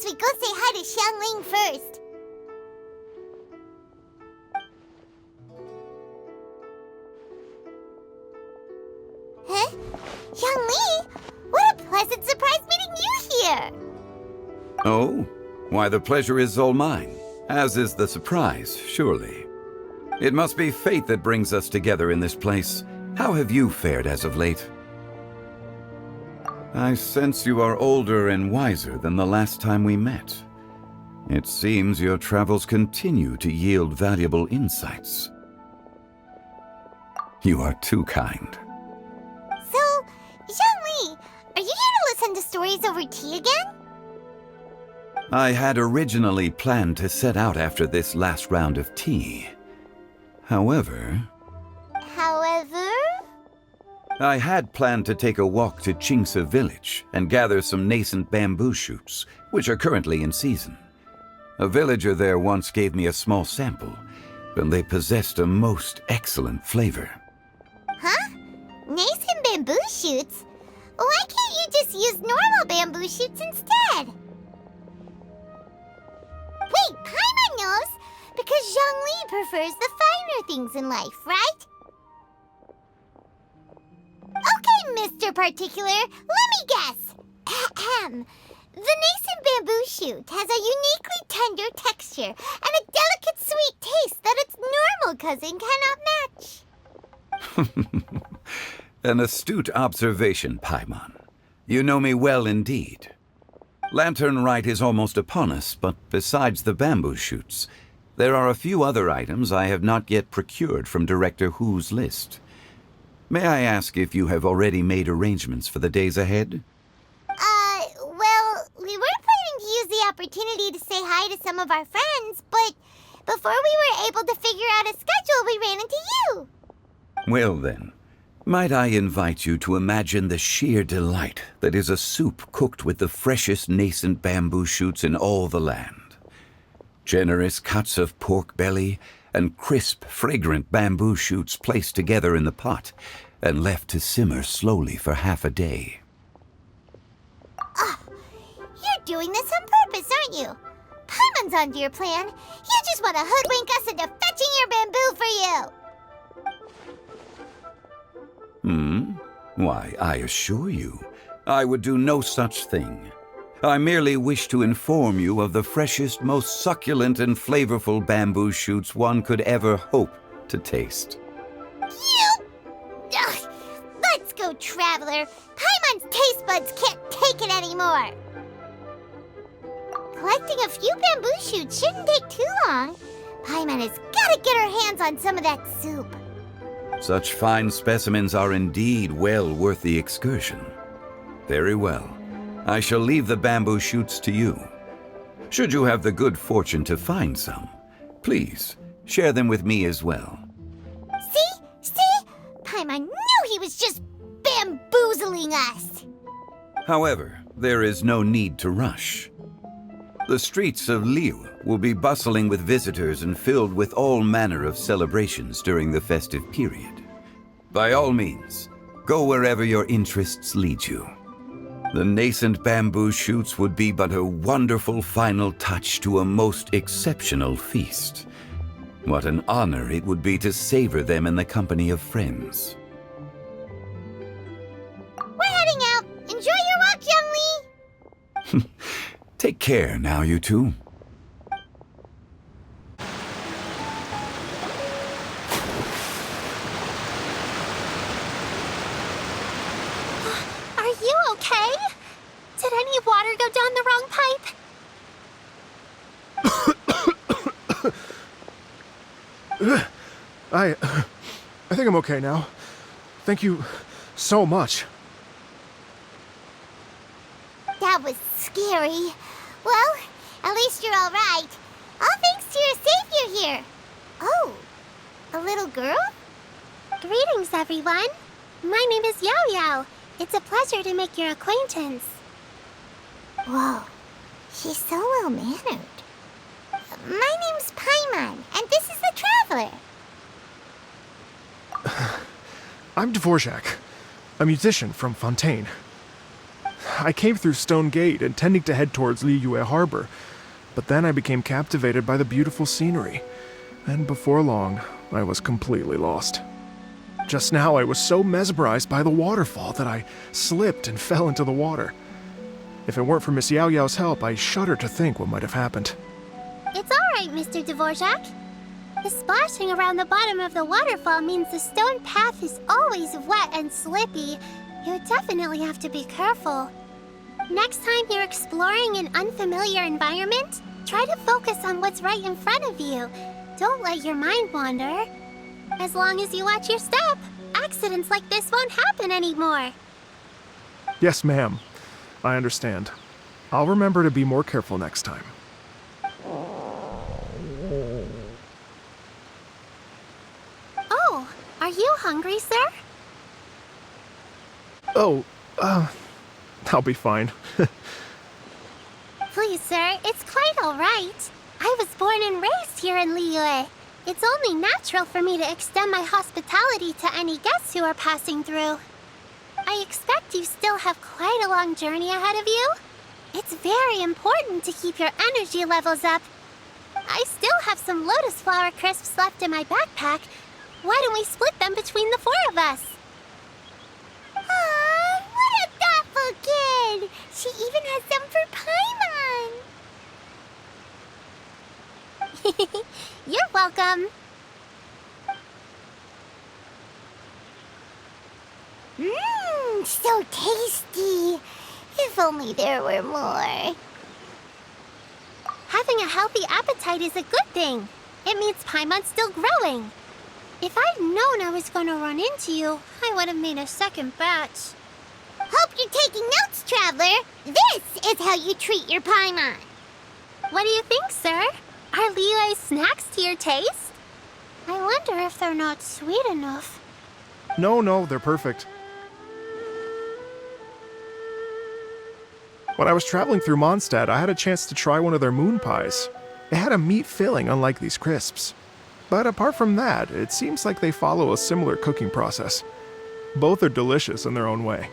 actually go say hi to Xiangling first. Huh? Xiangli? What a pleasant surprise meeting you here! Oh? Why, the pleasure is all mine, as is the surprise, surely. It must be fate that brings us together in this place. How have you fared as of late? I sense you are older and wiser than the last time we met. It seems your travels continue to yield valuable insights. You are too kind. So, Xiangli, are you here to listen to stories over tea again? I had originally planned to set out after this last round of tea. However, I had planned to take a walk to Qingse village and gather some nascent bamboo shoots, which are currently in season. A villager there once gave me a small sample, and they possessed a most excellent flavor. Huh? Nascent bamboo shoots? Why can't you just use normal bamboo shoots instead? Wait, Paimon knows! Because Zhongli prefers the finer things in life, right? Okay, Mr. Particular, let me guess. Ahem. The nascent bamboo shoot has a uniquely tender texture and a delicate sweet taste that its normal cousin cannot match. An astute observation, Paimon. You know me well indeed. Lantern Rite is almost upon us, but besides the bamboo shoots, there are a few other items I have not yet procured from Director Hu's list. May I ask if you have already made arrangements for the days ahead? Well, we were planning to use the opportunity to say hi to some of our friends, but before we were able to figure out a schedule, we ran into you. Well then, might I invite you to imagine the sheer delight that is a soup cooked with the freshest nascent bamboo shoots in all the land. Generous cuts of pork belly and crisp, fragrant bamboo shoots placed together in the pot and left to simmer slowly for half a day. You're doing this on purpose, aren't you? Paimon's onto your plan. You just want to hoodwink us into fetching your bamboo for you. Why, I assure you, I would do no such thing. I merely wish to inform you of the freshest, most succulent and flavorful bamboo shoots one could ever hope to taste. You! Ugh. Let's go, Traveler. Paimon's taste buds can't take it anymore. Collecting a few bamboo shoots shouldn't take too long. Paimon has got to get her hands on some of that soup. Such fine specimens are indeed well worth the excursion. Very well. I shall leave the bamboo shoots to you. Should you have the good fortune to find some, please share them with me as well. See? Paimon knew he was just bamboozling us. However, there is no need to rush. The streets of Liu will be bustling with visitors and filled with all manner of celebrations during the festive period. By all means, go wherever your interests lead you. The nascent bamboo shoots would be but a wonderful final touch to a most exceptional feast. What an honor it would be to savor them in the company of friends. We're heading out. Enjoy your walk, Youngly. Take care now, you two. Are you okay? Did any water go down the wrong pipe? I think I'm okay now. Thank you so much. That was scary. Well, at least you're all right. All thanks to your savior here. Oh, a little girl? Greetings, everyone. My name is Yao Yao. It's a pleasure to make your acquaintance. Whoa, she's so well-mannered. My name's Paimon, and this is the Traveler. I'm Dvorak, a musician from Fontaine. I came through Stone Gate, intending to head towards Liyue Harbor, but then I became captivated by the beautiful scenery, and before long, I was completely lost. Just now, I was so mesmerized by the waterfall that I slipped and fell into the water. If it weren't for Miss Yao Yao's help, I shudder to think what might have happened. It's all right, Mr. Dvorak. The splashing around the bottom of the waterfall means the stone path is always wet and slippy. You definitely have to be careful. Next time you're exploring an unfamiliar environment, try to focus on what's right in front of you. Don't let your mind wander. As long as you watch your step, accidents like this won't happen anymore. Yes, ma'am. I understand. I'll remember to be more careful next time. Oh, are you hungry, sir? Oh, I'll be fine. Please, sir, it's quite all right. I was born and raised here in Liyue. It's only natural for me to extend my hospitality to any guests who are passing through. I expect you still have quite a long journey ahead of you. It's very important to keep your energy levels up. I still have some lotus flower crisps left in my backpack. Why don't we split them between the four of us? Aw, what a thoughtful kid! She even has some for Paimon! You're welcome. Mmm, so tasty. If only there were more. Having a healthy appetite is a good thing. It means Paimon's still growing. If I'd known I was going to run into you, I would have made a second batch. Hope you're taking notes, Traveler. This is how you treat your Paimon. What do you think, sir? Are Liyue's snacks to your taste? I wonder if they're not sweet enough. No, they're perfect. When I was traveling through Mondstadt, I had a chance to try one of their moon pies. It had a meat filling, unlike these crisps. But apart from that, it seems like they follow a similar cooking process. Both are delicious in their own way.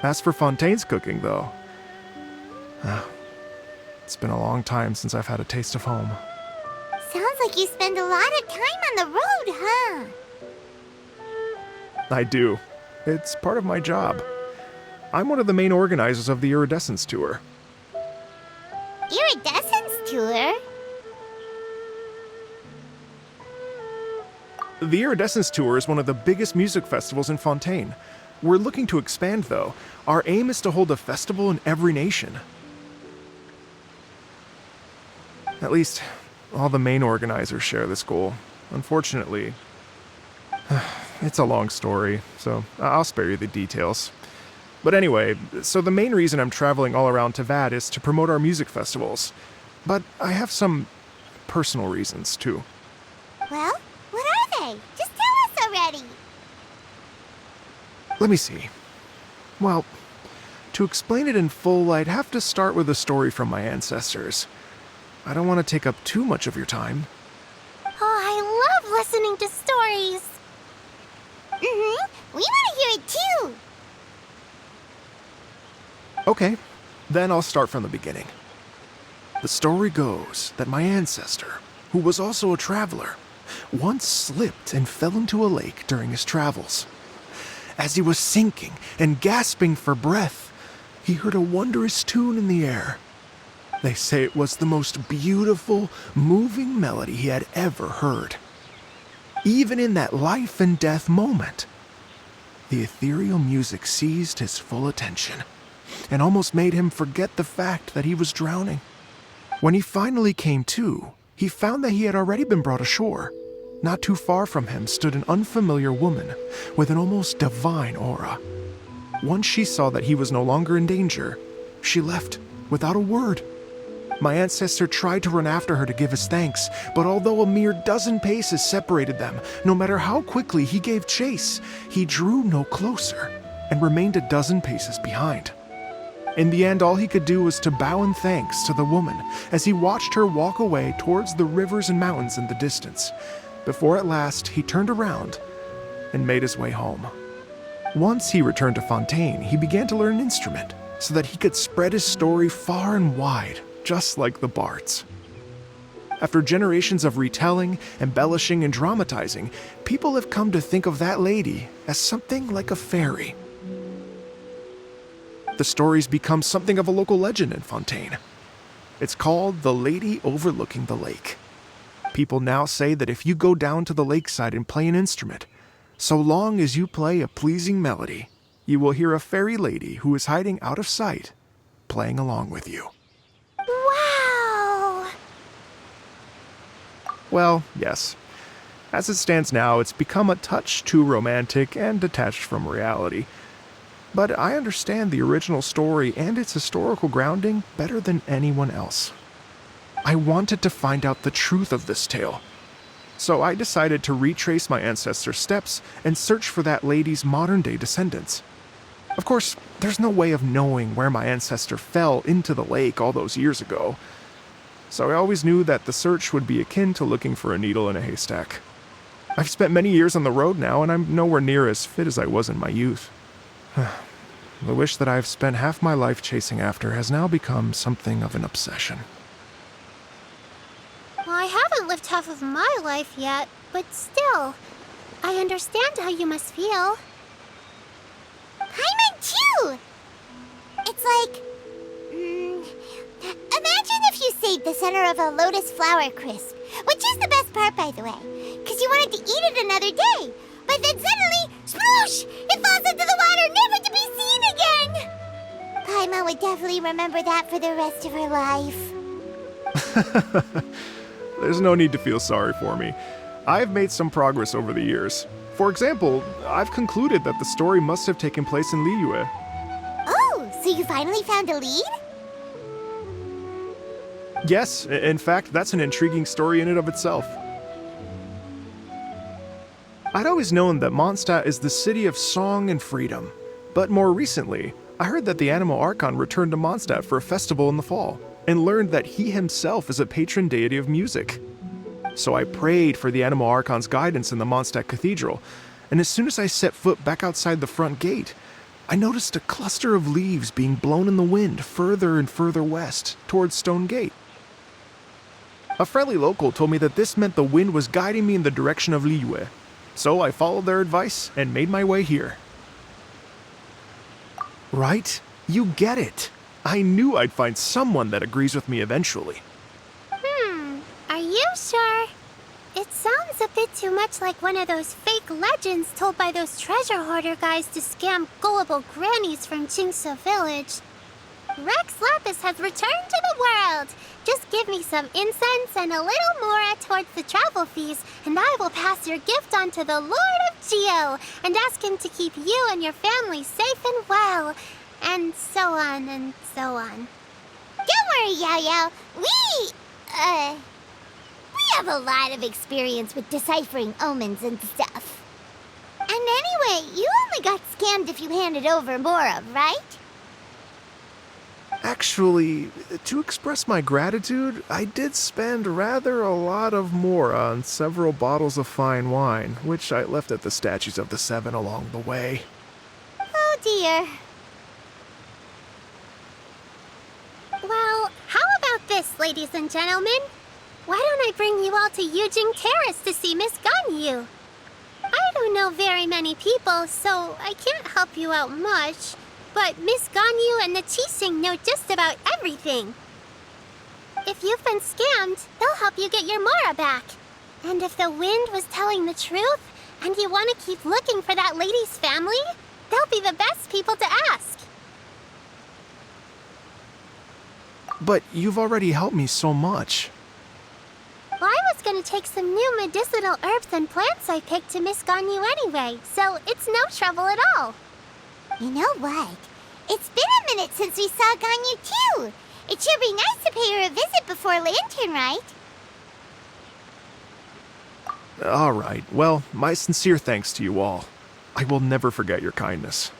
As for Fontaine's cooking, though, it's been a long time since I've had a taste of home. Sounds like you spend a lot of time on the road, huh? I do. It's part of my job. I'm one of the main organizers of the Iridescence Tour. Iridescence Tour? The Iridescence Tour is one of the biggest music festivals in Fontaine. We're looking to expand, though. Our aim is to hold a festival in every nation. At least, all the main organizers share this goal. Unfortunately, it's a long story, so I'll spare you the details. But anyway, so the main reason I'm traveling all around Tavad is to promote our music festivals. But I have some personal reasons, too. Well, what are they? Just tell us already. Let me see. Well, to explain it in full, I'd have to start with a story from my ancestors. I don't want to take up too much of your time. Oh, I love listening to stories. We want to hear it too. Okay, then I'll start from the beginning. The story goes that my ancestor, who was also a traveler, once slipped and fell into a lake during his travels. As he was sinking and gasping for breath, he heard a wondrous tune in the air. They say it was the most beautiful, moving melody he had ever heard. Even in that life and death moment, the ethereal music seized his full attention and almost made him forget the fact that he was drowning. When he finally came to, he found that he had already been brought ashore. Not too far from him stood an unfamiliar woman with an almost divine aura. Once she saw that he was no longer in danger, she left without a word. My ancestor tried to run after her to give his thanks, but although a mere dozen paces separated them, no matter how quickly he gave chase, he drew no closer and remained a dozen paces behind. In the end, all he could do was to bow in thanks to the woman as he watched her walk away towards the rivers and mountains in the distance, before at last he turned around and made his way home. Once he returned to Fontaine, he began to learn an instrument, so that he could spread his story far and wide, just like the bards. After generations of retelling, embellishing, and dramatizing, people have come to think of that lady as something like a fairy. The story's become something of a local legend in Fontaine. It's called The Lady Overlooking the Lake. People now say that if you go down to the lakeside and play an instrument, so long as you play a pleasing melody, you will hear a fairy lady who is hiding out of sight, playing along with you. Wow! Well, yes. As it stands now, it's become a touch too romantic and detached from reality. But I understand the original story and its historical grounding better than anyone else. I wanted to find out the truth of this tale. So I decided to retrace my ancestors' steps and search for that lady's modern-day descendants. Of course, there's no way of knowing where my ancestor fell into the lake all those years ago. So I always knew that the search would be akin to looking for a needle in a haystack. I've spent many years on the road now, and I'm nowhere near as fit as I was in my youth. The wish that I've spent half my life chasing after has now become something of an obsession. Well, I haven't lived half of my life yet, but still, I understand how you must feel. Paimon too! It's like... imagine if you saved the center of a lotus flower crisp, which is the best part, by the way, because you wanted to eat it another day. But then suddenly, sploosh! It falls into the water, never to be seen again! Paimon would definitely remember that for the rest of her life. There's no need to feel sorry for me. I've made some progress over the years. For example, I've concluded that the story must have taken place in Liyue. Oh, so you finally found a lead? Yes, in fact, that's an intriguing story in and of itself. I'd always known that Mondstadt is the city of song and freedom, but more recently, I heard that the Anemo Archon returned to Mondstadt for a festival in the fall, and learned that he himself is a patron deity of music. So I prayed for the Anemo Archon's guidance in the Mondstadt Cathedral, and as soon as I set foot back outside the front gate, I noticed a cluster of leaves being blown in the wind further and further west, towards Stone Gate. A friendly local told me that this meant the wind was guiding me in the direction of Liyue, so I followed their advice and made my way here. Right? You get it. I knew I'd find someone that agrees with me eventually. Are you sure? It sounds a bit too much like one of those fake legends told by those treasure hoarder guys to scam gullible grannies from Jingsa Village. Rex Lapis has returned to the world! Just give me some incense and a little more towards the travel fees, and I will pass your gift on to the Lord of Geo, and ask him to keep you and your family safe and well, and so on and so on. Don't worry, Yao Yao. We have a lot of experience with deciphering omens and stuff. And anyway, you only got scammed if you handed over Mora, right? Actually, to express my gratitude, I did spend rather a lot of Mora on several bottles of fine wine, which I left at the statues of the Seven along the way. Oh dear. Well, how about this, ladies and gentlemen? Why don't I bring you all to Yujing Terrace to see Miss Ganyu? I don't know very many people, so I can't help you out much. But Miss Ganyu and the Qixing know just about everything. If you've been scammed, they'll help you get your Mora back. And if the wind was telling the truth, and you want to keep looking for that lady's family, they'll be the best people to ask. But you've already helped me so much. Well, I was going to take some new medicinal herbs and plants I picked to Miss Ganyu anyway, so it's no trouble at all. You know what? It's been a minute since we saw Ganyu too. It should be nice to pay her a visit before Lantern, right? All right. Well, my sincere thanks to you all. I will never forget your kindness.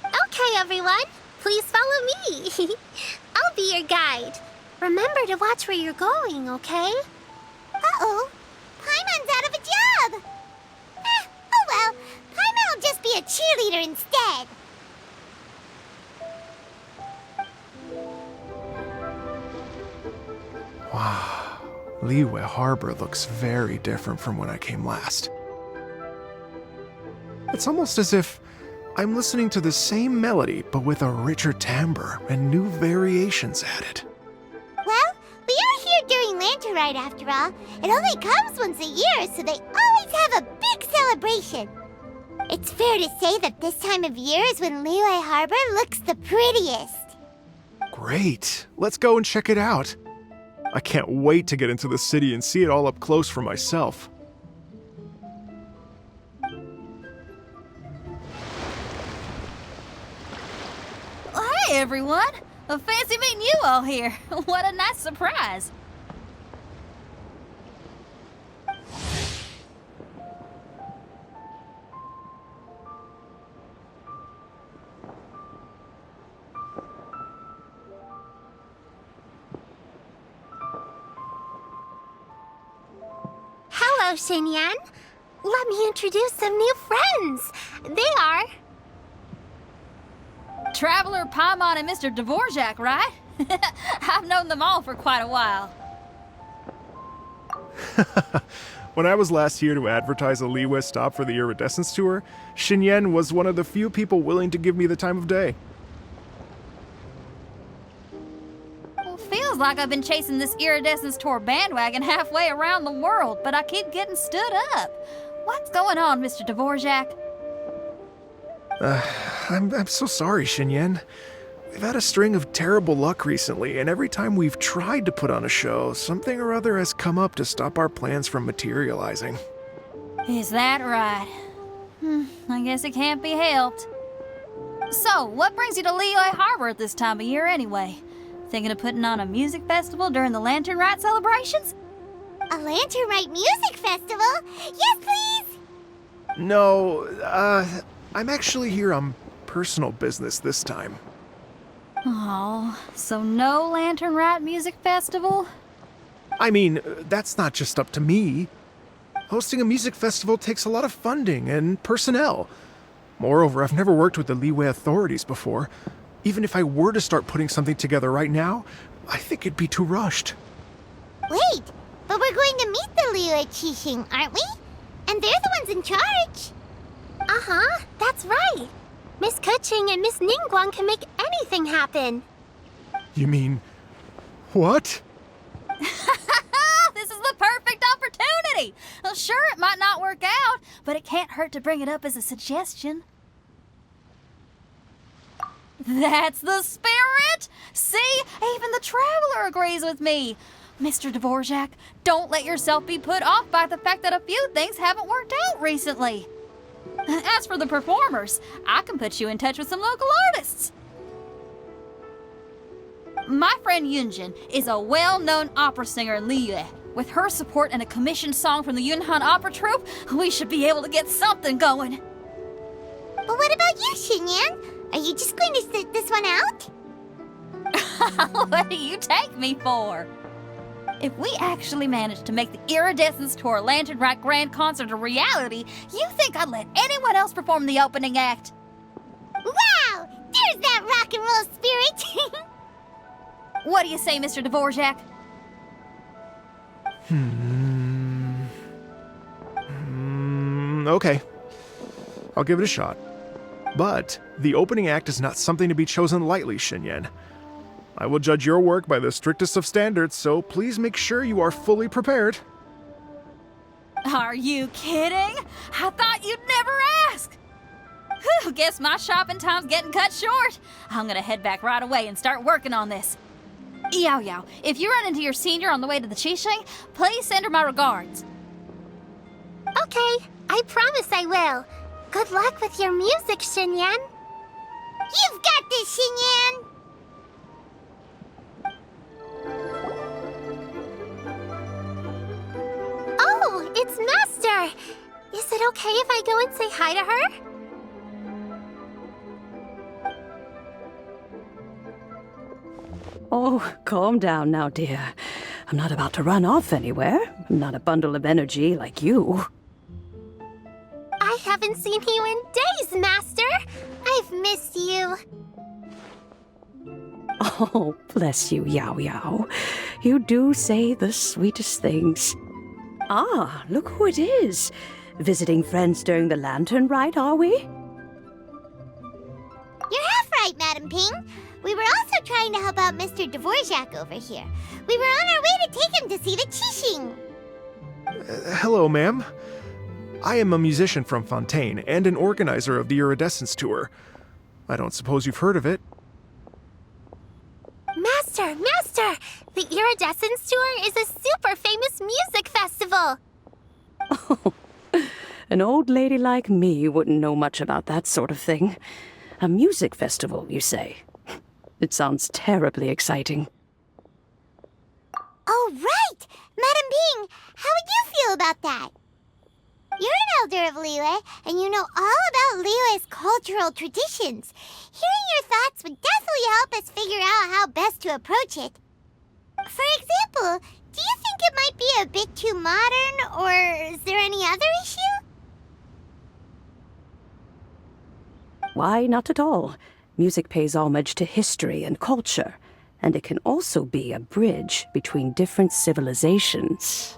Okay, everyone. Please follow me. I'll be your guide. Remember to watch where you're going, okay? Uh-oh. Paimon's out of a job. Oh well. Paimon will just be a cheerleader instead. Liyue Harbor looks very different from when I came last. It's almost as if I'm listening to the same melody, but with a richer timbre and new variations added. Well, we are here during Lantern Rite after all. It only comes once a year, so they always have a big celebration. It's fair to say that this time of year is when Liyue Harbor looks the prettiest. Great, let's go and check it out. I can't wait to get into the city and see it all up close for myself. Hey everyone! Fancy meeting you all here. What a nice surprise. Hello, Sинь Янь. Let me introduce some new friends. They are... Traveler, Paimon, and Mr. Dvorak, right? I've known them all for quite a while. When I was last here to advertise a Liyue stop for the Iridescence tour, Sинь Янь was one of the few people willing to give me the time of day. Well, feels like I've been chasing this Iridescence tour bandwagon halfway around the world, but I keep getting stood up. What's going on, Mr. Dvorak? I'm so sorry, Sинь Янь. We've had a string of terrible luck recently, and every time we've tried to put on a show, something or other has come up to stop our plans from materializing. Is that right? I guess it can't be helped. So, what brings you to Liyue Harbor at this time of year anyway? Thinking of putting on a music festival during the Lantern Rite celebrations? A Lantern Rite music festival? Yes, please! No, I'm actually here on personal business this time. Oh, so no Lantern Rite music festival? I mean, that's not just up to me. Hosting a music festival takes a lot of funding and personnel. Moreover, I've never worked with the Liyue authorities before. Even if I were to start putting something together right now, I think it'd be too rushed. Wait, but we're going to meet the Liyue Qixing, aren't we? And they're the ones in charge. Uh-huh, that's right. Miss Keqing and Miss Ningguang can make anything happen. You mean... what? This is the perfect opportunity! Well, sure, it might not work out, but it can't hurt to bring it up as a suggestion. That's the spirit! See, even the Traveler agrees with me. Mr. Dvorak, don't let yourself be put off by the fact that a few things haven't worked out recently. As for the performers, I can put you in touch with some local artists. My friend Yunjin is a well-known opera singer in Liyue. With her support and a commissioned song from the Yunhan Opera Troupe, we should be able to get something going. But what about you, Sинь Янь? Are you just going to sit this one out? What do you take me for? If we actually manage to make the Iridescence Tour Lantern Rite Grand Concert a reality, you think I'd let anyone else perform the opening act? Wow! There's that rock and roll spirit! What do you say, Mr. Dvorak? Okay. I'll give it a shot. But the opening act is not something to be chosen lightly, Sинь Янь. I will judge your work by the strictest of standards, so please make sure you are fully prepared. Are you kidding? I thought you'd never ask. Whew, guess my shopping time's getting cut short. I'm gonna head back right away and start working on this. Yao Yao, if you run into your senior on the way to the Qixing, please send her my regards. Okay, I promise I will. Good luck with your music, Sинь Янь. You've got this, Sинь Янь! Oh, it's Master! Is it okay if I go and say hi to her? Oh, calm down now, dear. I'm not about to run off anywhere. I'm not a bundle of energy like you. I haven't seen you in days, Master! I've missed you. Oh, bless you, Yao Yao. You do say the sweetest things. Ah, look who it is. Visiting friends during the lantern rite, are we? You're half right, Madam Ping. We were also trying to help out Mr. Dvorak over here. We were on our way to take him to see the Qixing. Hello, ma'am. I am a musician from Fontaine and an organizer of the Iridescence Tour. I don't suppose you've heard of it. Master! The Iridescence Tour is a super famous music festival! Oh, an old lady like me wouldn't know much about that sort of thing. A music festival, you say? It sounds terribly exciting. Oh, right! Madam Ping, how would you feel about that? You're an elder of Liyue, and you know all about Liyue's cultural traditions. Hearing your thoughts would definitely help us figure out how best to approach it. For example, do you think it might be a bit too modern, or is there any other issue? Why, not at all. Music pays homage to history and culture, and it can also be a bridge between different civilizations.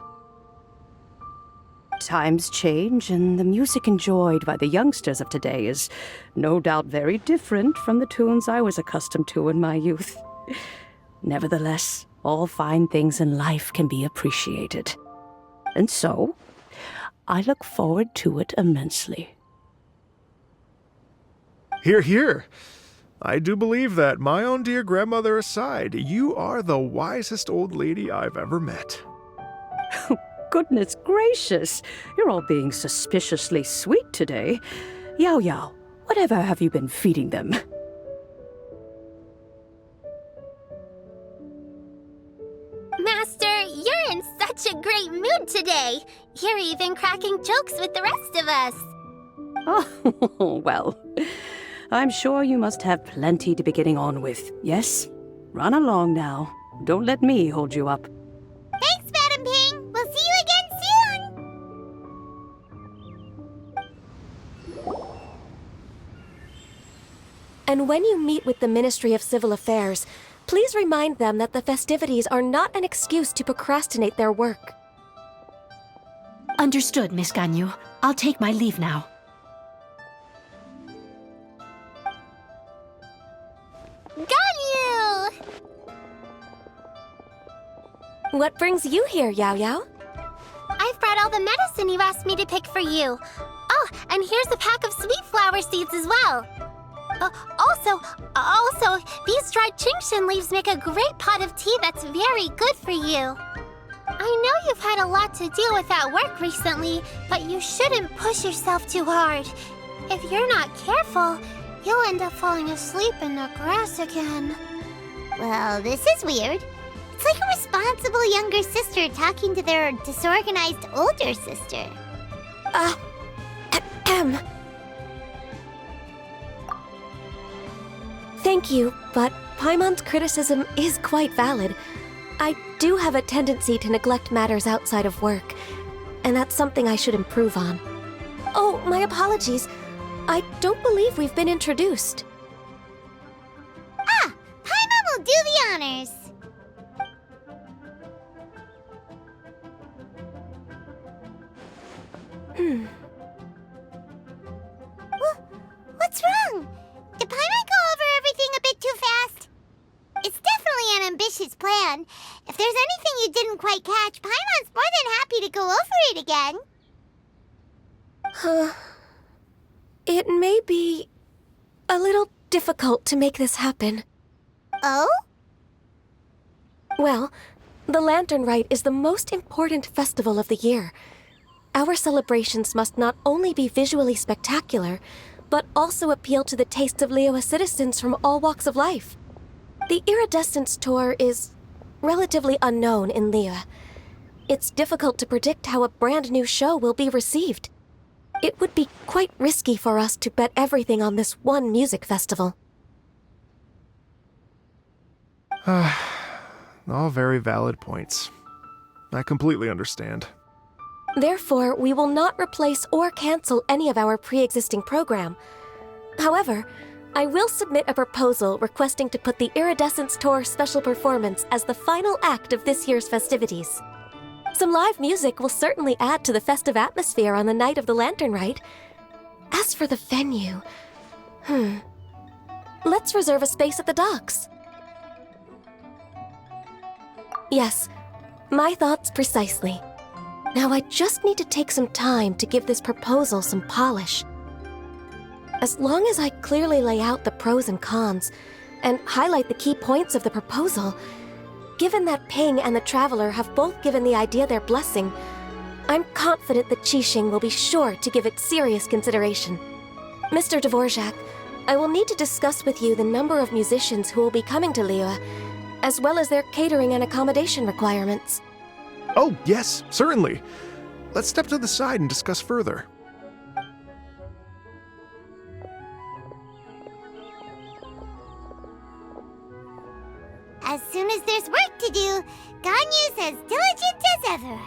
Times change, and the music enjoyed by the youngsters of today is no doubt very different from the tunes I was accustomed to in my youth. Nevertheless, all fine things in life can be appreciated. And so, I look forward to it immensely. Hear, hear. I do believe that, my own dear grandmother aside, you are the wisest old lady I've ever met. Goodness gracious, you're all being suspiciously sweet today. Yao Yao, whatever have you been feeding them? Master, you're in such a great mood today. You're even cracking jokes with the rest of us. Oh, well, I'm sure you must have plenty to be getting on with, yes? Run along now. Don't let me hold you up. Thanks, Madam Ping. We'll see you again soon. And when you meet with the Ministry of Civil Affairs, please remind them that the festivities are not an excuse to procrastinate their work. Understood, Miss Ganyu. I'll take my leave now. Ganyu! What brings you here, Yao Yao? I've brought all the medicine you asked me to pick for you. Oh, and here's a pack of sweet flower seeds as well. Also, these dried Qingshan leaves make a great pot of tea that's very good for you. I know you've had a lot to deal with at work recently, but you shouldn't push yourself too hard. If you're not careful, you'll end up falling asleep in the grass again. Well, this is weird. It's like a responsible younger sister talking to their disorganized older sister. Thank you, but Paimon's criticism is quite valid. I do have a tendency to neglect matters outside of work, and that's something I should improve on. Oh, my apologies. I don't believe we've been introduced. Ah, Paimon will do the honors. What's wrong? Did Paimon go over everything a bit too fast? It's definitely an ambitious plan. If there's anything you didn't quite catch, Paimon's more than happy to go over it again. It may be a little difficult to make this happen. Oh? Well, the Lantern Rite is the most important festival of the year. Our celebrations must not only be visually spectacular, but also appeal to the tastes of Liyue citizens from all walks of life. The Iridescence Tour is relatively unknown in Liyue. It's difficult to predict how a brand new show will be received. It would be quite risky for us to bet everything on this one music festival. All very valid points. I completely understand. Therefore, we will not replace or cancel any of our pre-existing program. However, I will submit a proposal requesting to put the Iridescence Tour special performance as the final act of this year's festivities. Some live music will certainly add to the festive atmosphere on the night of the Lantern Rite. As for the venue, let's reserve a space at the docks. Yes, my thoughts precisely. Now I just need to take some time to give this proposal some polish. As long as I clearly lay out the pros and cons, and highlight the key points of the proposal, given that Ping and the Traveler have both given the idea their blessing, I'm confident that Qixing will be sure to give it serious consideration. Mr. Dvorak, I will need to discuss with you the number of musicians who will be coming to Liyue, as well as their catering and accommodation requirements. Oh, yes, certainly. Let's step to the side and discuss further. As soon as there's work to do, Ganyu's as diligent as ever.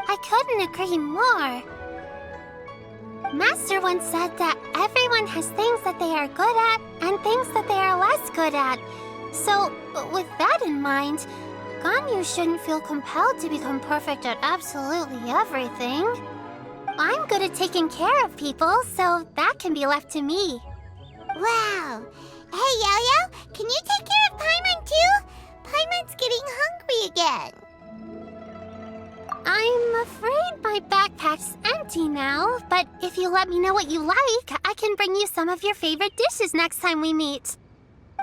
I couldn't agree more. Master once said that everyone has things that they are good at and things that they are less good at. So, with that in mind, Ganyu shouldn't feel compelled to become perfect at absolutely everything. I'm good at taking care of people, so that can be left to me. Wow! Hey, Yo-Yo, can you take care of Paimon too? Paimon's getting hungry again. I'm afraid my backpack's empty now, but if you let me know what you like, I can bring you some of your favorite dishes next time we meet.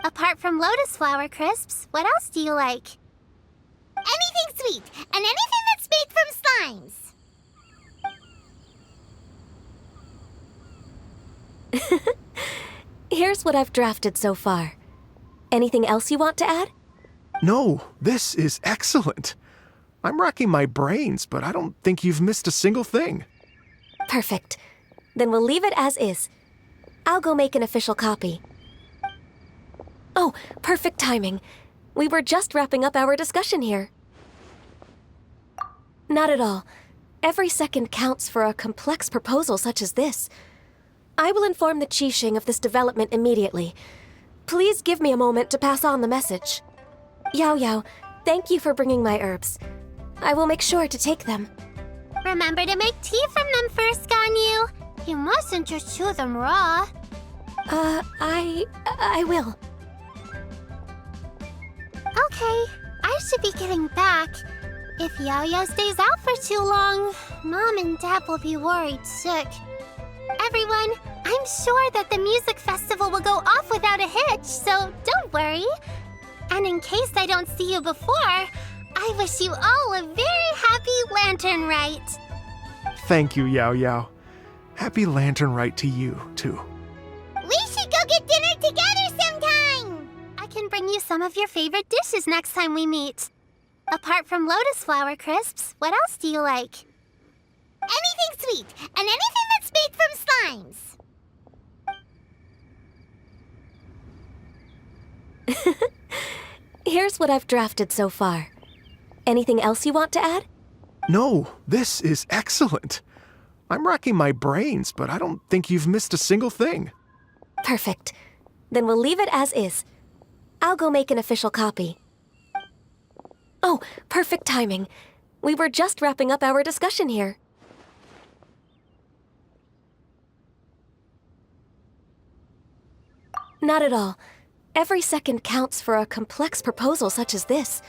Apart from lotus flower crisps, what else do you like? Anything sweet, and anything that's made from slimes. Here's what I've drafted so far. Anything else you want to add? No, this is excellent. I'm racking my brains, but I don't think you've missed a single thing. Perfect. Then we'll leave it as is. I'll go make an official copy. Oh, perfect timing. We were just wrapping up our discussion here. Not at all. Every second counts for a complex proposal such as this. I will inform the Qixing of this development immediately. Please give me a moment to pass on the message. Yao Yao, thank you for bringing my herbs. I will make sure to take them. Remember to make tea from them first, Ganyu. You mustn't just chew them raw. I will. Okay, I should be getting back. If Yao-Yao stays out for too long, Mom and Dad will be worried sick. Everyone, I'm sure that the music festival will go off without a hitch, so don't worry. And in case I don't see you before, I wish you all a very happy Lantern Rite. Thank you, Yao Yao. Happy Lantern Rite to you, too. We should go get dinner together sometime! I can bring you some of your favorite dishes next time we meet. Apart from lotus flower crisps, what else do you like? Anything sweet, and anything that's made from slimes. Here's what I've drafted so far. Anything else you want to add? No, this is excellent. I'm racking my brains, but I don't think you've missed a single thing. Perfect. Then we'll leave it as is. I'll go make an official copy. Oh, perfect timing. We were just wrapping up our discussion here. Not at all. Every second counts for a complex proposal such as this.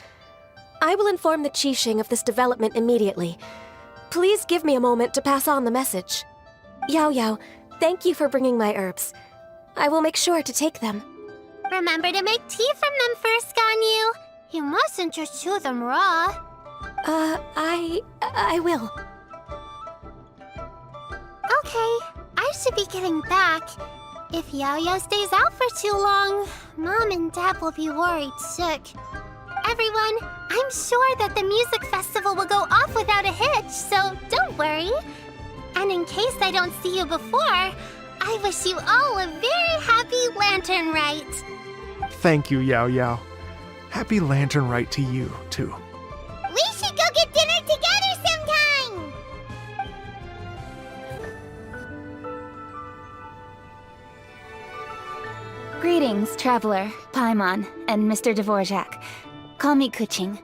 I will inform the Qixing of this development immediately. Please give me a moment to pass on the message. Yao Yao, thank you for bringing my herbs. I will make sure to take them. Remember to make tea from them first, Ganyu. You mustn't just chew them raw. I will. Okay, I should be getting back. If Yao-Yao stays out for too long, Mom and Dad will be worried sick. Everyone, I'm sure that the music festival will go off without a hitch, so don't worry. And in case I don't see you before, I wish you all a very happy Lantern Rite. Thank you, Yao Yao. Happy Lantern Rite to you, too. We should go get dinner together sometime! Greetings, traveler, Paimon, and Mr. Dvorak. Call me Kuching.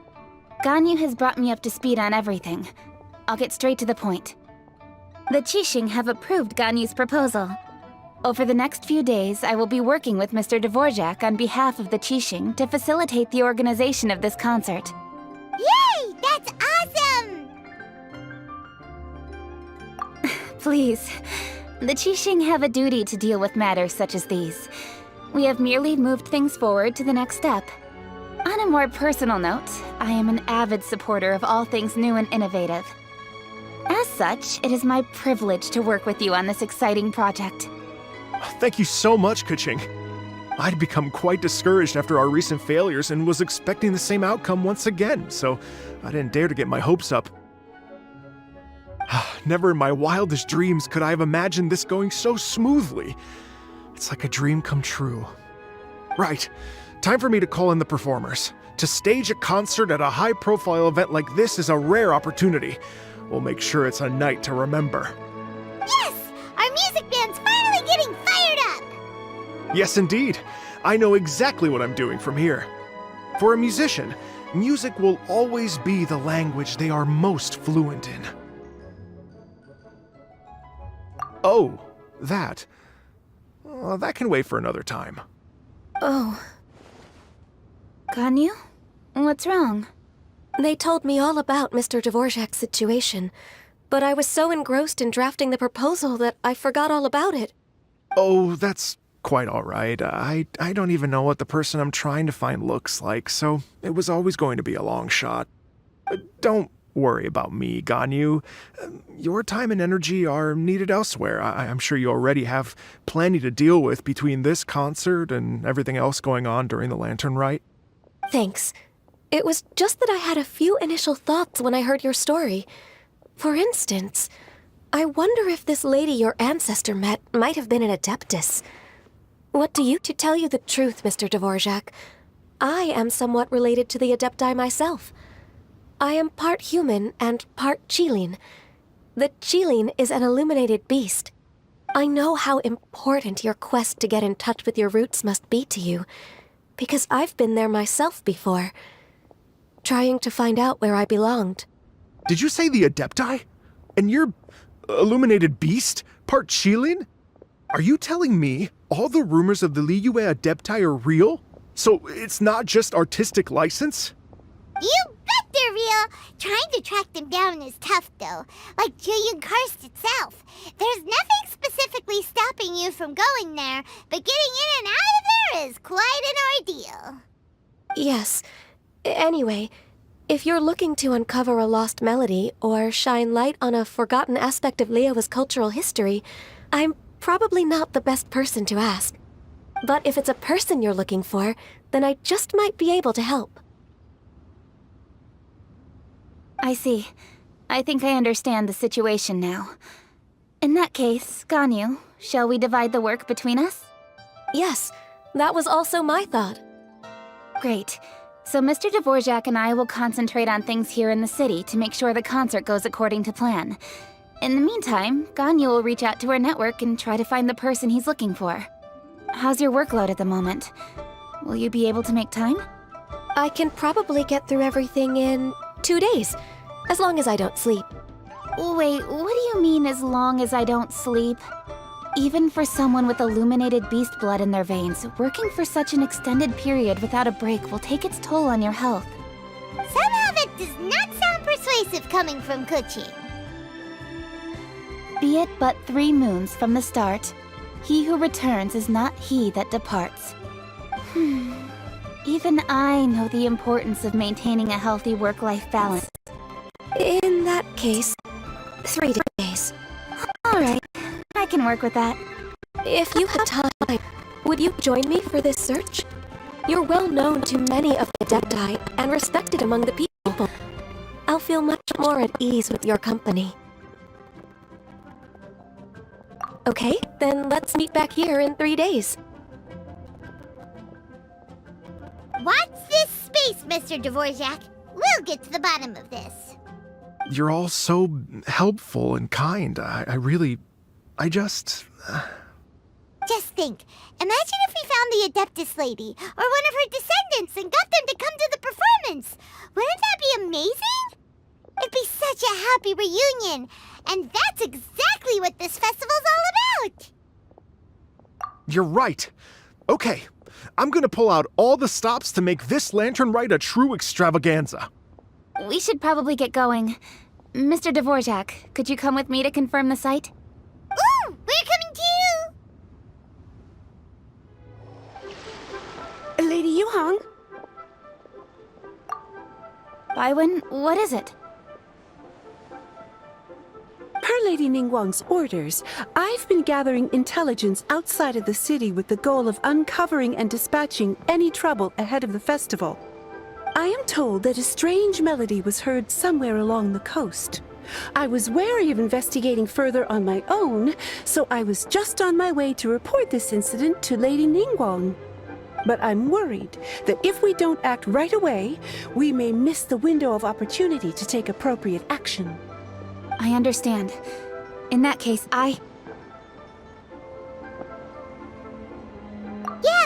Ganyu has brought me up to speed on everything. I'll get straight to the point. The Qixing have approved Ganyu's proposal. Over the next few days, I will be working with Mr. Dvorak on behalf of the Qixing to facilitate the organization of this concert. Yay! That's awesome! Please. The Qixing have a duty to deal with matters such as these. We have merely moved things forward to the next step. On a more personal note, I am an avid supporter of all things new and innovative. As such, it is my privilege to work with you on this exciting project. Thank you so much, Kuching. I'd become quite discouraged after our recent failures and was expecting the same outcome once again, so I didn't dare to get my hopes up. Never in my wildest dreams could I have imagined this going so smoothly. It's like a dream come true. Right, time for me to call in the performers. To stage a concert at a high-profile event like this is a rare opportunity. We'll make sure it's a night to remember. Yes! Our music band's finally getting fired up! Yes, indeed. I know exactly what I'm doing from here. For a musician, music will always be the language they are most fluent in. Oh, that. That can wait for another time. Oh. Ganyu? What's wrong? They told me all about Mr. Dvorak's situation, but I was so engrossed in drafting the proposal that I forgot all about it. Oh, that's quite all right. I don't even know what the person I'm trying to find looks like, so it was always going to be a long shot. Don't worry about me, Ganyu. Your time and energy are needed elsewhere. I'm sure you already have plenty to deal with between this concert and everything else going on during the Lantern Rite. Thanks. It was just that I had a few initial thoughts when I heard your story. For instance, I wonder if this lady your ancestor met might have been an adeptus. What do you... To tell you the truth, Mr. Dvorak, I am somewhat related to the adepti myself. I am part human and part Qilin. The Qilin is an illuminated beast. I know how important your quest to get in touch with your roots must be to you, because I've been there myself before, trying to find out where I belonged. Did you say the Adepti? And you're illuminated beast? Part Qilin? Are you telling me all the rumors of the Liyue Adepti are real? So it's not just artistic license? You bet they're real! Trying to track them down is tough, though. Like Julian Karst itself. There's nothing specifically stopping you from going there, but getting in and out of there is quite an ordeal. Yes. Anyway, if you're looking to uncover a lost melody or shine light on a forgotten aspect of Liyue's cultural history, I'm probably not the best person to ask. But if it's a person you're looking for, then I just might be able to help. I see. I think I understand the situation now. In that case, Ganyu, shall we divide the work between us? Yes, that was also my thought. Great. So Mr. Dvorak and I will concentrate on things here in the city to make sure the concert goes according to plan. In the meantime, Ganyu will reach out to her network and try to find the person he's looking for. How's your workload at the moment? Will you be able to make time? I can probably get through everything in 2 days, as long as I don't sleep. Wait, what do you mean as long as I don't sleep? Even for someone with illuminated beast blood in their veins, working for such an extended period without a break will take its toll on your health. Somehow that does not sound persuasive coming from Kuchi. Be it but 3 moons from the start, he who returns is not he that departs. Even I know the importance of maintaining a healthy work-life balance. In that case, 3 days. Alright, I can work with that. If you had time, would you join me for this search? You're well known to many of the Adepti and respected among the people. I'll feel much more at ease with your company. Okay, then let's meet back here in 3 days. Watch this space, Mr. Dvorak. We'll get to the bottom of this. You're all so helpful and kind. I just... Just think, imagine if we found the Adeptus lady, or one of her descendants, and got them to come to the performance. Wouldn't that be amazing? It'd be such a happy reunion, and that's exactly what this festival's all about. You're right. Okay, I'm gonna pull out all the stops to make this lantern rite a true extravaganza. We should probably get going. Mr. Dvorak, could you come with me to confirm the site? Ooh, we're coming too! Lady Yuhang? Baiwen, what is it? Per Lady Ningguang's orders, I've been gathering intelligence outside of the city with the goal of uncovering and dispatching any trouble ahead of the festival. I am told that a strange melody was heard somewhere along the coast. I was wary of investigating further on my own, so I was just on my way to report this incident to Lady Ningguang. But I'm worried that if we don't act right away, we may miss the window of opportunity to take appropriate action. I understand. In that case, Yeah,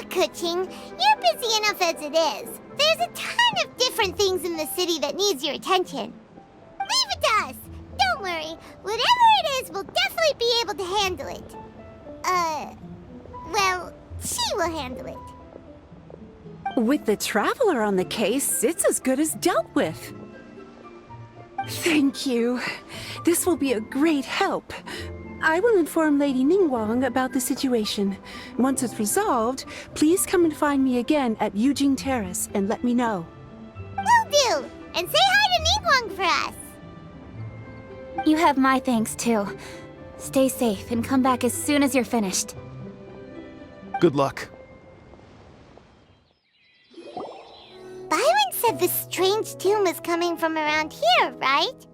Kuching, you're busy enough as it is. There's a ton of different things in the city that needs your attention. Leave it to us. Don't worry. Whatever it is, we'll definitely be able to handle it. Well, she will handle it. With the Traveler on the case, it's as good as dealt with. Thank you. This will be a great help. I will inform Lady Ningguang about the situation. Once it's resolved, please come and find me again at Yujing Terrace and let me know. Will do! And say hi to Ningguang for us! you have my thanks too. Stay safe and come back as soon as you're finished. Good luck. Byron said the strange tune was coming from around here, right?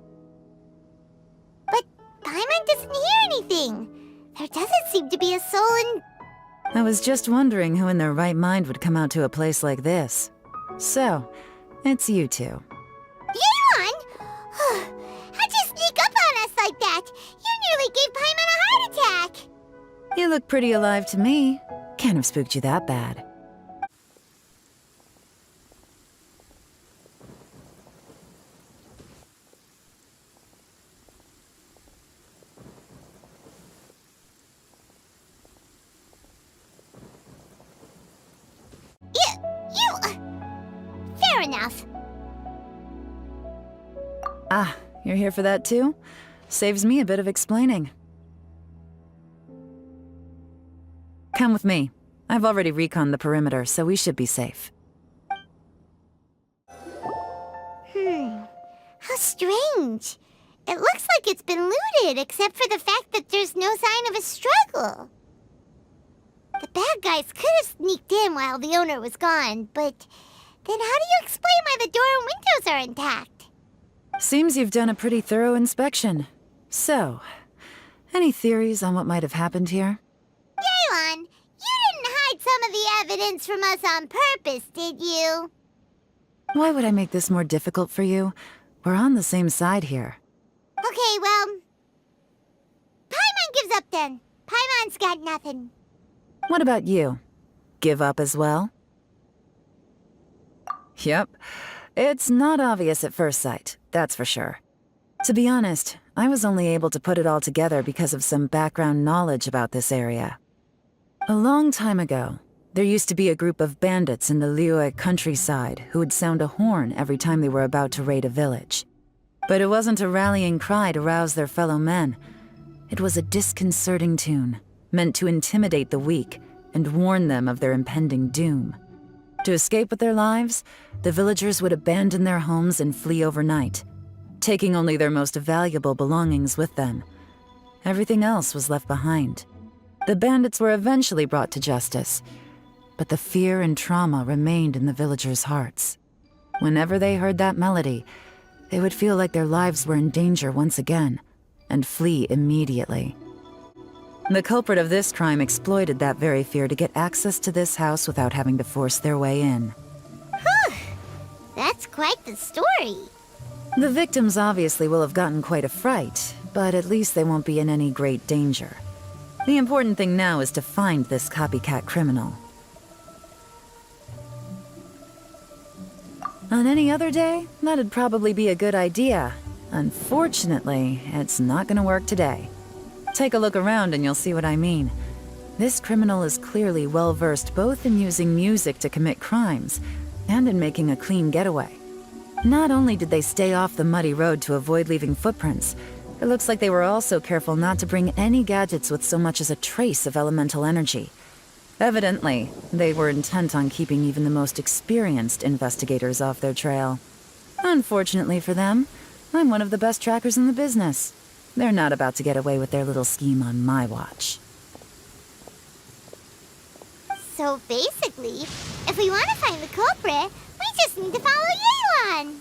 But Paimon doesn't hear anything. There doesn't seem to be a soul in... I was just wondering who in their right mind would come out to a place like this. So, it's you two. Yeon! How'd you sneak up on us like that? You nearly gave Paimon a heart attack! You look pretty alive to me. Can't have spooked you that bad. Fair enough. Ah, you're here for that too? Saves me a bit of explaining. Come with me. I've already reconned the perimeter, so we should be safe. How strange. It looks like it's been looted, except for the fact that there's no sign of a struggle. The bad guys could have sneaked in while the owner was gone, but then how do you explain why the door and windows are intact? Seems you've done a pretty thorough inspection. So, any theories on what might have happened here? Yeon, you didn't hide some of the evidence from us on purpose, did you? Why would I make this more difficult for you? We're on the same side here. Okay, well... Paimon gives up then. Paimon's got nothing. What about you? Give up as well? Yep. It's not obvious at first sight, that's for sure. To be honest, I was only able to put it all together because of some background knowledge about this area. A long time ago, there used to be a group of bandits in the Liyue countryside who would sound a horn every time they were about to raid a village. But it wasn't a rallying cry to rouse their fellow men. It was a disconcerting tune, meant to intimidate the weak and warn them of their impending doom. To escape with their lives, the villagers would abandon their homes and flee overnight, taking only their most valuable belongings with them. Everything else was left behind. The bandits were eventually brought to justice, but the fear and trauma remained in the villagers' hearts. Whenever they heard that melody, they would feel like their lives were in danger once again, and flee immediately. The culprit of this crime exploited that very fear to get access to this house without having to force their way in. That's quite the story. The victims obviously will have gotten quite a fright, but at least they won't be in any great danger. The important thing now is to find this copycat criminal. On any other day, that'd probably be a good idea. Unfortunately, it's not gonna work today. Take a look around and you'll see what I mean. This criminal is clearly well-versed both in using music to commit crimes and in making a clean getaway. Not only did they stay off the muddy road to avoid leaving footprints, it looks like they were also careful not to bring any gadgets with so much as a trace of elemental energy. Evidently, they were intent on keeping even the most experienced investigators off their trail. Unfortunately for them, I'm one of the best trackers in the business. They're not about to get away with their little scheme on my watch. So basically, if we want to find the culprit, we just need to follow Yeon.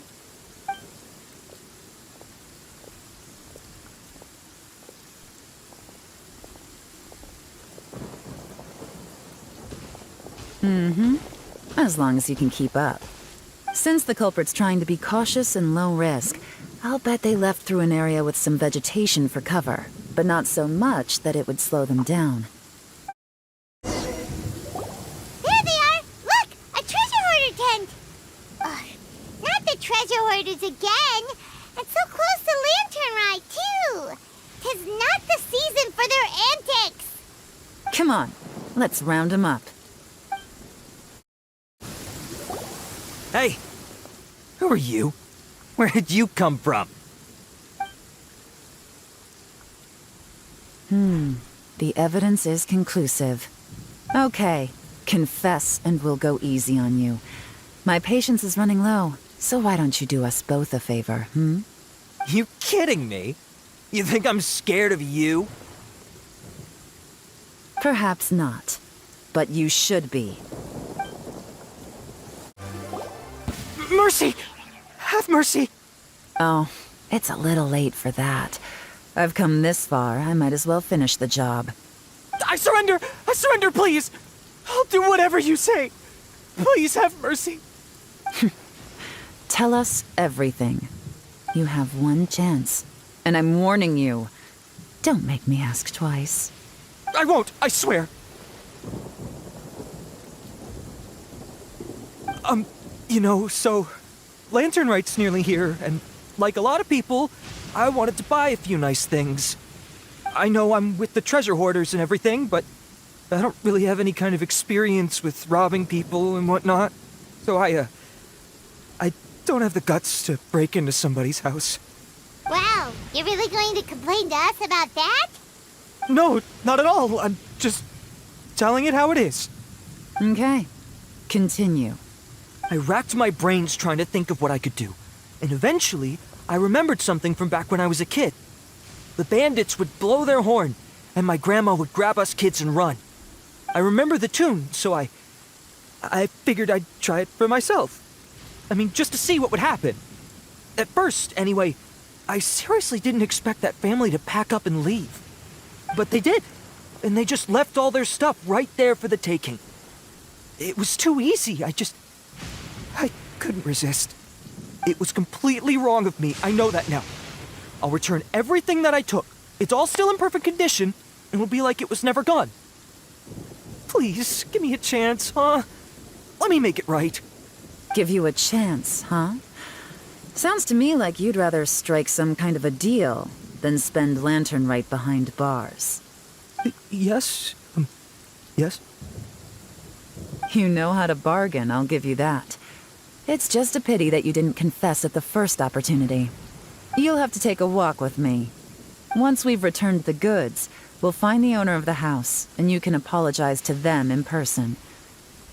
As long as you can keep up. Since the culprit's trying to be cautious and low risk, I'll bet they left through an area with some vegetation for cover, but not so much that it would slow them down. There they are! Look! A treasure hoarder tent! Not the treasure hoarders again! And so close to Lantern Ride, too! 'Tis not the season for their antics! Come on, let's round them up. Hey! Who are you? Where did you come from? The evidence is conclusive. Okay, confess and we'll go easy on you. My patience is running low, so why don't you do us both a favor, You kidding me? You think I'm scared of you? Perhaps not, but you should be. Mercy! Have mercy! Oh, it's a little late for that. I've come this far, I might as well finish the job. I surrender! I surrender, please! I'll do whatever you say! Please have mercy! Tell us everything. You have one chance, and I'm warning you. Don't make me ask twice. I won't, I swear! So Lantern Right's nearly here, and like a lot of people, I wanted to buy a few nice things. I know I'm with the treasure hoarders and everything, but I don't really have any kind of experience with robbing people and whatnot. So I don't have the guts to break into somebody's house. Wow, you're really going to complain to us about that? No, not at all. I'm just telling it how it is. Okay, continue. I racked my brains trying to think of what I could do, and eventually, I remembered something from back when I was a kid. The bandits would blow their horn, and my grandma would grab us kids and run. I remember the tune, so I figured I'd try it for myself. I mean, just to see what would happen. At first, anyway, I seriously didn't expect that family to pack up and leave. But they did, and they just left all their stuff right there for the taking. It was too easy, I couldn't resist. It was completely wrong of me, I know that now. I'll return everything that I took. It's all still in perfect condition, and it'll be like it was never gone. Please, give me a chance, huh? Let me make it right. Give you a chance, huh? Sounds to me like you'd rather strike some kind of a deal than spend Lantern Right behind bars. Yes? Yes? You know how to bargain, I'll give you that. It's just a pity that you didn't confess at the first opportunity. You'll have to take a walk with me. Once we've returned the goods, we'll find the owner of the house, and you can apologize to them in person.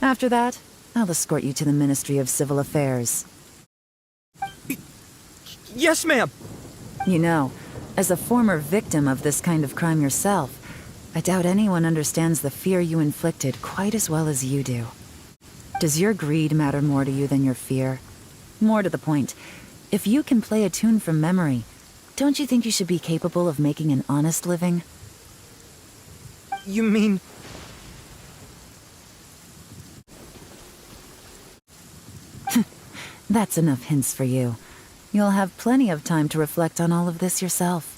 After that, I'll escort you to the Ministry of Civil Affairs. Yes, ma'am! You know, as a former victim of this kind of crime yourself, I doubt anyone understands the fear you inflicted quite as well as you do. Does your greed matter more to you than your fear? More to the point, if you can play a tune from memory, don't you think you should be capable of making an honest living? You mean... That's enough hints for you. You'll have plenty of time to reflect on all of this yourself.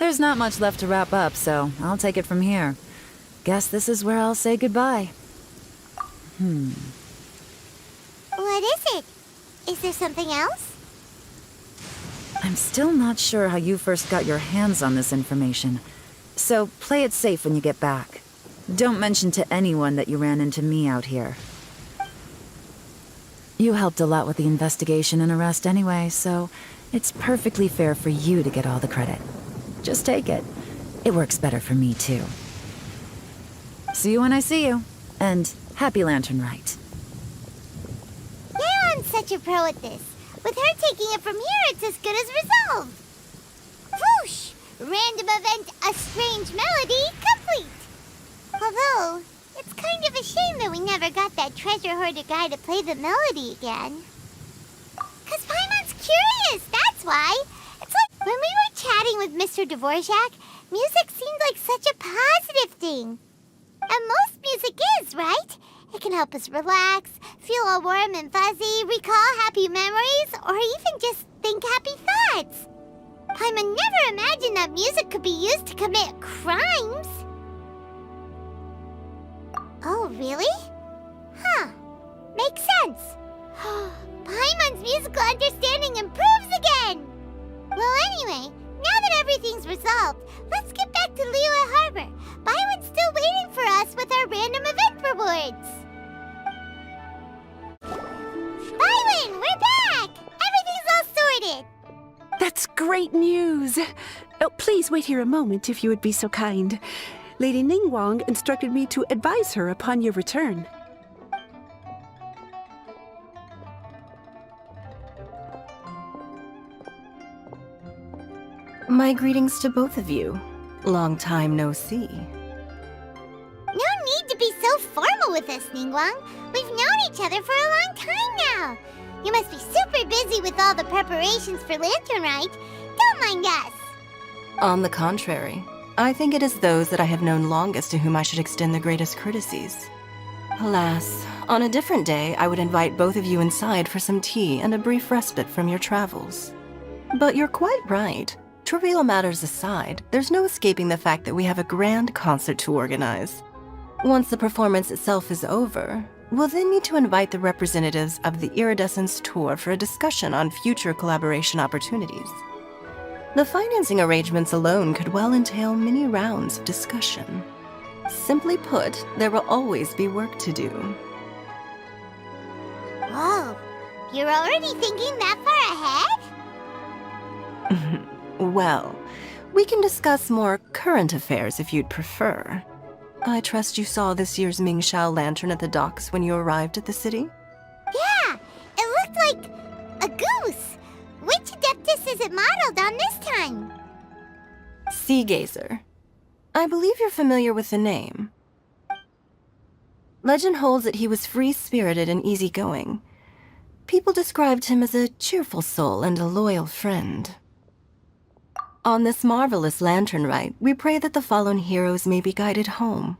There's there's not much left to wrap up, so I'll take it from here. Guess this is where I'll say goodbye. What is it? Is there something else? I'm still not sure how you first got your hands on this information, so play it safe when you get back. Don't mention to anyone that you ran into me out here. You helped a lot with the investigation and arrest anyway, so it's perfectly fair for you to get all the credit. Just take it. It works better for me, too. See you when I see you, and happy Lantern Rite. Yeon's such a pro at this. With her taking it from here, it's as good as resolved. Whoosh! Random event, a strange melody, complete. Although, it's kind of a shame that we never got that treasure hoarder guy to play the melody again. 'Cause Paimon's curious, that's why. It's like when we were chatting with Mr. Dvorak, music seemed like such a positive thing. And most music is, right? It can help us relax, feel all warm and fuzzy, recall happy memories, or even just think happy thoughts. Paimon never imagined that music could be used to commit crimes. Oh, really? Huh. Makes sense. Paimon's musical understanding improves again! Well, anyway, now that everything's resolved, let's get back to Liyue Harbor. Byron's still waiting for us with our random event rewards. Byron, we're back! Everything's all sorted. That's great news. Oh, please wait here a moment if you would be so kind. Lady Ningguang instructed me to advise her upon your return. My greetings to both of you. Long time no see. No need to be so formal with us, Ningguang. We've known each other for a long time now. You must be super busy with all the preparations for Lantern Rite. Don't mind us. On the contrary, I think it is those that I have known longest to whom I should extend the greatest courtesies. Alas, on a different day, I would invite both of you inside for some tea and a brief respite from your travels. But you're quite right. Trivial matters aside, there's no escaping the fact that we have a grand concert to organize. Once the performance itself is over, we'll then need to invite the representatives of the Iridescence Tour for a discussion on future collaboration opportunities. The financing arrangements alone could well entail many rounds of discussion. Simply put, there will always be work to do. Whoa, you're already thinking that far ahead? Well, we can discuss more current affairs if you'd prefer. I trust you saw this year's Mingxiao lantern at the docks when you arrived at the city? Yeah, it looked like a goose. Which Adeptus is it modeled on this time? Sea Gazer. I believe you're familiar with the name. Legend holds that he was free-spirited and easygoing. People described him as a cheerful soul and a loyal friend. On this marvelous lantern rite, we pray that the fallen heroes may be guided home.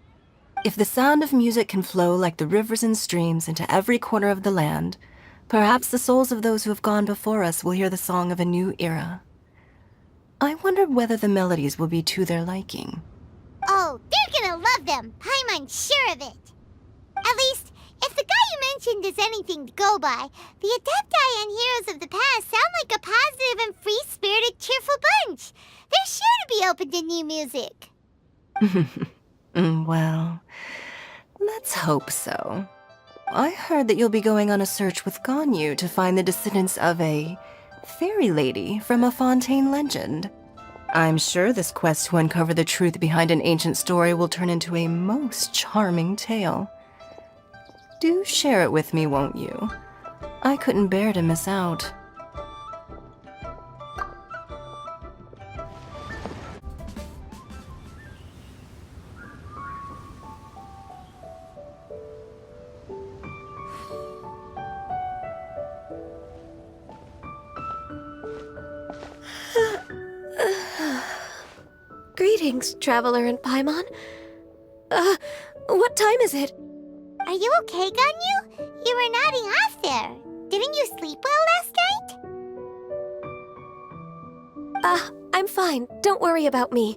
If the sound of music can flow like the rivers and streams into every corner of the land, perhaps the souls of those who have gone before us will hear the song of a new era. I wonder whether the melodies will be to their liking. Oh, they're gonna love them. Paimon's sure of it. At least, if the guy you mentioned is anything to go by, the Adepti and heroes of the past sound like a positive and free-spirited, cheerful bunch. They're sure to be open to new music. Well, let's hope so. I heard that you'll be going on a search with Ganyu to find the descendants of a fairy lady from a Fontaine legend. I'm sure this quest to uncover the truth behind an ancient story will turn into a most charming tale. Do share it with me, won't you? I couldn't bear to miss out. Greetings, Traveler and Paimon. What time is it? Are you okay, Ganyu? You were nodding off there. Didn't you sleep well last night? I'm fine. Don't worry about me.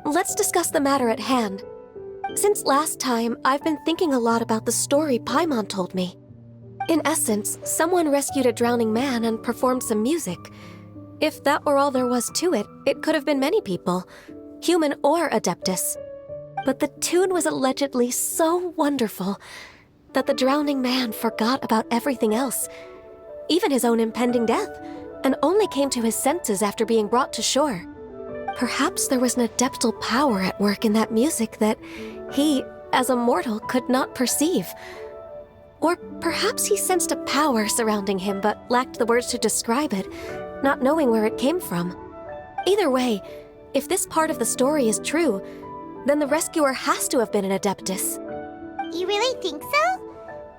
Let's discuss the matter at hand. Since last time, I've been thinking a lot about the story Paimon told me. In essence, someone rescued a drowning man and performed some music. If that were all there was to it, it could have been many people, human or Adeptus. But the tune was allegedly so wonderful that the drowning man forgot about everything else, even his own impending death, and only came to his senses after being brought to shore. Perhaps there was an adeptal power at work in that music that he, as a mortal, could not perceive. Or perhaps he sensed a power surrounding him but lacked the words to describe it, not knowing where it came from. Either way, if this part of the story is true, then the rescuer has to have been an Adeptus. You really think so?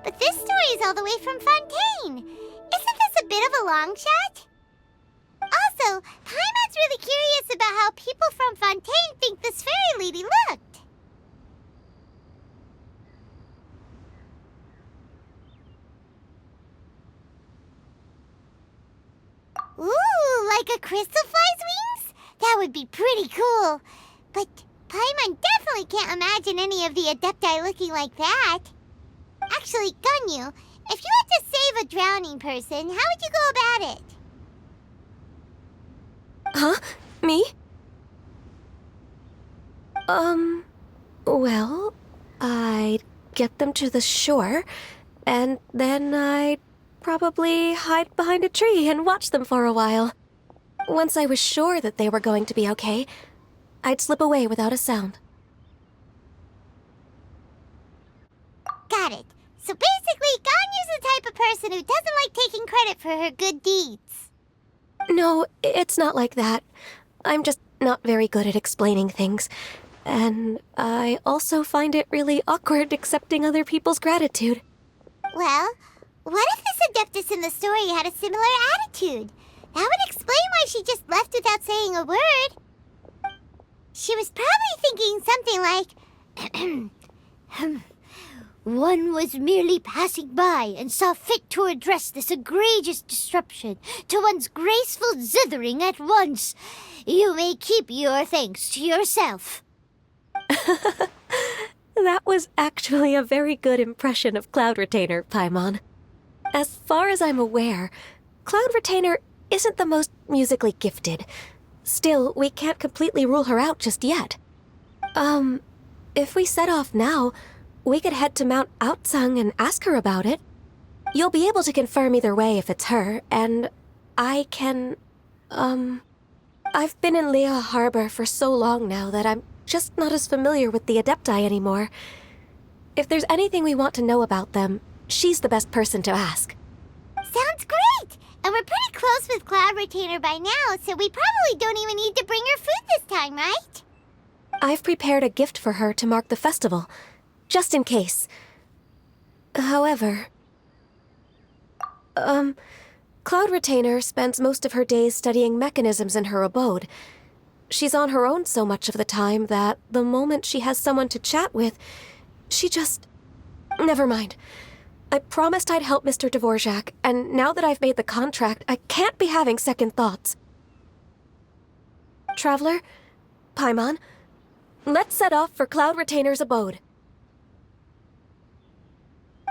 But this story is all the way from Fontaine. Isn't this a bit of a long shot? Also, Paimon's really curious about how people from Fontaine think this fairy lady looked. Ooh, like a crystal fly's wings? That would be pretty cool. But Paimon definitely can't imagine any of the Adepti looking like that. Actually, Ganyu, if you had to save a drowning person, how would you go about it? Huh? Me? Well, I'd get them to the shore, and then I'd probably hide behind a tree and watch them for a while. Once I was sure that they were going to be okay, I'd slip away without a sound. Got it. So basically, Ganyu's the type of person who doesn't like taking credit for her good deeds. No, it's not like that. I'm just not very good at explaining things. And I also find it really awkward accepting other people's gratitude. Well, what if this Adeptus in the story had a similar attitude? That would explain why she just left without saying a word. She was probably thinking something like, one was merely passing by and saw fit to address this egregious disruption to one's graceful zithering at once. You may keep your thanks to yourself. That was actually a very good impression of Cloud Retainer, Paimon. As far as I'm aware, Cloud Retainer isn't the most musically gifted. Still, we can't completely rule her out just yet. If we set off now, we could head to Mount Outsung and ask her about it. You'll be able to confirm either way if it's her, and I can, I've been in Lea Harbor for so long now that I'm just not as familiar with the Adepti anymore. If there's anything we want to know about them, she's the best person to ask. Sounds great! And we're pretty close with Cloud Retainer by now, so we probably don't even need to bring her food this time, right? I've prepared a gift for her to mark the festival, just in case. However, Cloud Retainer spends most of her days studying mechanisms in her abode. She's on her own so much of the time that the moment she has someone to chat with, she just... Never mind. I promised I'd help Mr. Dvorak, and now that I've made the contract, I can't be having second thoughts. Traveler, Paimon, let's set off for Cloud Retainer's abode.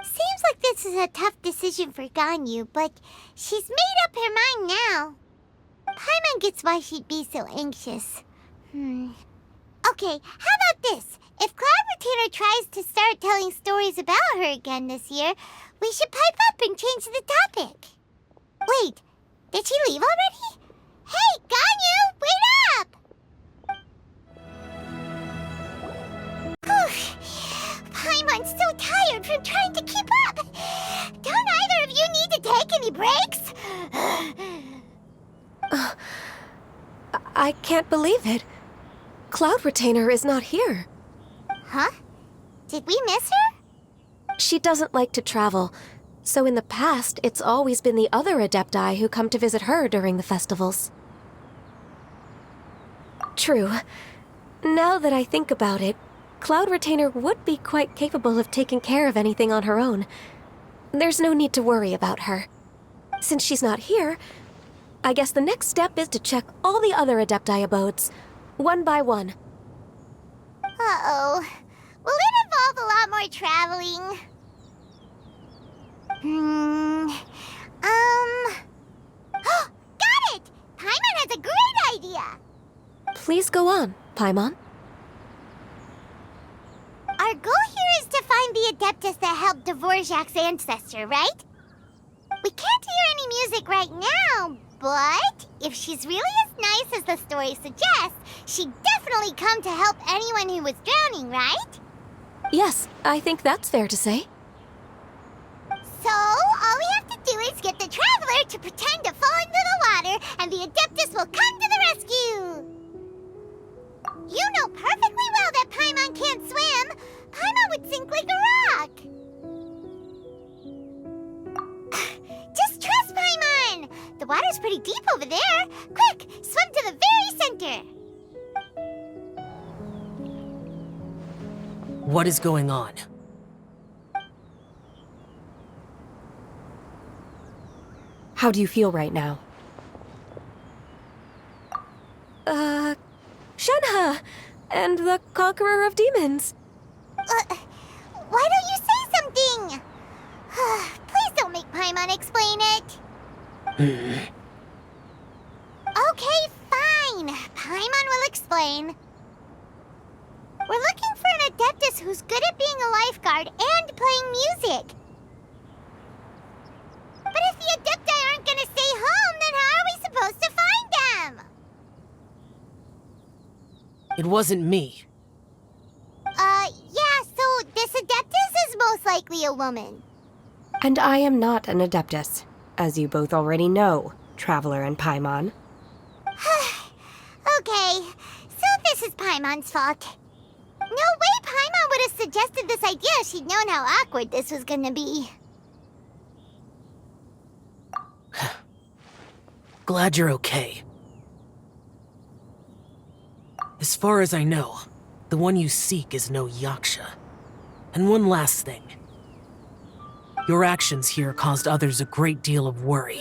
Seems like this is a tough decision for Ganyu, but she's made up her mind now. Paimon gets why she'd be so anxious. Okay, how about this? If Cloud Retainer tries to start telling stories about her again this year, we should pipe up and change the topic. Wait, did she leave already? Hey, Ganyu, wait up! Paimon's so tired from trying to keep up. Don't either of you need to take any breaks? I can't believe it. Cloud Retainer is not here. Huh? Did we miss her? She doesn't like to travel, so in the past, it's always been the other Adepti who come to visit her during the festivals. True. Now that I think about it, Cloud Retainer would be quite capable of taking care of anything on her own. There's no need to worry about her. Since she's not here, I guess the next step is to check all the other Adepti abodes, one by one. Uh-oh. Will it involve a lot more traveling? Got it! Paimon has a great idea! Please go on, Paimon. Our goal here is to find the Adeptus that helped Dvorak's ancestor, right? We can't hear any music right now, but if she's really as nice as the story suggests, she'd definitely come to help anyone who was drowning, right? Yes, I think that's fair to say. So, all we have to do is get the Traveler to pretend to fall into the water, and the Adeptus will come to the rescue! You know perfectly well that Paimon can't swim! Paimon would sink like a rock! Just trust Paimon! The water's pretty deep over there! Quick, swim to the very center! What is going on? How do you feel right now? Shenhe! And the Conqueror of Demons! Why don't you say something? Please don't make Paimon explain it. Okay, fine. Paimon will explain. We're looking for an Adeptus who's good at being a lifeguard and playing music. But if the Adepti aren't gonna stay home, then how are we supposed to find them? It wasn't me. Yeah, so this Adeptus is most likely a woman. And I am not an Adeptus, as you both already know, Traveler and Paimon. Okay, so this is Paimon's fault. No way Paimon would have suggested this idea if she'd known how awkward this was gonna be. Glad you're okay. As far as I know, the one you seek is no Yaksha. And one last thing. Your actions here caused others a great deal of worry.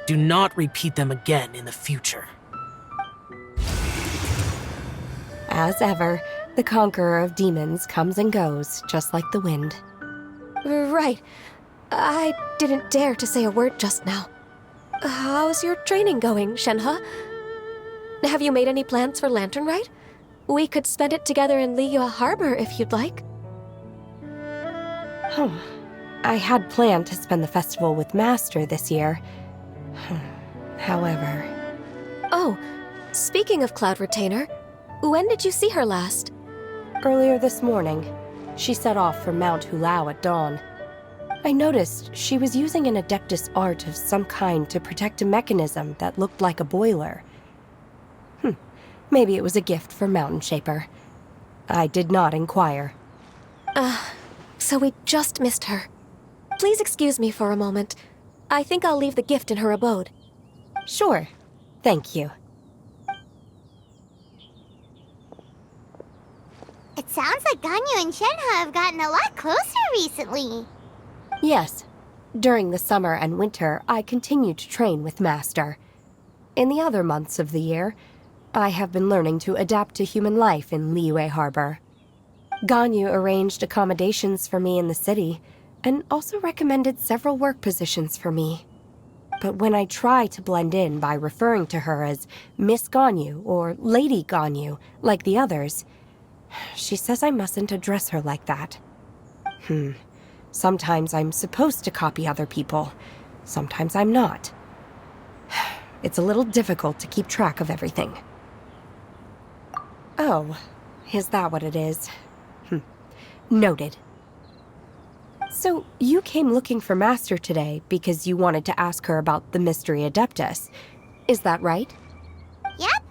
Do not repeat them again in the future. As ever, the Conqueror of Demons comes and goes, just like the wind. Right. I didn't dare to say a word just now. How's your training going, Shenhe? Have you made any plans for Lantern Rite? We could spend it together in Liyue Harbor if you'd like. I had planned to spend the festival with Master this year. However... Oh, speaking of Cloud Retainer, when did you see her last? Earlier this morning, she set off for Mount Hulao at dawn. I noticed she was using an Adeptus art of some kind to protect a mechanism that looked like a boiler. Maybe it was a gift for Mountain Shaper. I did not inquire. So we just missed her. Please excuse me for a moment. I think I'll leave the gift in her abode. Sure. Thank you. It sounds like Ganyu and Shenhe have gotten a lot closer recently. Yes. During the summer and winter, I continue to train with Master. In the other months of the year, I have been learning to adapt to human life in Liyue Harbor. Ganyu arranged accommodations for me in the city, and also recommended several work positions for me. But when I try to blend in by referring to her as Miss Ganyu or Lady Ganyu, like the others, she says I mustn't address her like that. Sometimes I'm supposed to copy other people, sometimes I'm not. It's a little difficult to keep track of everything. Oh, is that what it is? Noted. So, you came looking for Master today because you wanted to ask her about the Mystery Adeptus. Is that right? Yep.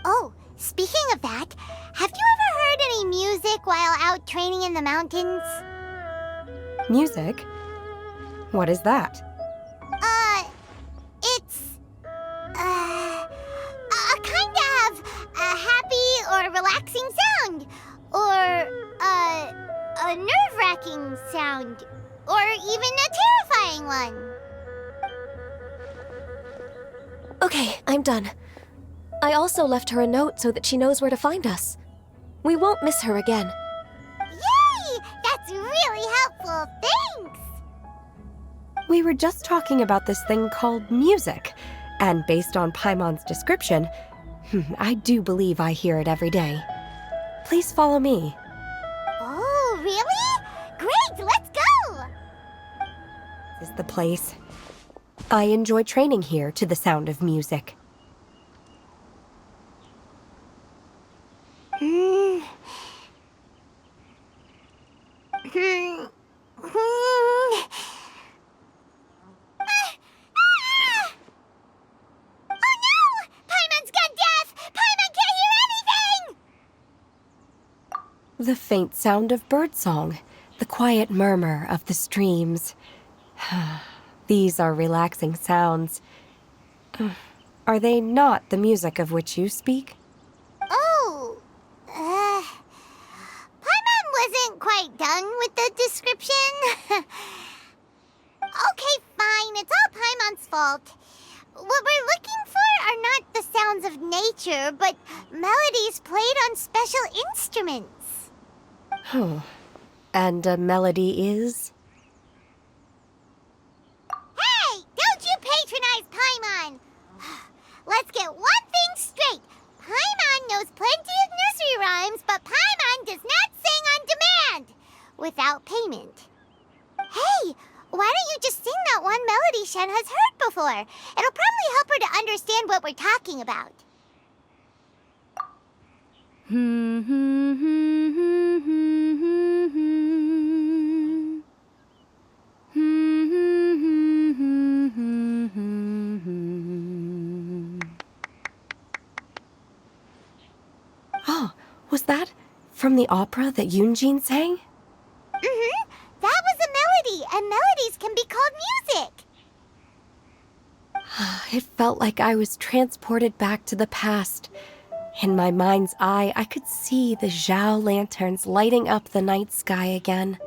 Oh, speaking of that, have you ever heard any music while out training in the mountains? Music? What is that? It's... a kind of a happy or relaxing sound. Or, a nerve-wracking sound. Or even a terrifying one. Okay, I'm done. I also left her a note so that she knows where to find us. We won't miss her again. Yay! That's really helpful. Thanks! We were just talking about this thing called music, and based on Paimon's description, I do believe I hear it every day. Please follow me. Oh, really? Great, let's go! This is the place. I enjoy training here to the sound of music. The faint sound of birdsong, the quiet murmur of the streams. These are relaxing sounds. Are they not the music of which you speak? Oh, Paimon wasn't quite done with the description. Okay, fine, it's all Paimon's fault. What we're looking for are not the sounds of nature, but melodies played on special instruments. Oh, and a melody is? Hey, don't you patronize Paimon! Let's get one thing straight. Paimon knows plenty of nursery rhymes, but Paimon does not sing on demand without payment. Hey, why don't you just sing that one melody Shen has heard before? It'll probably help her to understand what we're talking about. Oh, was that from the opera that Yoonjin sang? Mm-hmm. That was a melody, and melodies can be called music. It felt like I was transported back to the past. In my mind's eye, I could see the Zhao lanterns lighting up the night sky again.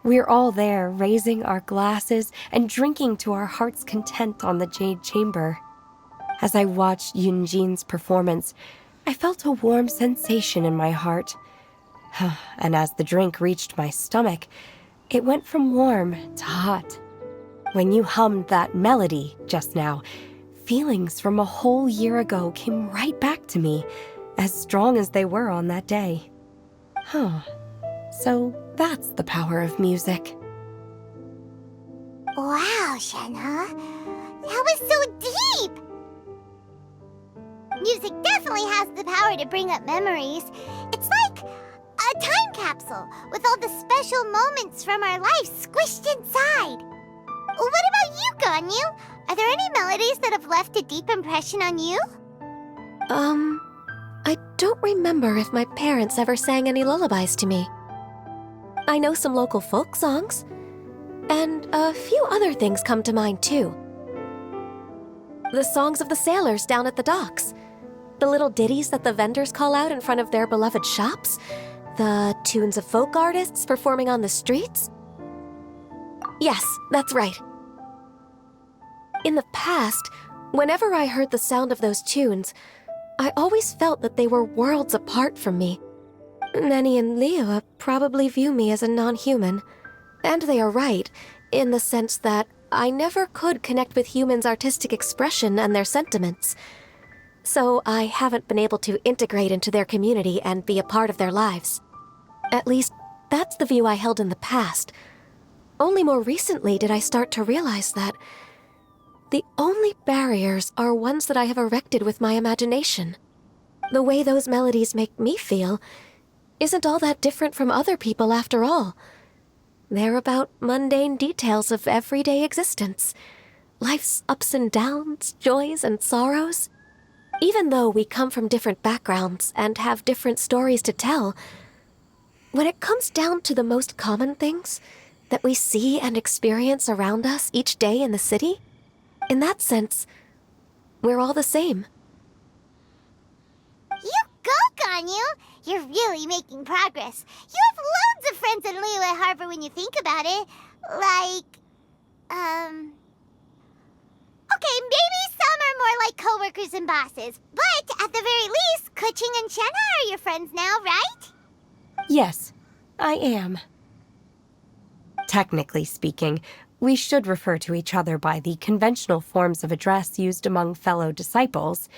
We're all there, raising our glasses and drinking to our heart's content on the Jade Chamber. As I watched Yoonjin's performance, I felt a warm sensation in my heart. And as the drink reached my stomach, it went from warm to hot. When you hummed that melody just now, feelings from a whole year ago came right back to me, as strong as they were on that day. So that's the power of music. Wow, Shenhe. That was so deep! Music definitely has the power to bring up memories. It's like a time capsule with all the special moments from our life squished inside. What about you, Ganyu? Are there any melodies that have left a deep impression on you? I don't remember if my parents ever sang any lullabies to me. I know some local folk songs, and a few other things come to mind too. The songs of the sailors down at the docks, the little ditties that the vendors call out in front of their beloved shops, the tunes of folk artists performing on the streets. Yes, that's right. In the past, whenever I heard the sound of those tunes, I always felt that they were worlds apart from me. Many in Liyue probably view me as a non-human. And they are right, in the sense that I never could connect with humans' artistic expression and their sentiments. So I haven't been able to integrate into their community and be a part of their lives. At least, that's the view I held in the past. Only more recently did I start to realize that the only barriers are ones that I have erected with my imagination. The way those melodies make me feel isn't all that different from other people after all. They're about mundane details of everyday existence. Life's ups and downs, joys and sorrows. Even though we come from different backgrounds and have different stories to tell, when it comes down to the most common things that we see and experience around us each day in the city, in that sense, we're all the same. You go, Ganyu! You're really making progress. You have loads of friends in Liyue Harbor when you think about it. Like, Okay, maybe some are more like coworkers and bosses, but at the very least, Kuching and Shenna are your friends now, right? Yes, I am. Technically speaking, we should refer to each other by the conventional forms of address used among fellow disciples.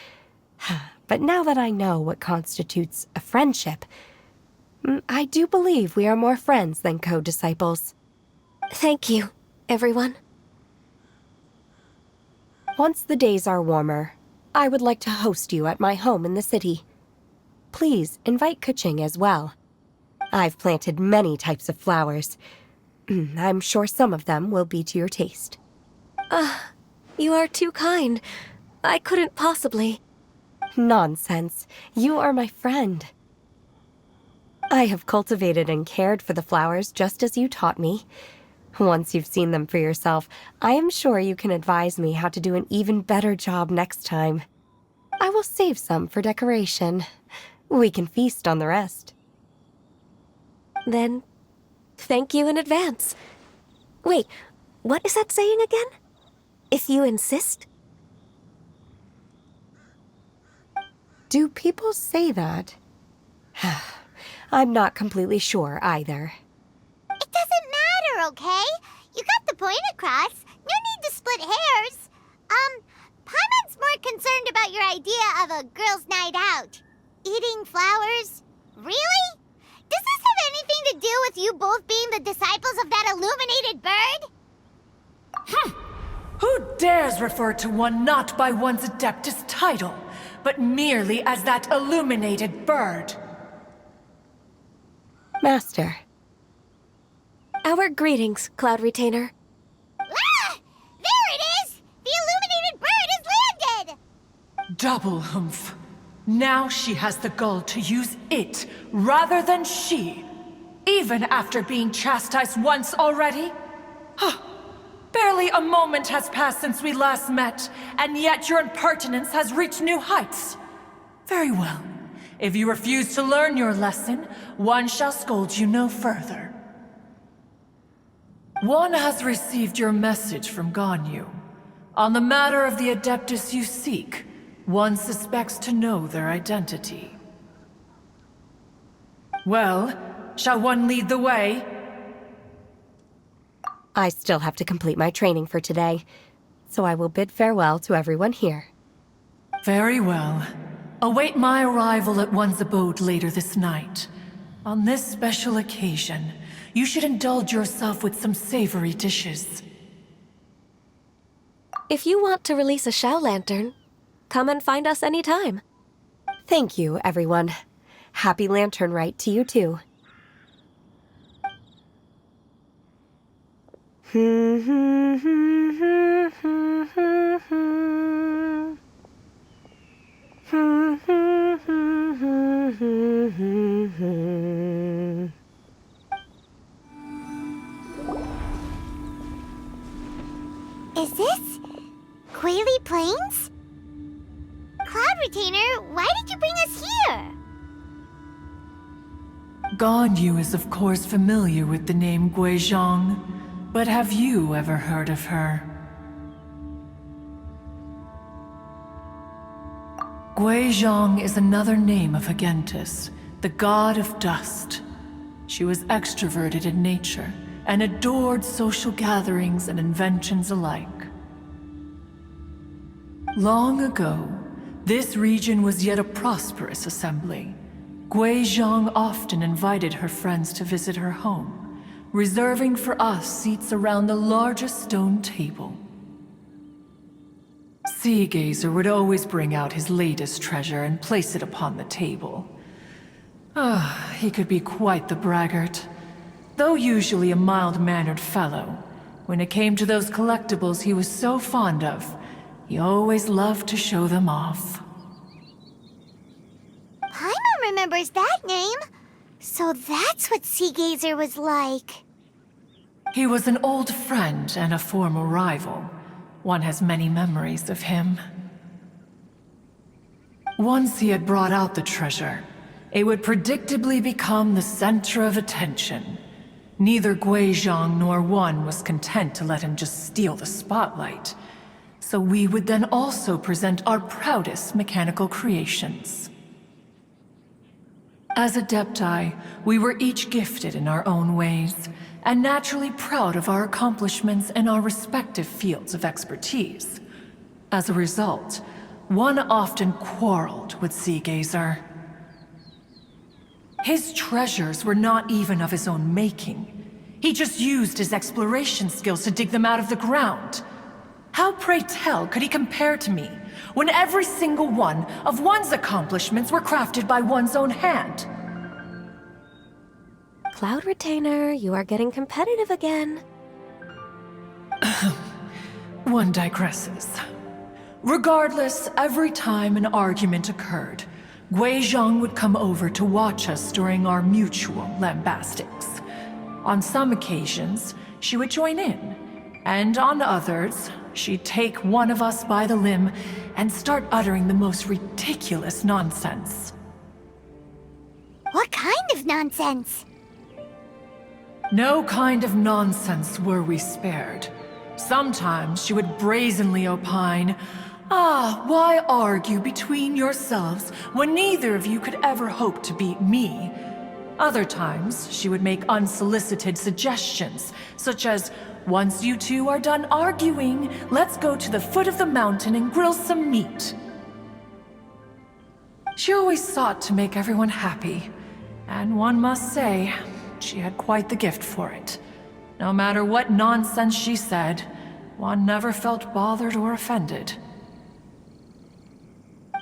But now that I know what constitutes a friendship, I do believe we are more friends than co-disciples. Thank you, everyone. Once the days are warmer, I would like to host you at my home in the city. Please invite Kuching as well. I've planted many types of flowers. I'm sure some of them will be to your taste. You are too kind. I couldn't possibly. Nonsense. You are my friend. I have cultivated and cared for the flowers just as you taught me. Once you've seen them for yourself, I am sure you can advise me how to do an even better job next time. I will save some for decoration. We can feast on the rest. Then, thank you in advance. Wait, what is that saying again? If you insist? Do people say that? I'm not completely sure either. It doesn't matter, okay? You got the point across. No need to split hairs. Paimon's more concerned about your idea of a girls' night out. Eating flowers? Really? Does this have anything to do with you both being the disciples of that illuminated bird? Who dares refer to one not by one's adeptus title, but merely as that illuminated bird? Master. Our greetings, Cloud Retainer. Ah! There it is! The illuminated bird has landed! Double humph. Now she has the gall to use it rather than she, even after being chastised once already? Barely a moment has passed since we last met, and yet your impertinence has reached new heights. Very well. If you refuse to learn your lesson, one shall scold you no further. One has received your message from Ganyu. On the matter of the Adeptus you seek, one suspects to know their identity. Well, shall one lead the way? I still have to complete my training for today, so I will bid farewell to everyone here. Very well. Await my arrival at one's abode later this night. On this special occasion, you should indulge yourself with some savory dishes. If you want to release a Shao Lantern, come and find us anytime. Thank you, everyone. Happy Lantern Rite to you too. Is this Quaily Plains? Cloud Retainer, why did you bring us here? Ganyu is of course familiar with the name Guizhong, but have you ever heard of her? Guizhong is another name of Agentis, the god of dust. She was extroverted in nature and adored social gatherings and inventions alike. Long ago, this region was yet a prosperous assembly. Guizhong often invited her friends to visit her home, reserving for us seats around the largest stone table. Sea Gazer would always bring out his latest treasure and place it upon the table. He could be quite the braggart. Though usually a mild-mannered fellow, when it came to those collectibles he was so fond of, he always loved to show them off. Paimon remembers that name. So that's what Sea Gazer was like. He was an old friend and a former rival. One has many memories of him. Once he had brought out the treasure, it would predictably become the center of attention. Neither Guizhong nor one was content to let him just steal the spotlight. So we would then also present our proudest mechanical creations. As Adepti, we were each gifted in our own ways, and naturally proud of our accomplishments in our respective fields of expertise. As a result, one often quarreled with Seagazer. His treasures were not even of his own making. He just used his exploration skills to dig them out of the ground. How, pray tell, could he compare to me, when every single one of one's accomplishments were crafted by one's own hand? Cloud Retainer, you are getting competitive again. One digresses. Regardless, every time an argument occurred, Guizhong would come over to watch us during our mutual lambastics. On some occasions, she would join in, and on others, she'd take one of us by the limb and start uttering the most ridiculous nonsense. What kind of nonsense? No kind of nonsense were we spared. Sometimes she would brazenly opine, why argue between yourselves when neither of you could ever hope to beat me? Other times, she would make unsolicited suggestions, such as, once you two are done arguing, let's go to the foot of the mountain and grill some meat. She always sought to make everyone happy, and one must say, she had quite the gift for it. No matter what nonsense she said, one never felt bothered or offended.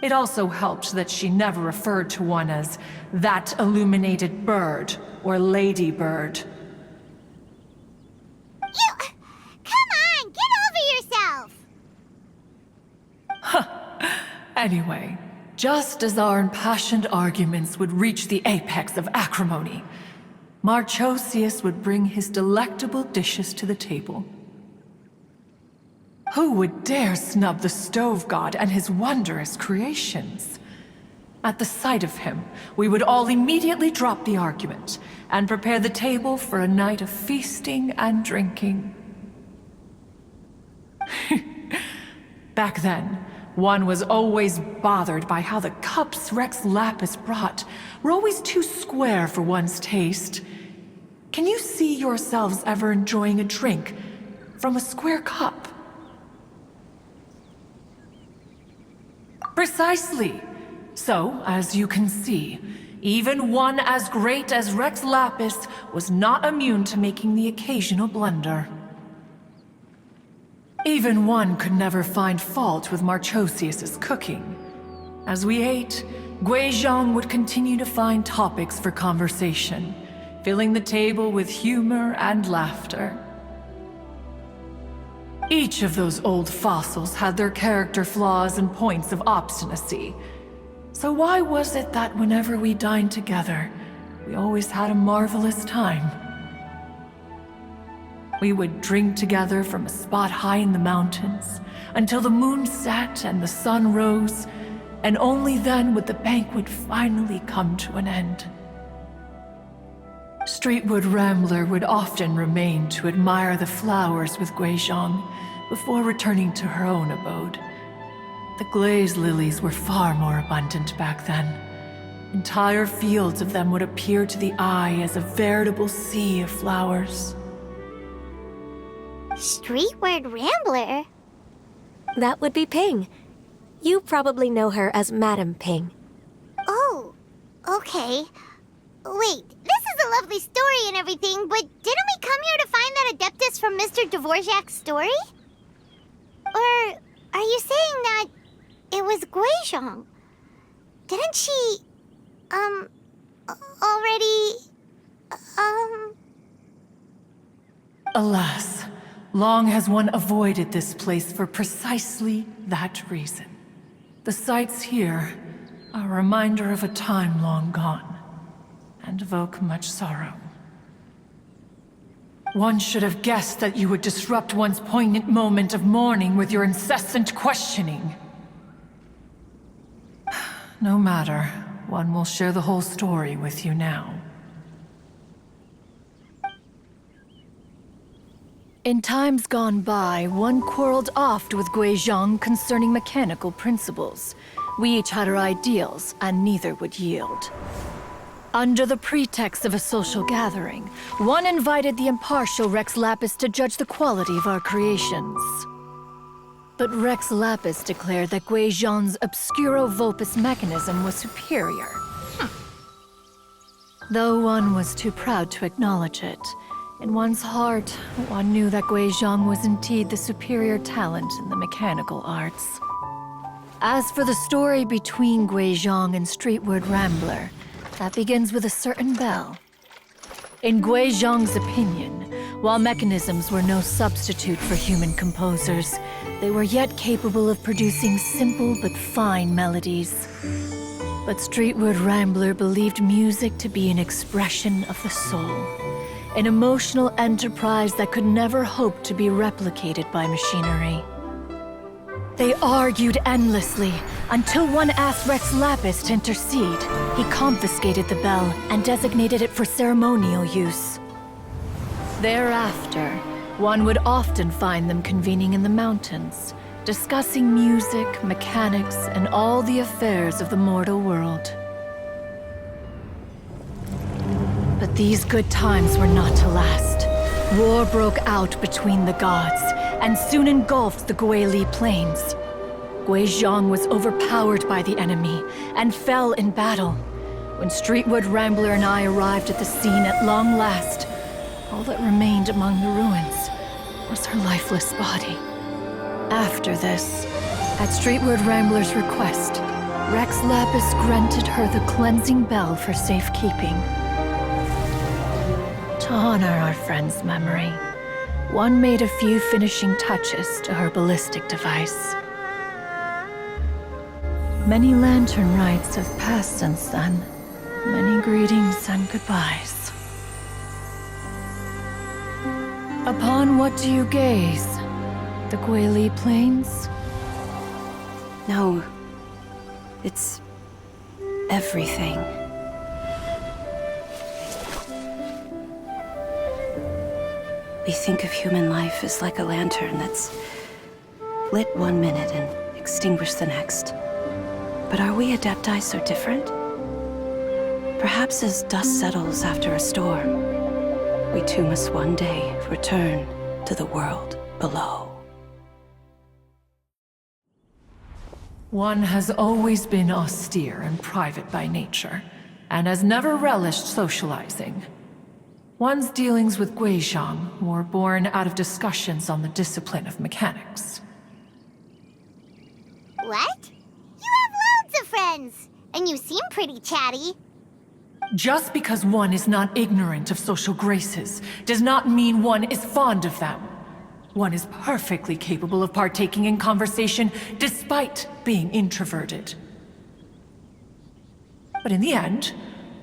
It also helped that she never referred to one as that illuminated bird or ladybird. Come on, get over yourself! Anyway, just as our impassioned arguments would reach the apex of acrimony, Marchosius would bring his delectable dishes to the table. Who would dare snub the stove god and his wondrous creations? At the sight of him, we would all immediately drop the argument and prepare the table for a night of feasting and drinking. Back then, one was always bothered by how the cups Rex Lapis brought were always too square for one's taste. Can you see yourselves ever enjoying a drink from a square cup? Precisely. So, as you can see, even one as great as Rex Lapis was not immune to making the occasional blunder. Even one could never find fault with Marchosius's cooking. As we ate, Guizhong would continue to find topics for conversation, filling the table with humor and laughter. Each of those old fossils had their character flaws and points of obstinacy. So why was it that whenever we dined together, we always had a marvelous time? We would drink together from a spot high in the mountains, until the moon set and the sun rose, and only then would the banquet finally come to an end. Streetwood Rambler would often remain to admire the flowers with Guizhong before returning to her own abode. The glaze lilies were far more abundant back then. Entire fields of them would appear to the eye as a veritable sea of flowers. Streetward Rambler? That would be Ping. You probably know her as Madam Ping. Oh, okay. Wait, this is a lovely story and everything, but didn't we come here to find that Adeptus from Mr. Dvorak's story? Or are you saying that it was Guizhong? Didn't she, already, Alas, long has one avoided this place for precisely that reason. The sights here are a reminder of a time long gone, and evoke much sorrow. One should have guessed that you would disrupt one's poignant moment of mourning with your incessant questioning. No matter, one will share the whole story with you now. In times gone by, one quarreled oft with Guizhong concerning mechanical principles. We each had our ideals, and neither would yield. Under the pretext of a social gathering, one invited the impartial Rex Lapis to judge the quality of our creations. But Rex Lapis declared that Guizhong's obscuro vulpus mechanism was superior. Though one was too proud to acknowledge it, in one's heart, one knew that Guizhong was indeed the superior talent in the mechanical arts. As for the story between Guizhong and Streetward Rambler, that begins with a certain bell. In Guizhong's opinion, while mechanisms were no substitute for human composers, they were yet capable of producing simple but fine melodies. But Streetward Rambler believed music to be an expression of the soul, an emotional enterprise that could never hope to be replicated by machinery. They argued endlessly, until one asked Rex Lapis to intercede. He confiscated the bell and designated it for ceremonial use. Thereafter, one would often find them convening in the mountains, discussing music, mechanics, and all the affairs of the mortal world. But these good times were not to last. War broke out between the gods, and soon engulfed the Guili plains. Guizhong was overpowered by the enemy, and fell in battle. When Streetward Rambler and I arrived at the scene at long last, all that remained among the ruins was her lifeless body. After this, at Streetward Rambler's request, Rex Lapis granted her the cleansing bell for safekeeping. To honor our friend's memory, one made a few finishing touches to her ballistic device. Many lantern rites have passed since then. Many greetings and goodbyes. Upon what do you gaze? The Guili Plains? No. It's everything. We think of human life as like a lantern that's lit one minute and extinguished the next. But are we Adepti so different? Perhaps as dust settles after a storm, we too must one day return to the world below. One has always been austere and private by nature, and has never relished socializing. One's dealings with Guizhong were born out of discussions on the discipline of mechanics. What? You have loads of friends, and you seem pretty chatty. Just because one is not ignorant of social graces does not mean one is fond of them. One is perfectly capable of partaking in conversation despite being introverted. But in the end,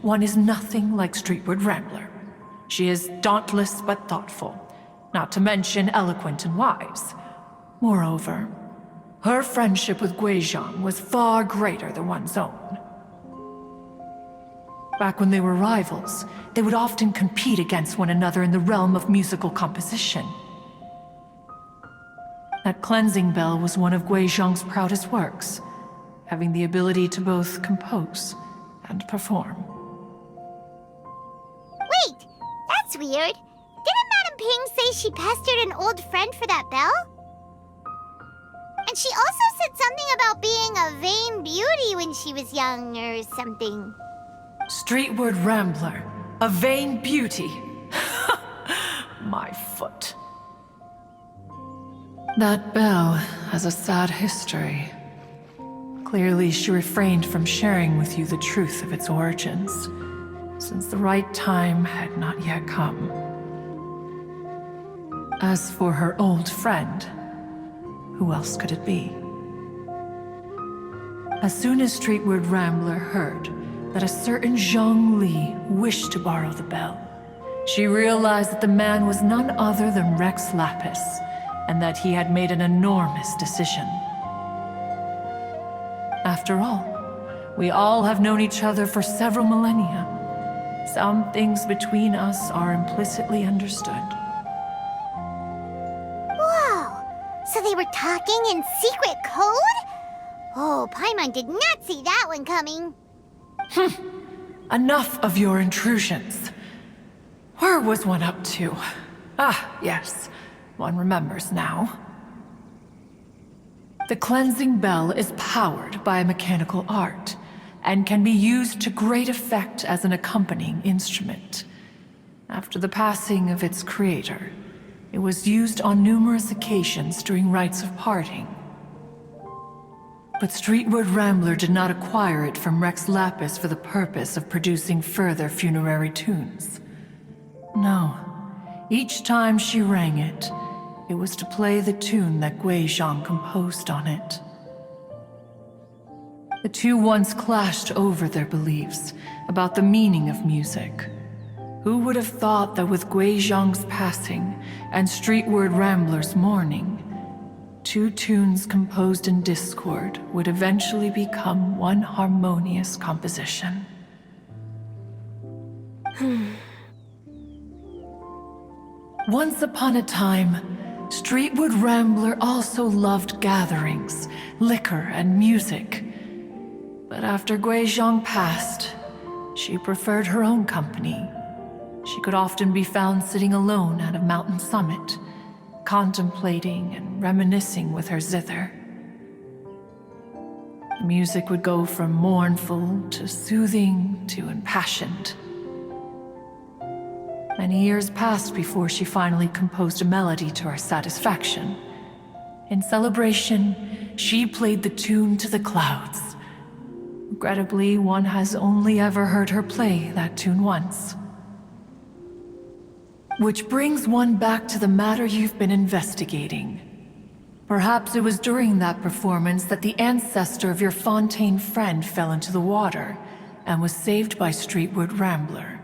one is nothing like Streetward Rambler. She is dauntless but thoughtful, not to mention eloquent and wise. Moreover, her friendship with Guizhong was far greater than one's own. Back when they were rivals, they would often compete against one another in the realm of musical composition. That cleansing bell was one of Guizhong's proudest works, having the ability to both compose and perform. Wait, that's weird. Didn't Madame Ping say she pestered an old friend for that bell? And she also said something about being a vain beauty when she was young or something. Streetward Rambler, a vain beauty. My foot. That bell has a sad history. Clearly, she refrained from sharing with you the truth of its origins, since the right time had not yet come. As for her old friend, who else could it be? As soon as Streetward Rambler heard that a certain Zhang Li wished to borrow the bell, she realized that the man was none other than Rex Lapis, and that he had made an enormous decision. After all, we all have known each other for several millennia. Some things between us are implicitly understood. talking in secret code? Oh, Paimon did not see that one coming. Enough of your intrusions. Where was one up to? Ah, yes. One remembers now. The cleansing bell is powered by a mechanical art and can be used to great effect as an accompanying instrument. After the passing of its creator, it was used on numerous occasions during rites of parting. But Streetward Rambler did not acquire it from Rex Lapis for the purpose of producing further funerary tunes. No, each time she rang it, it was to play the tune that Guizhong composed on it. The two once clashed over their beliefs about the meaning of music. Who would have thought that with Guizhong's passing and Streetward Rambler's mourning, two tunes composed in discord would eventually become one harmonious composition? Once upon a time, Streetward Rambler also loved gatherings, liquor, and music. But after Guizhong passed, she preferred her own company. She could often be found sitting alone at a mountain summit, contemplating and reminiscing with her zither. The music would go from mournful to soothing to impassioned. Many years passed before she finally composed a melody to her satisfaction. In celebration, she played the tune to the clouds. Regrettably, one has only ever heard her play that tune once. Which brings one back to the matter you've been investigating. Perhaps it was during that performance that the ancestor of your Fontaine friend fell into the water and was saved by Streetward Rambler.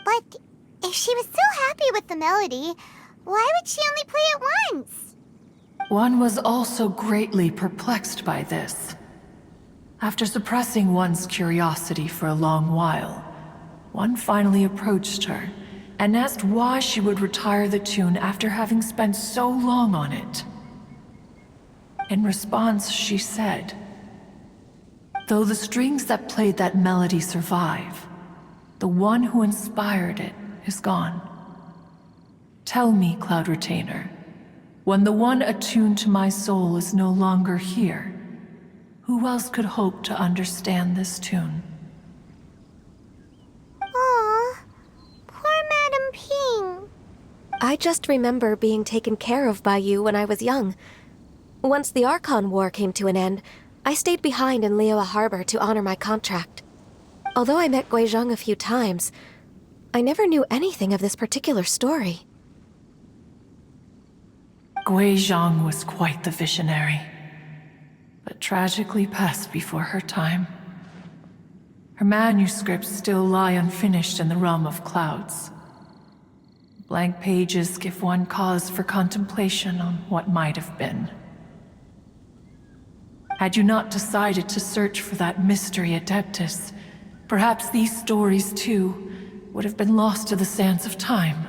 But if she was so happy with the melody, why would she only play it once? One was also greatly perplexed by this. After suppressing one's curiosity for a long while, one finally approached her and asked why she would retire the tune after having spent so long on it. In response, she said, "Though the strings that played that melody survive, the one who inspired it is gone. Tell me, Cloud Retainer, when the one attuned to my soul is no longer here, who else could hope to understand this tune?" Aw, poor Madam Ping. I just remember being taken care of by you when I was young. Once the Archon War came to an end, I stayed behind in Liyue Harbor to honor my contract. Although I met Guizhong a few times, I never knew anything of this particular story. Guizhong was quite the visionary, but tragically passed before her time. Her manuscripts still lie unfinished in the realm of clouds. Blank pages give one cause for contemplation on what might have been. Had you not decided to search for that mystery Adeptus, perhaps these stories, too, would have been lost to the sands of time.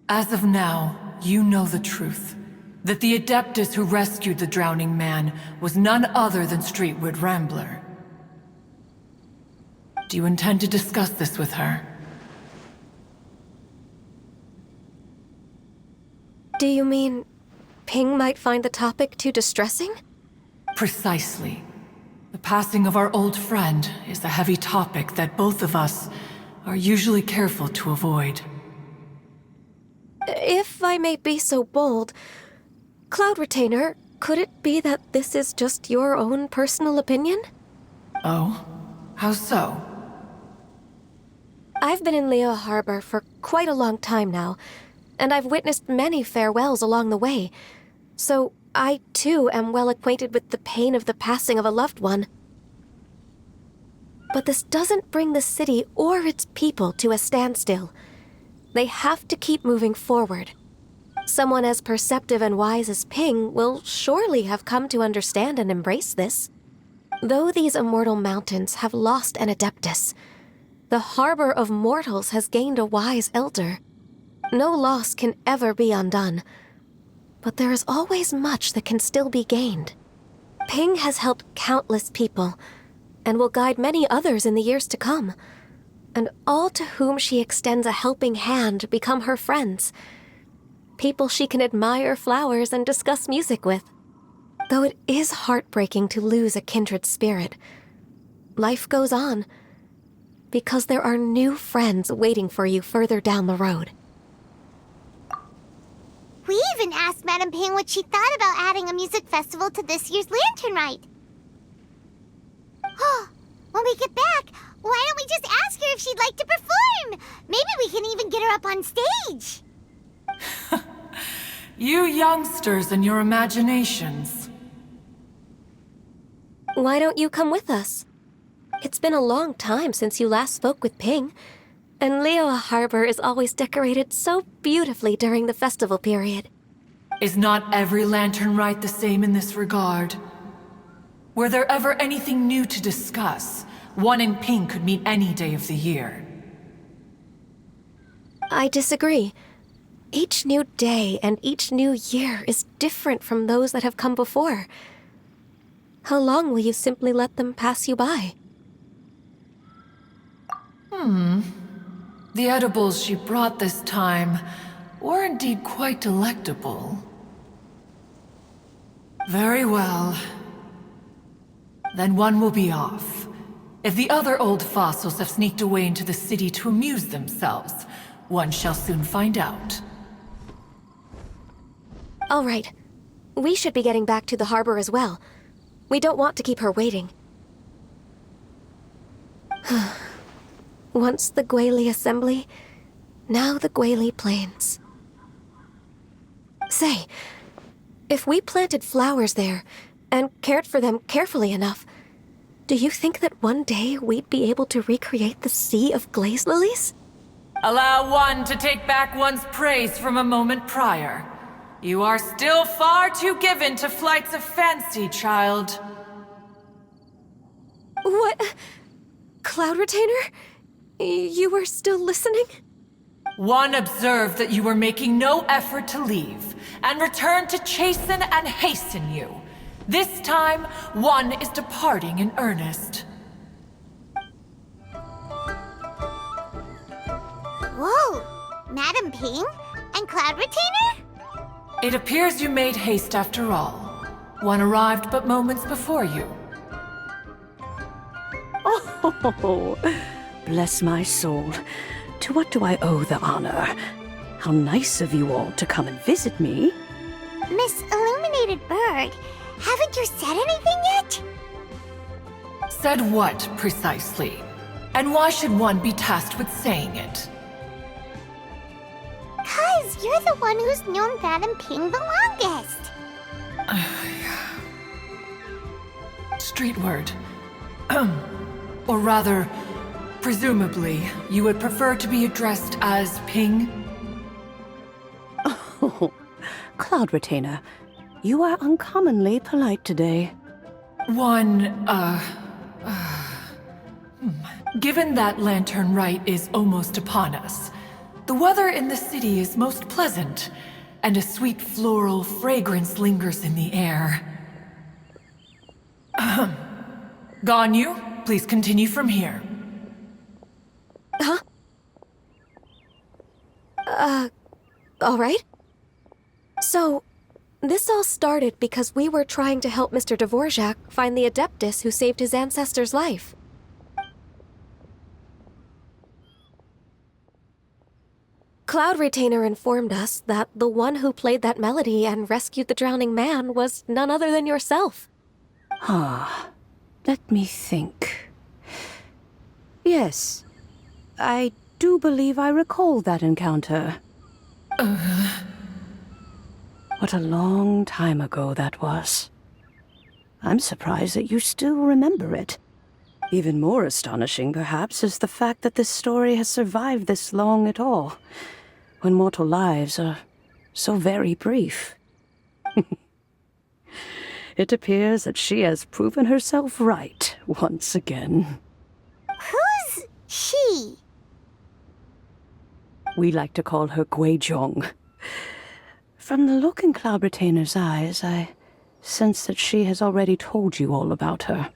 As of now, you know the truth. That the Adeptus who rescued the drowning man was none other than Streetward Rambler. Do you intend to discuss this with her? Do you mean Ping might find the topic too distressing? Precisely. The passing of our old friend is a heavy topic that both of us are usually careful to avoid. If I may be so bold, Cloud Retainer, could it be that this is just your own personal opinion? Oh? How so? I've been in Liyue Harbor for quite a long time now, and I've witnessed many farewells along the way, so I too am well acquainted with the pain of the passing of a loved one. But this doesn't bring the city or its people to a standstill. They have to keep moving forward. Someone as perceptive and wise as Ping will surely have come to understand and embrace this. Though these immortal mountains have lost an Adeptus, the harbor of mortals has gained a wise elder. No loss can ever be undone, but there is always much that can still be gained. Ping has helped countless people, and will guide many others in the years to come. And all to whom she extends a helping hand become her friends. People she can admire flowers and discuss music with. Though it is heartbreaking to lose a kindred spirit, life goes on, because there are new friends waiting for you further down the road. We even asked Madame Ping what she thought about adding a music festival to this year's lantern rite. Oh, when we get back, why don't we just ask her if she'd like to perform? Maybe we can even get her up on stage. You youngsters and your imaginations. Why don't you come with us? It's been a long time since you last spoke with Ping, and Liyue Harbor is always decorated so beautifully during the festival period. Is not every lantern rite the same in this regard? Were there ever anything new to discuss? One in Ping could meet any day of the year. I disagree. Each new day and each new year is different from those that have come before. How long will you simply let them pass you by? The edibles she brought this time were indeed quite delectable. Very well. Then one will be off. If the other old fossils have sneaked away into the city to amuse themselves, one shall soon find out. All right. We should be getting back to the harbor as well. We don't want to keep her waiting. Once the Guili Assembly, now the Guili Plains. Say, if we planted flowers there and cared for them carefully enough, do you think that one day we'd be able to recreate the sea of glaze lilies? Allow one to take back one's praise from a moment prior. You are still far too given to flights of fancy, child. What? Cloud Retainer? You were still listening? One observed that you were making no effort to leave, and returned to chasten and hasten you. This time, one is departing in earnest. Whoa! Madame Ping? And Cloud Retainer? It appears you made haste after all. One arrived but moments before you. Oh, bless my soul. To what do I owe the honor? How nice of you all to come and visit me. Miss Illuminated Bird, haven't you said anything yet? Said what, precisely? And why should one be tasked with saying it? 'Cause you're the one who's known Madame Ping the longest. Street word. Or rather, presumably, you would prefer to be addressed as Ping? Oh, Cloud Retainer, you are uncommonly polite today. Given that lantern rite is almost upon us, the weather in the city is most pleasant, and a sweet floral fragrance lingers in the air. Ganyu, please continue from here. Huh? All right. So, this all started because we were trying to help Mr. Dvorak find the Adeptus who saved his ancestor's life. Cloud Retainer informed us that the one who played that melody and rescued the drowning man was none other than yourself. Ah, let me think. Yes, I do believe I recall that encounter. What a long time ago that was. I'm surprised that you still remember it. Even more astonishing, perhaps, is the fact that this story has survived this long at all, when mortal lives are so very brief. It appears that she has proven herself right once again. Who's she? We like to call her Guizhong. From the look in Cloud Retainer's eyes, I sense that she has already told you all about her.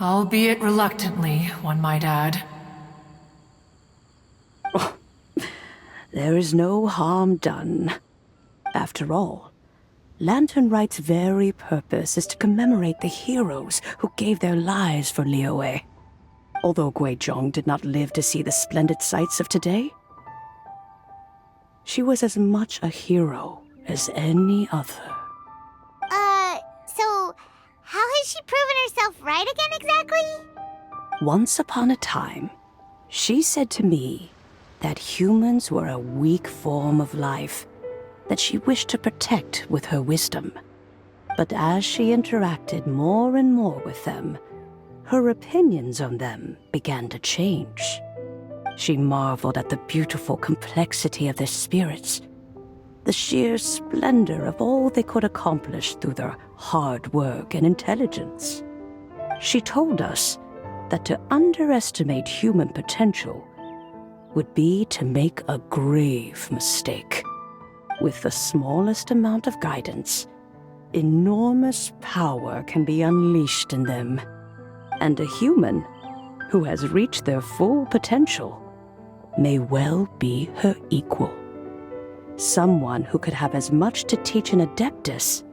Albeit reluctantly, one might add. Oh, there is no harm done. After all, Lantern Right's very purpose is to commemorate the heroes who gave their lives for Liyue. Although Guizhong did not live to see the splendid sights of today, she was as much a hero as any other. So how has she proven herself right again exactly? Once upon a time, she said to me that humans were a weak form of life that she wished to protect with her wisdom. But as she interacted more and more with them, her opinions on them began to change. She marveled at the beautiful complexity of their spirits, the sheer splendor of all they could accomplish through their hard work and intelligence. She told us that to underestimate human potential would be to make a grave mistake. With the smallest amount of guidance, enormous power can be unleashed in them. And a human who has reached their full potential may well be her equal. Someone who could have as much to teach an adeptus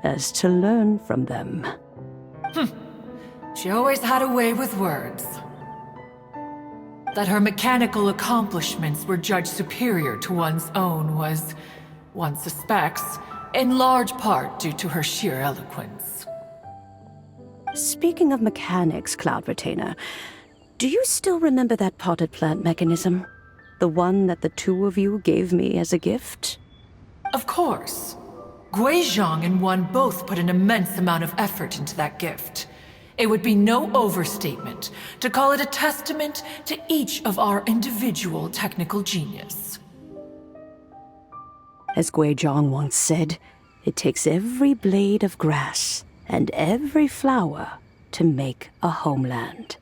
as to learn from them. She always had a way with words. That her mechanical accomplishments were judged superior to one's own was, one suspects, in large part due to her sheer eloquence. Speaking of mechanics, Cloud Retainer, do you still remember that potted plant mechanism? The one that the two of you gave me as a gift? Of course. Guizhong and one both put an immense amount of effort into that gift. It would be no overstatement to call it a testament to each of our individual technical genius. As Guizhong once said, it takes every blade of grass and every flower to make a homeland.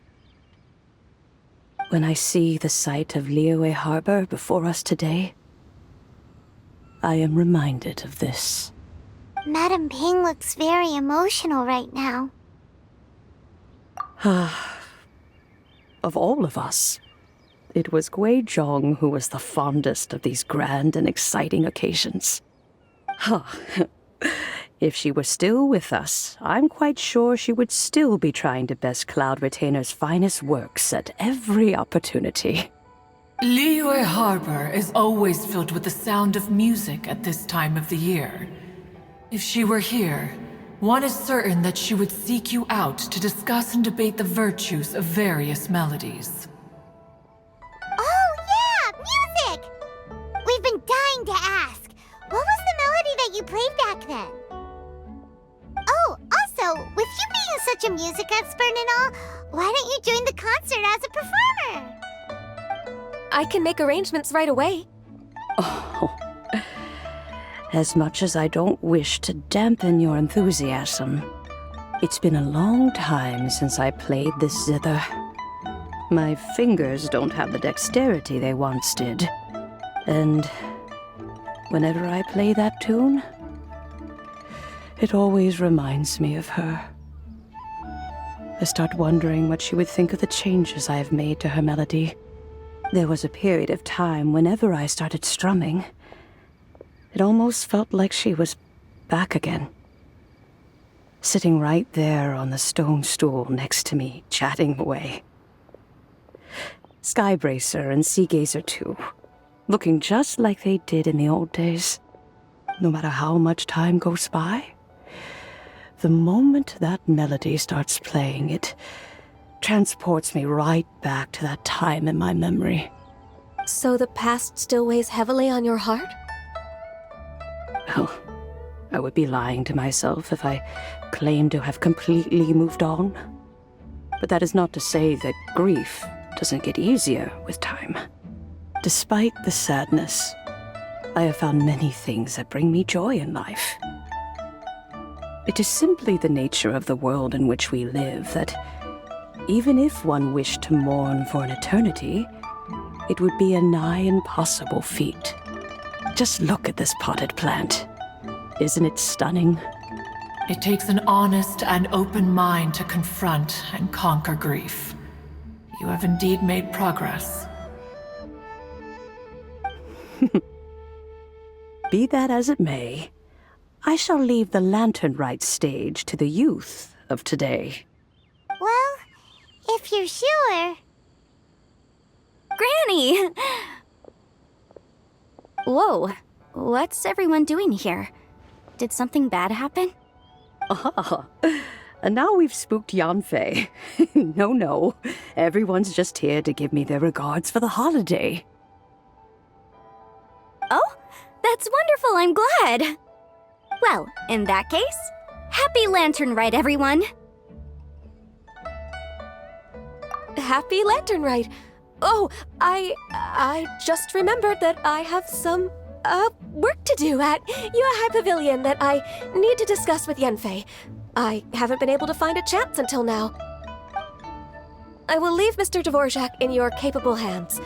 When I see the sight of Liyue Harbor before us today, I am reminded of this. Madame Ping looks very emotional right now. Of all of us, it was Guizhong who was the fondest of these grand and exciting occasions. If she were still with us, I'm quite sure she would still be trying to best Cloud Retainer's finest works at every opportunity. Liyue Harbor is always filled with the sound of music at this time of the year. If she were here, one is certain that she would seek you out to discuss and debate the virtues of various melodies. Oh yeah, music! We've been dying to ask. What was the melody that you played back then? Oh, also, with you being such a music expert and all, why don't you join the concert as a performer? I can make arrangements right away. Oh, as much as I don't wish to dampen your enthusiasm, it's been a long time since I played this zither. My fingers don't have the dexterity they once did. And whenever I play that tune, it always reminds me of her. I start wondering what she would think of the changes I have made to her melody. There was a period of time whenever I started strumming, it almost felt like she was back again. Sitting right there on the stone stool next to me, chatting away. Skybracer and Seagazer too, looking just like they did in the old days. No matter how much time goes by, the moment that melody starts playing, it transports me right back to that time in my memory. So the past still weighs heavily on your heart? Well, I would be lying to myself if I claimed to have completely moved on. But that is not to say that grief doesn't get easier with time. Despite the sadness, I have found many things that bring me joy in life. It is simply the nature of the world in which we live that even if one wished to mourn for an eternity, it would be a nigh impossible feat. Just look at this potted plant. Isn't it stunning? It takes an honest and open mind to confront and conquer grief. You have indeed made progress. Be that as it may, I shall leave the lantern rite stage to the youth of today. Well, if you're sure. Granny! Whoa, what's everyone doing here? Did something bad happen? Ah, and now we've spooked Yanfei. No, everyone's just here to give me their regards for the holiday. Oh, that's wonderful, I'm glad. Well, in that case, happy Lantern Rite, everyone! Happy Lantern Rite! Oh, I just remembered that I have some, work to do at Yuehai Pavilion that I need to discuss with Yanfei. I haven't been able to find a chance until now. I will leave Mr. Dvorak in your capable hands.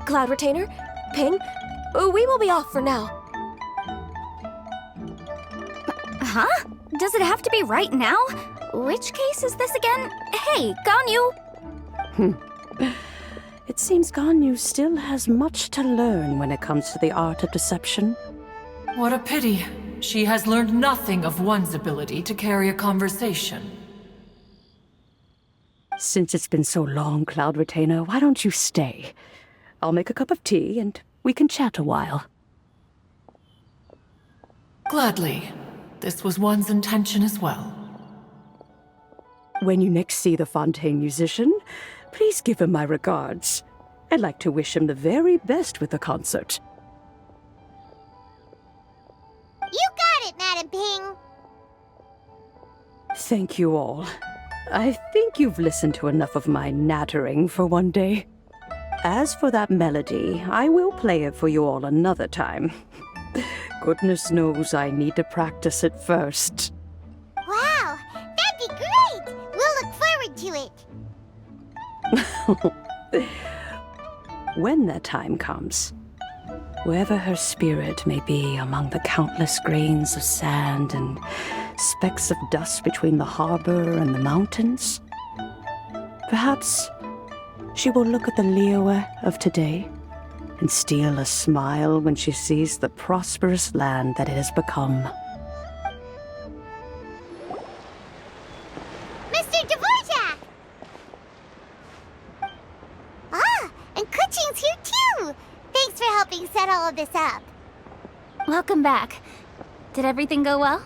Cloud Retainer, Ping, we will be off for now. Huh? Does it have to be right now? Which case is this again? Hey, Ganyu! It seems Ganyu still has much to learn when it comes to the art of deception. What a pity. She has learned nothing of one's ability to carry a conversation. Since it's been so long, Cloud Retainer, why don't you stay? I'll make a cup of tea and we can chat a while. Gladly. This was one's intention as well. When you next see the Fontaine musician, please give him my regards. I'd like to wish him the very best with the concert. You got it, Madam Ping! Thank you all. I think you've listened to enough of my nattering for one day. As for that melody, I will play it for you all another time. Goodness knows I need to practice it first. Wow, that'd be great! We'll look forward to it. When that time comes, wherever her spirit may be among the countless grains of sand and specks of dust between the harbor and the mountains, perhaps she will look at the Liyue of today and steal a smile when she sees the prosperous land that it has become. Mr. Dvorak! Ah, and Kuching's here too! Thanks for helping set all of this up. Welcome back. Did everything go well?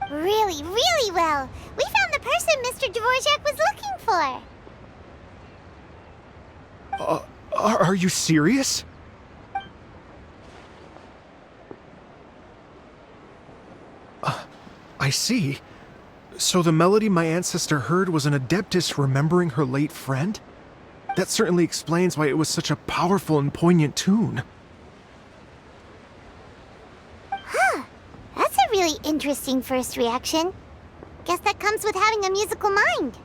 Really, really well. We found the person Mr. Dvorak was looking for. Are you serious? I see. So the melody my ancestor heard was an adeptus remembering her late friend? That certainly explains why it was such a powerful and poignant tune. Huh. That's a really interesting first reaction. Guess that comes with having a musical mind.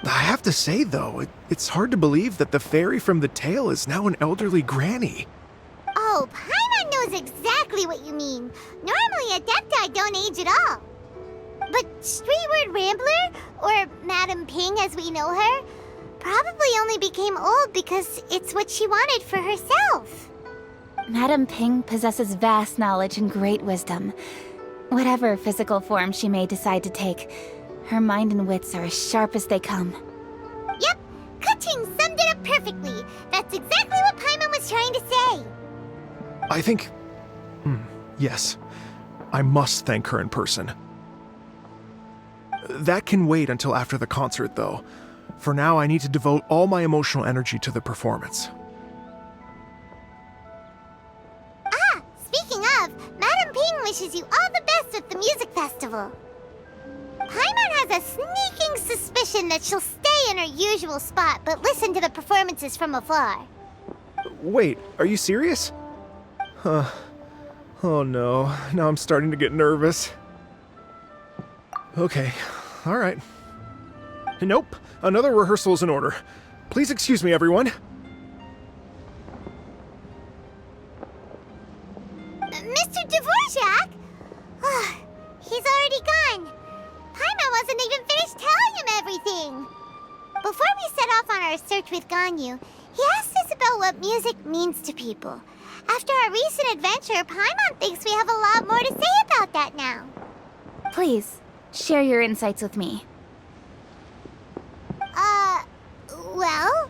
I have to say, though, it's hard to believe that the fairy from the tale is now an elderly granny. Oh, Paimon knows exactly what you mean. Normally, Adepti don't age at all. But Streetward Rambler, or Madam Ping as we know her, probably only became old because it's what she wanted for herself. Madam Ping possesses vast knowledge and great wisdom. Whatever physical form she may decide to take, her mind and wits are as sharp as they come. Yep, Kuching summed it up perfectly. That's exactly what Paimon was trying to say. I think... yes. I must thank her in person. That can wait until after the concert, though. For now, I need to devote all my emotional energy to the performance. Ah, speaking of, Madam Ping wishes you all the best with the music festival. Paimon has a sneaking suspicion that she'll stay in her usual spot, but listen to the performances from afar. Wait, are you serious? Huh. Oh no, now I'm starting to get nervous. Okay, alright. Nope, another rehearsal is in order. Please excuse me, everyone. Dvorak! He's already gone. Paimon wasn't even finished telling him everything. Before we set off on our search with Ganyu, he asked us about what music means to people. After our recent adventure, Paimon thinks we have a lot more to say about that now. Please, share your insights with me. Well,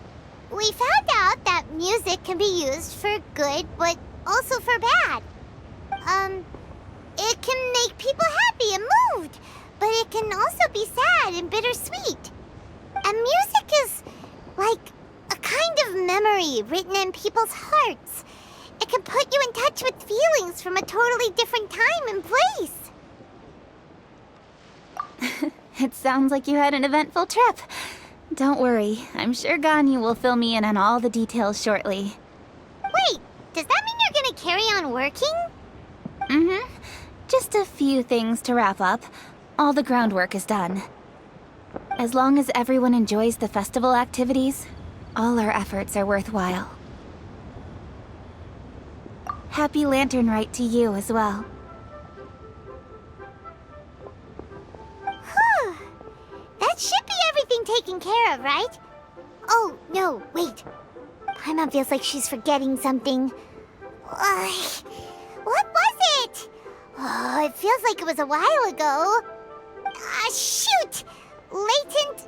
we found out that music can be used for good, but also for bad. It can make people happy and moved, but it can also be sad and bittersweet. And music is like a kind of memory written in people's hearts. It can put you in touch with feelings from a totally different time and place. It sounds like you had an eventful trip. Don't worry, I'm sure Ganyu will fill me in on all the details shortly. Wait, does that mean you're gonna carry on working? Mm-hmm. Just a few things to wrap up. All the groundwork is done. As long as everyone enjoys the festival activities, all our efforts are worthwhile. Happy Lantern Rite to you as well. That should be everything taken care of, right? Oh, no, wait. Paimon feels like she's forgetting something. What was it? Oh, it feels like it was a while ago. Shoot! Latent...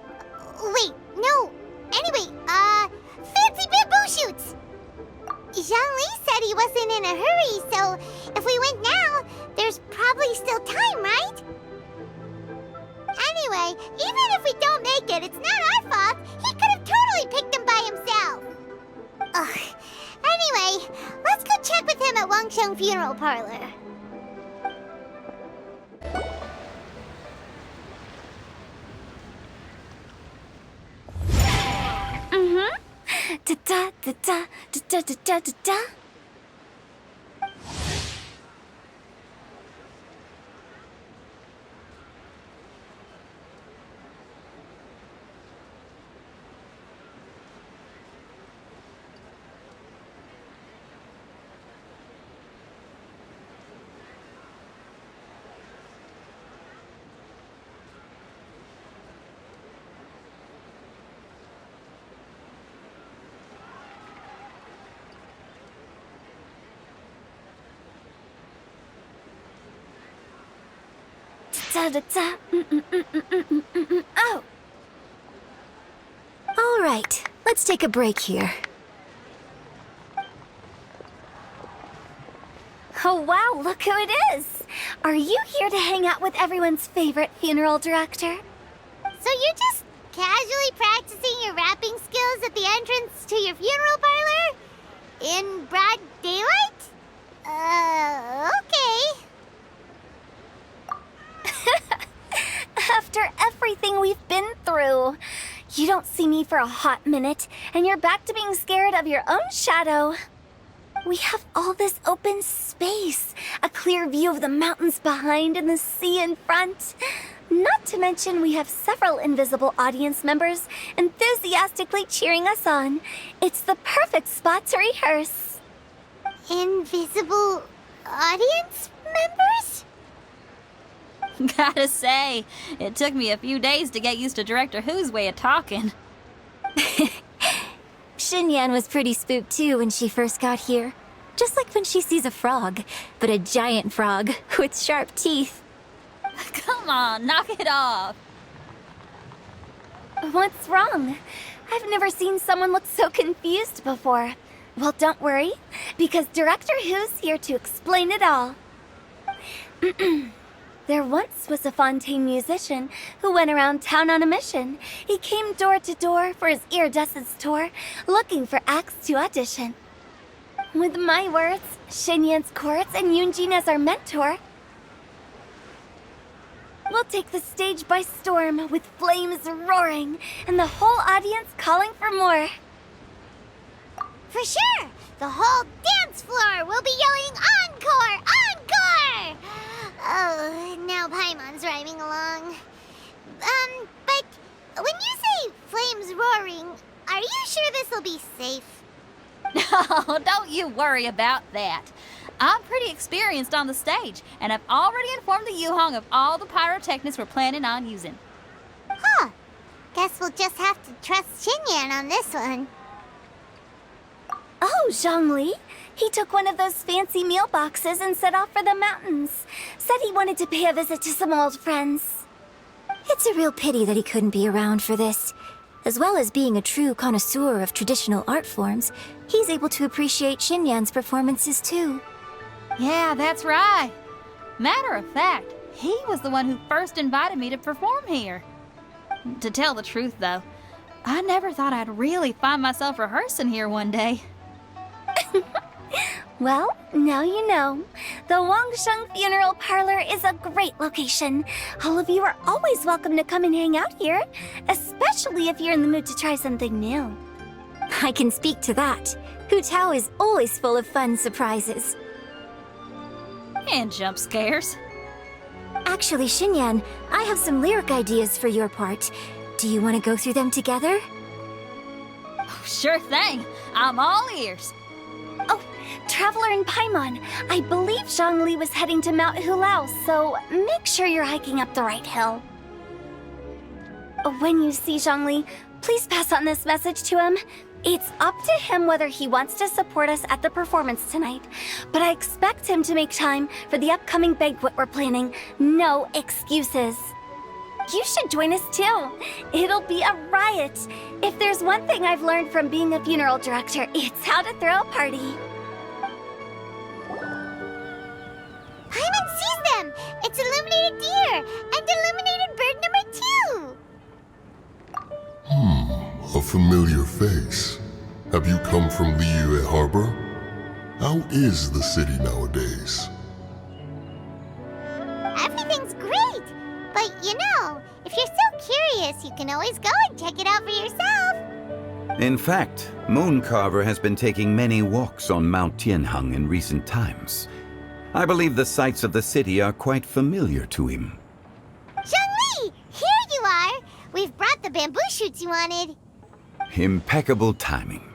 Wait, no. Anyway, fancy bamboo shoots! Zhang-Li said he wasn't in a hurry, so if we went now, there's probably still time, right? Anyway, even if we don't make it, it's not our fault. He could have totally picked them by himself. Ugh. Anyway, let's go check with him at Wangsheng Funeral Parlor. Da da da da da da da da da. Da, da, da. Oh! All right, let's take a break here. Oh wow, look who it is! Are you here to hang out with everyone's favorite funeral director? So you're just casually practicing your rapping skills at the entrance to your funeral parlor? In broad daylight? Okay. After everything we've been through, you don't see me for a hot minute, and you're back to being scared of your own shadow. We have all this open space, a clear view of the mountains behind and the sea in front. Not to mention we have several invisible audience members enthusiastically cheering us on. It's the perfect spot to rehearse. Invisible audience members? Gotta say, it took me a few days to get used to Director Who's way of talking. Shin Yan was pretty spooked too when she first got here. Just like when she sees a frog, but a giant frog with sharp teeth. Come on, knock it off. What's wrong? I've never seen someone look so confused before. Well, don't worry, because Director Who's here to explain it all. There once was a Fontaine musician who went around town on a mission. He came door to door for his iridescence tour, looking for acts to audition. With my words, Shin Yan's chorus, and Yoonjin as our mentor, we'll take the stage by storm with flames roaring and the whole audience calling for more. For sure! The whole dance floor will be yelling encore! Encore! Oh, now Paimon's rhyming along. But when you say flames roaring, are you sure this'll be safe? No, don't you worry about that. I'm pretty experienced on the stage, and I've already informed the Yuhong of all the pyrotechnics we're planning on using. Huh. Guess we'll just have to trust Sinh Yan on this one. Oh, Zhongli. He took one of those fancy meal boxes and set off for the mountains. Said he wanted to pay a visit to some old friends. It's a real pity that he couldn't be around for this. As well as being a true connoisseur of traditional art forms, he's able to appreciate Sinh Yan's performances too. Yeah, that's right. Matter of fact, he was the one who first invited me to perform here. To tell the truth, though, I never thought I'd really find myself rehearsing here one day. Well, now you know. The Wangsheng Funeral Parlor is a great location. All of you are always welcome to come and hang out here, especially if you're in the mood to try something new. I can speak to that. Hu Tao is always full of fun surprises. And jump scares. Actually, Sinh Yan, I have some lyric ideas for your part. Do you want to go through them together? Sure thing. I'm all ears. Oh, Traveler in Paimon, I believe Zhongli was heading to Mount Hulao, so make sure you're hiking up the right hill. When you see Zhongli, please pass on this message to him. It's up to him whether he wants to support us at the performance tonight, but I expect him to make time for the upcoming banquet we're planning. No excuses. You should join us too. It'll be a riot. If there's one thing I've learned from being a funeral director, it's how to throw a party. Paimon sees them! It's illuminated deer and illuminated bird number 2! A familiar face. Have you come from Liyue Harbor? How is the city nowadays? Everything's great! But you know, if you're so curious, you can always go and check it out for yourself. In fact, Mooncarver has been taking many walks on Mount Tianheng in recent times. I believe the sights of the city are quite familiar to him. Zhongli! Here you are! We've brought the bamboo shoots you wanted. Impeccable timing.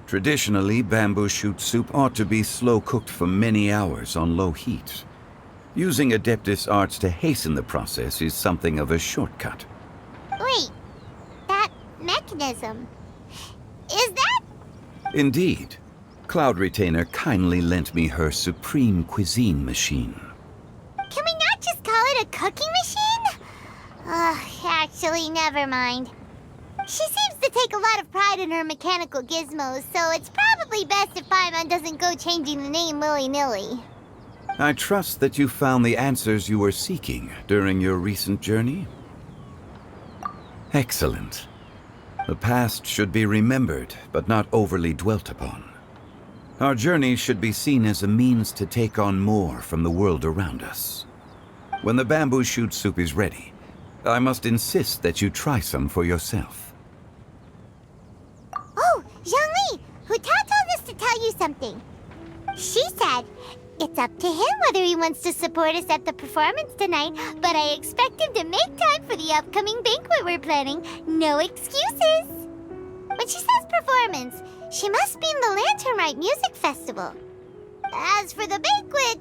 Traditionally, bamboo shoot soup ought to be slow-cooked for many hours on low heat. Using Adeptus arts to hasten the process is something of a shortcut. Wait, that mechanism... is that... Indeed. Cloud Retainer kindly lent me her supreme cuisine machine. Can we not just call it a cooking machine? Actually, never mind. She seems to take a lot of pride in her mechanical gizmos, so it's probably best if Paimon doesn't go changing the name willy-nilly. I trust that you found the answers you were seeking during your recent journey. Excellent. The past should be remembered, but not overly dwelt upon. Our journey should be seen as a means to take on more from the world around us. When the bamboo shoot soup is ready, I must insist that you try some for yourself. Oh, Zhongli! Hu Tao told us to tell you something. She said, it's up to him whether he wants to support us at the performance tonight, but I expect him to make time for the upcoming banquet we're planning. No excuses! When she says performance, she must mean the Lantern Rite Music Festival. As for the banquet,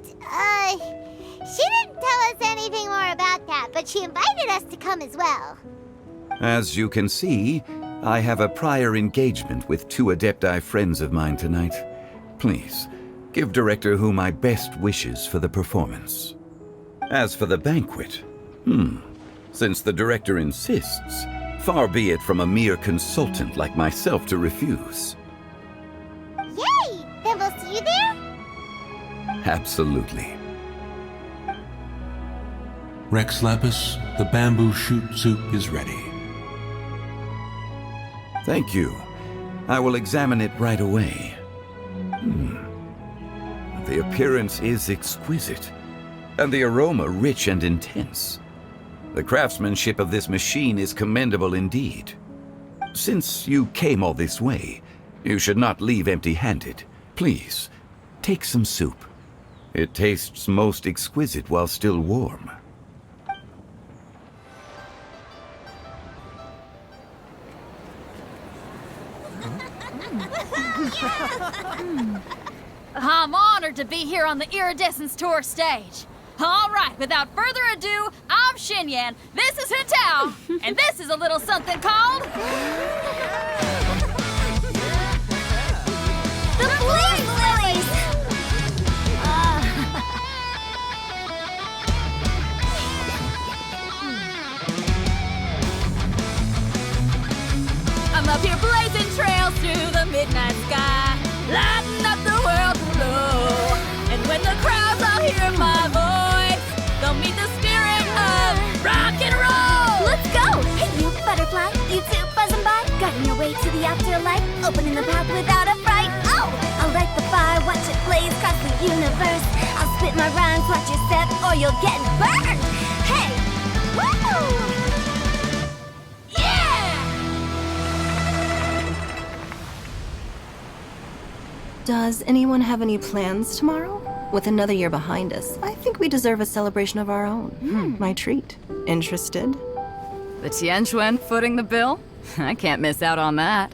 she didn't tell us anything more about that, but she invited us to come as well. As you can see, I have a prior engagement with 2 Adepti friends of mine tonight. Please, give Director Hu my best wishes for the performance. As for the banquet, since the Director insists, far be it from a mere consultant like myself to refuse. Yay! Then we'll see you there? Absolutely. Rex Lapis, the bamboo shoot soup is ready. Thank you. I will examine it right away. The appearance is exquisite, and the aroma rich and intense. The craftsmanship of this machine is commendable indeed. Since you came all this way, you should not leave empty-handed. Please, take some soup. It tastes most exquisite while still warm. I'm honored to be here on the Iridescence Tour stage. All right, without further ado, I'm Shin Yan, this is Hetao, and this is a little something called... The Bling Lilies! I'm up here blazing trails through the midnight sky, lighting up the world below. And when the crowds all hear my voice, they'll meet the spirit of rock and roll. Let's go! Hey, you butterfly, you too buzzing by, guiding your way to the afterlife, opening the path without a fright. Oh, I'll light the fire, watch it blaze across the universe. I'll spit my rhymes, watch you step, or you'll get burned. Hey, woo! Does anyone have any plans tomorrow? With another year behind us, I think we deserve a celebration of our own. My treat. Interested? The Tianquan footing the bill? I can't miss out on that.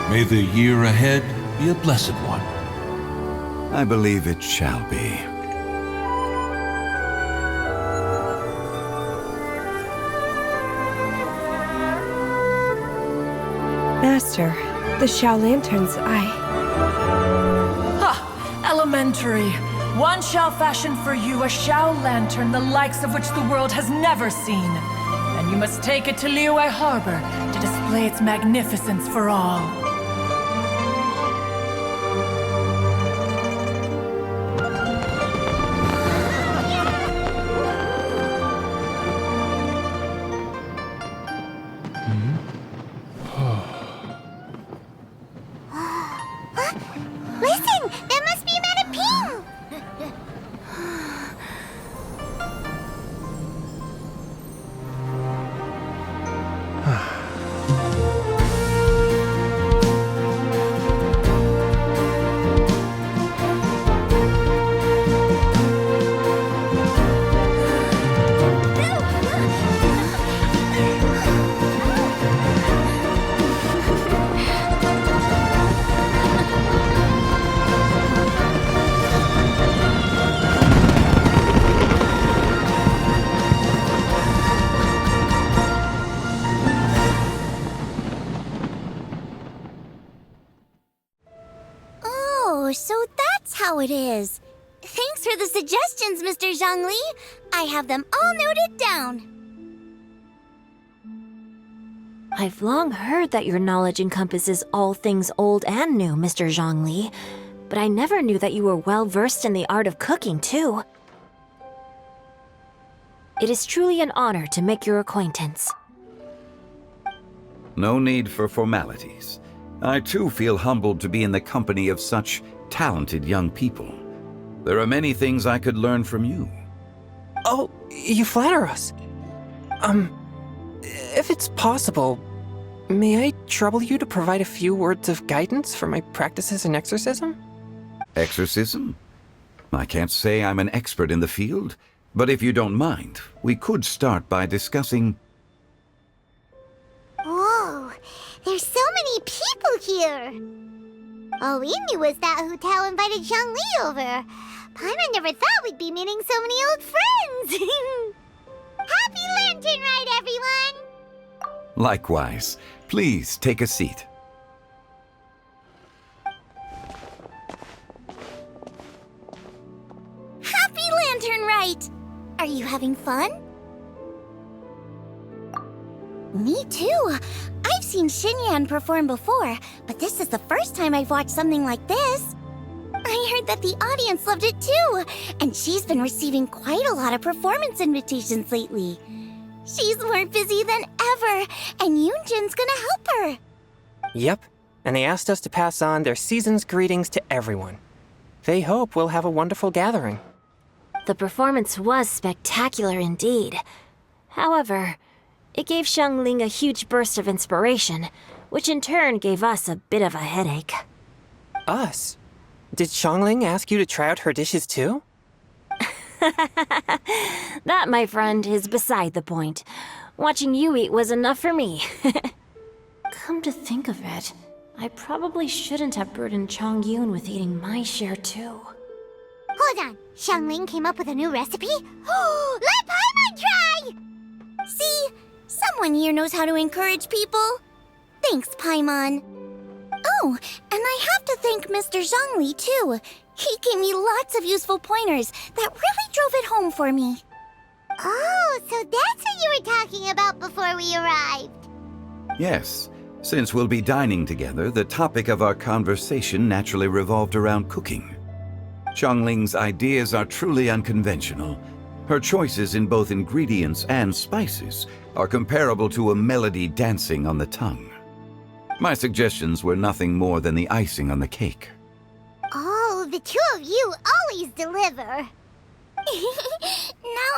May the year ahead be a blessed one. I believe it shall be. Master, the Xiao lanterns, Ha! Elementary. One shall fashion for you a Xiao lantern the likes of which the world has never seen. And you must take it to Liyue Harbor to display its magnificence for all. Listen! That must be Madame Ping! Oh, so that's how it is. Thanks for the suggestions, Mr. Zhongli. I have them all noted down. I've long heard that your knowledge encompasses all things old and new, Mr. Zhongli. But I never knew that you were well versed in the art of cooking, too. It is truly an honor to make your acquaintance. No need for formalities. I too feel humbled to be in the company of such talented young people. There are many things I could learn from you. Oh, you flatter us. If it's possible, may I trouble you to provide a few words of guidance for my practices in exorcism? Exorcism? I can't say I'm an expert in the field, but if you don't mind, we could start by discussing... Whoa, there's so many people here. All we knew was that Hu Tao invited Zhongli over. Paimon never thought we'd be meeting so many old friends. Happy Lantern Ride, everyone! Likewise. Please take a seat. Happy Lantern Ride! Are you having fun? Me too. I've seen Shin Yan perform before, but this is the first time I've watched something like this. I heard that the audience loved it too, and she's been receiving quite a lot of performance invitations lately. She's more busy than ever, and Yoonjin's gonna help her. Yep, and they asked us to pass on their season's greetings to everyone. They hope we'll have a wonderful gathering. The performance was spectacular indeed. However, it gave Xiangling a huge burst of inspiration, which in turn gave us a bit of a headache. Us? Did Xiangling ask you to try out her dishes too? That, my friend, is beside the point. Watching you eat was enough for me. Come to think of it, I probably shouldn't have burdened Chongyun with eating my share too. Hold on. Xiangling came up with a new recipe? Let Paimon try! See? Someone here knows how to encourage people. Thanks, Paimon. Oh, and I have to thank Mr. Zhongli, too. He gave me lots of useful pointers that really drove it home for me. Oh, so that's what you were talking about before we arrived. Yes. Since we'll be dining together, the topic of our conversation naturally revolved around cooking. Xiangling's ideas are truly unconventional. Her choices in both ingredients and spices are comparable to a melody dancing on the tongue. My suggestions were nothing more than the icing on the cake. Oh, the two of you always deliver. Now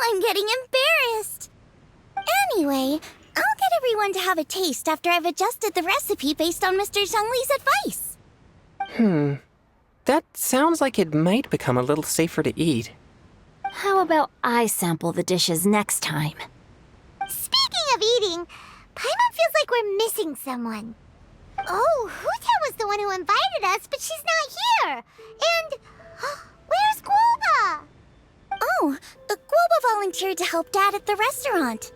I'm getting embarrassed. Anyway, I'll get everyone to have a taste after I've adjusted the recipe based on Mr. Zhongli's advice. That sounds like it might become a little safer to eat. How about I sample the dishes next time? Speaking of eating, Paimon feels like we're missing someone. Oh, Huta was the one who invited us, but she's not here. And where's Guoba? Oh, Guoba volunteered to help Dad at the restaurant.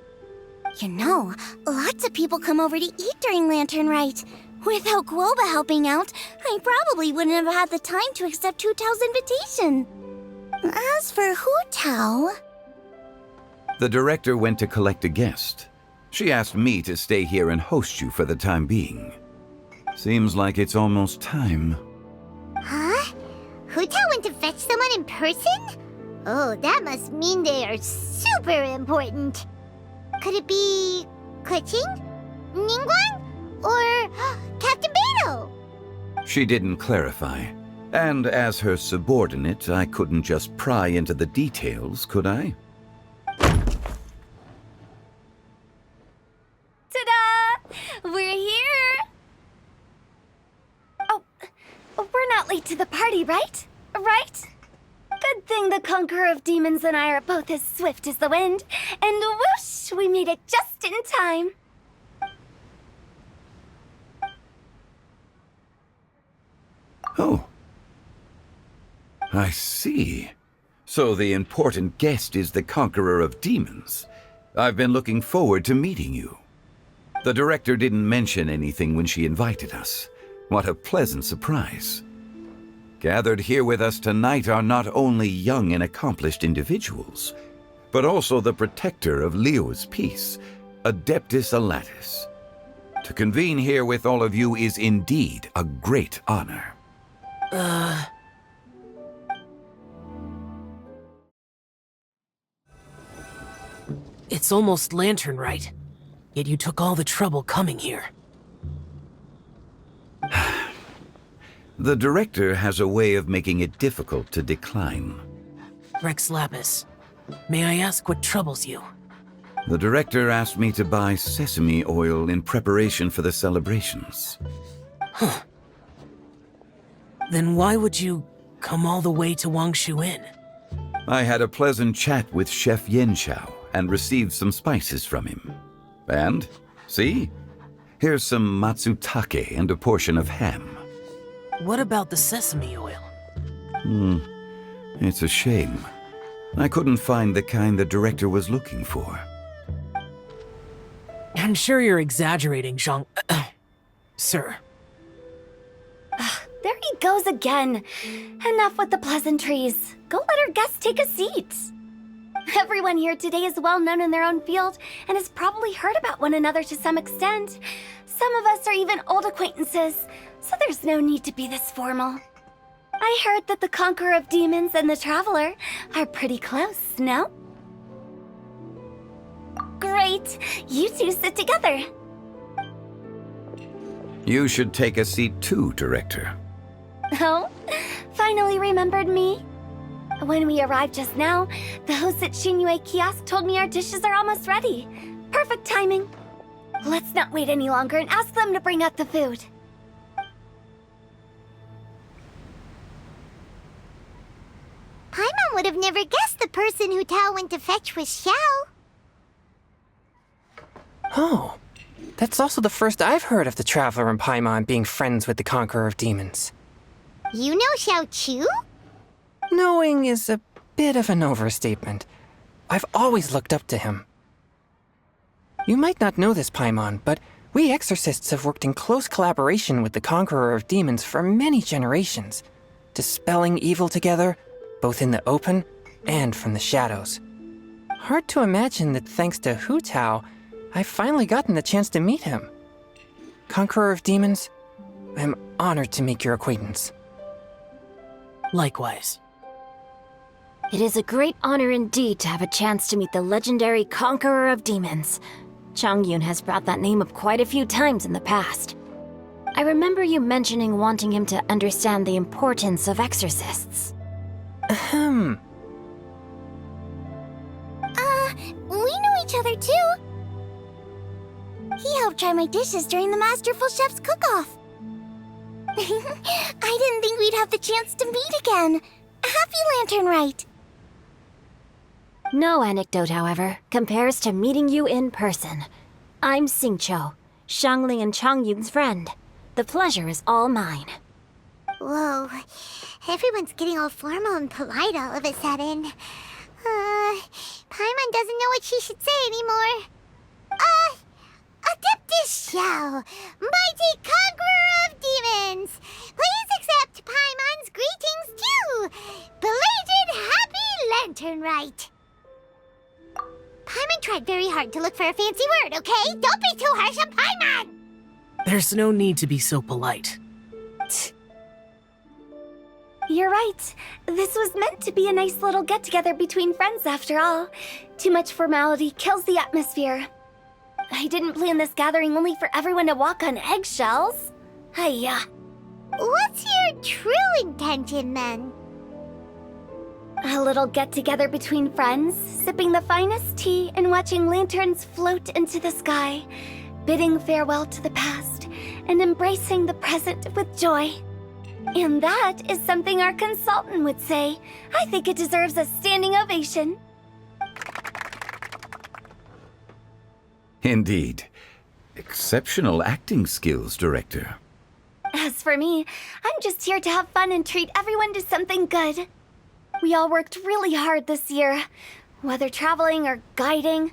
You know, lots of people come over to eat during Lantern Rite. Without Guoba helping out, I probably wouldn't have had the time to accept Hu Tao's invitation. As for Hu Tao... The director went to collect a guest. She asked me to stay here and host you for the time being. Seems like it's almost time. Huh? Hu Tao went to fetch someone in person? Oh, that must mean they are super important. Could it be... Kuching? Ningguang? Or Captain Beto? She didn't clarify. And as her subordinate, I couldn't just pry into the details, could I? Ta-da! We're here! Oh, we're not late to the party, right? Right? Good thing the Conqueror of Demons and I are both as swift as the wind. And whoosh, we made it just in time. Oh. I see. So the important guest is the Conqueror of Demons. I've been looking forward to meeting you. The director didn't mention anything when she invited us. What a pleasant surprise. Gathered here with us tonight are not only young and accomplished individuals, but also the protector of Liyue's peace, Adeptus Alatus. To convene here with all of you is indeed a great honor. It's almost Lantern Rite, yet you took all the trouble coming here. The director has a way of making it difficult to decline. Rex Lapis, may I ask what troubles you? The director asked me to buy sesame oil in preparation for the celebrations. Huh. Then why would you come all the way to Wangshu Inn? I had a pleasant chat with Chef Yanxiao and received some spices from him. And, see? Here's some matsutake and a portion of ham. What about the sesame oil? It's a shame. I couldn't find the kind the director was looking for. I'm sure you're exaggerating, Zhang... Sir. There he goes again. Enough with the pleasantries. Go let our guests take a seat. Everyone here today is well known in their own field and has probably heard about one another to some extent. Some of us are even old acquaintances, so there's no need to be this formal. I heard that the Conqueror of Demons and the Traveler are pretty close, no? Great! You two sit together. You should take a seat too, Director. Oh, finally remembered me? When we arrived just now, the host at Xinyue Kiosk told me our dishes are almost ready. Perfect timing. Let's not wait any longer and ask them to bring out the food. Paimon would have never guessed the person who Tao went to fetch was Xiao. Oh, that's also the first I've heard of the Traveler and Paimon being friends with the Conqueror of Demons. You know Xiao Chu? Knowing is a bit of an overstatement. I've always looked up to him. You might not know this, Paimon, but we exorcists have worked in close collaboration with the Conqueror of Demons for many generations, dispelling evil together, both in the open and from the shadows. Hard to imagine that thanks to Hu Tao, I've finally gotten the chance to meet him. Conqueror of Demons, I'm honored to make your acquaintance. Likewise. It is a great honor indeed to have a chance to meet the legendary Conqueror of Demons. Changyun has brought that name up quite a few times in the past. I remember you mentioning wanting him to understand the importance of exorcists. We know each other too. He helped try my dishes during the Masterful Chef's cook-off. I didn't think we'd have the chance to meet again. Happy Lantern Rite! No anecdote, however, compares to meeting you in person. I'm Xingqiu, Shangling and Changyun's friend. The pleasure is all mine. Whoa, everyone's getting all formal and polite all of a sudden. Paimon doesn't know what she should say anymore. Adeptus Xiao, mighty conqueror of demons, please accept Paimon's greetings too. Belated Happy Lantern Rite. Paimon tried very hard to look for a fancy word, okay? Don't be too harsh on Paimon! There's no need to be so polite. You're right. This was meant to be a nice little get-together between friends after all. Too much formality kills the atmosphere. I didn't plan this gathering only for everyone to walk on eggshells. Hiya. What's your true intention, then? A little get-together between friends, sipping the finest tea and watching lanterns float into the sky, bidding farewell to the past and embracing the present with joy. And that is something our consultant would say. I think it deserves a standing ovation. Indeed. Exceptional acting skills, Director. As for me, I'm just here to have fun and treat everyone to something good. We all worked really hard this year, whether traveling or guiding,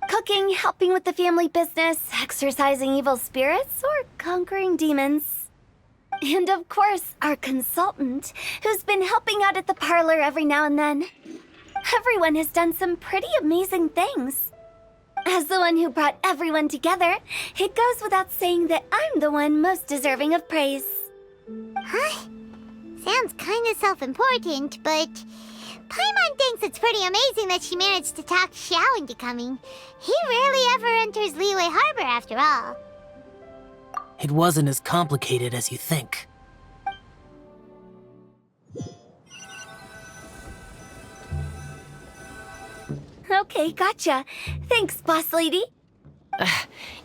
cooking, helping with the family business, exorcising evil spirits, or conquering demons. And of course, our consultant, who's been helping out at the parlor every now and then. Everyone has done some pretty amazing things. As the one who brought everyone together, it goes without saying that I'm the one most deserving of praise. Huh? Sounds kinda self-important, but Paimon thinks it's pretty amazing that she managed to talk Xiao into coming. He rarely ever enters Liyue Harbor after all. It wasn't as complicated as you think. Okay, gotcha. Thanks, boss lady.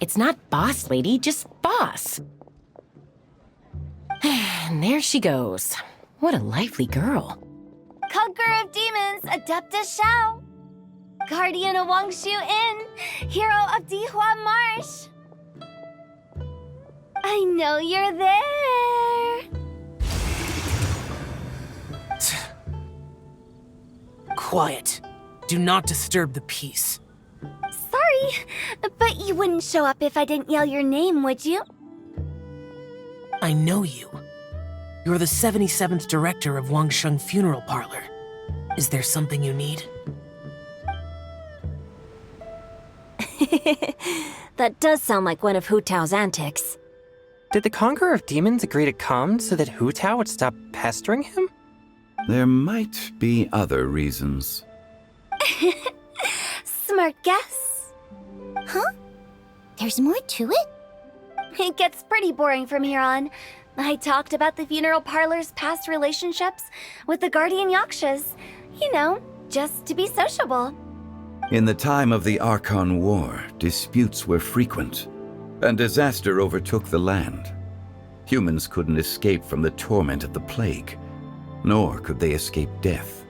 It's not boss lady, just boss. And there she goes. What a lively girl. Conqueror of Demons, Adeptus Xiao. Guardian of Wangshu Inn, hero of Dihua Marsh. I know you're there. Quiet. Do not disturb the peace. Sorry sorry. But you wouldn't show up if I didn't yell your name, would you? I know you. You're the 77th director of Wangsheng Funeral Parlor. Is there something you need? That does sound like one of Hu Tao's antics. Did the Conqueror of Demons agree to come so that Hu Tao would stop pestering him? There might be other reasons. Smart guess. Huh? There's more to it? It gets pretty boring from here on. I talked about the funeral parlor's past relationships with the guardian yakshas. You know, just to be sociable. In the time of the Archon War, disputes were frequent, and disaster overtook the land. Humans couldn't escape from the torment of the plague, nor could they escape death.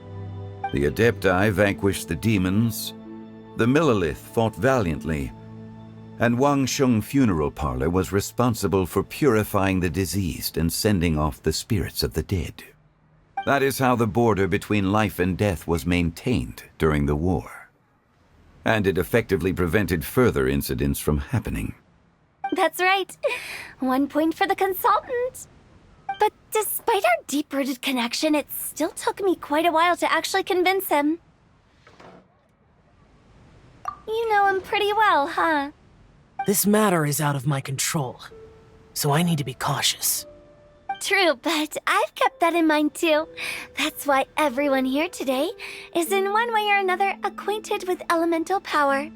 The Adepti vanquished the demons, the Millelith fought valiantly, and Wangsheng Funeral Parlor was responsible for purifying the diseased and sending off the spirits of the dead. That is how the border between life and death was maintained during the war. And it effectively prevented further incidents from happening. That's right. 1 point for the consultant. But despite our deep-rooted connection, it still took me quite a while to actually convince him. You know him pretty well, huh? This matter is out of my control, so I need to be cautious. True, but I've kept that in mind too. That's why everyone here today is in one way or another acquainted with elemental power.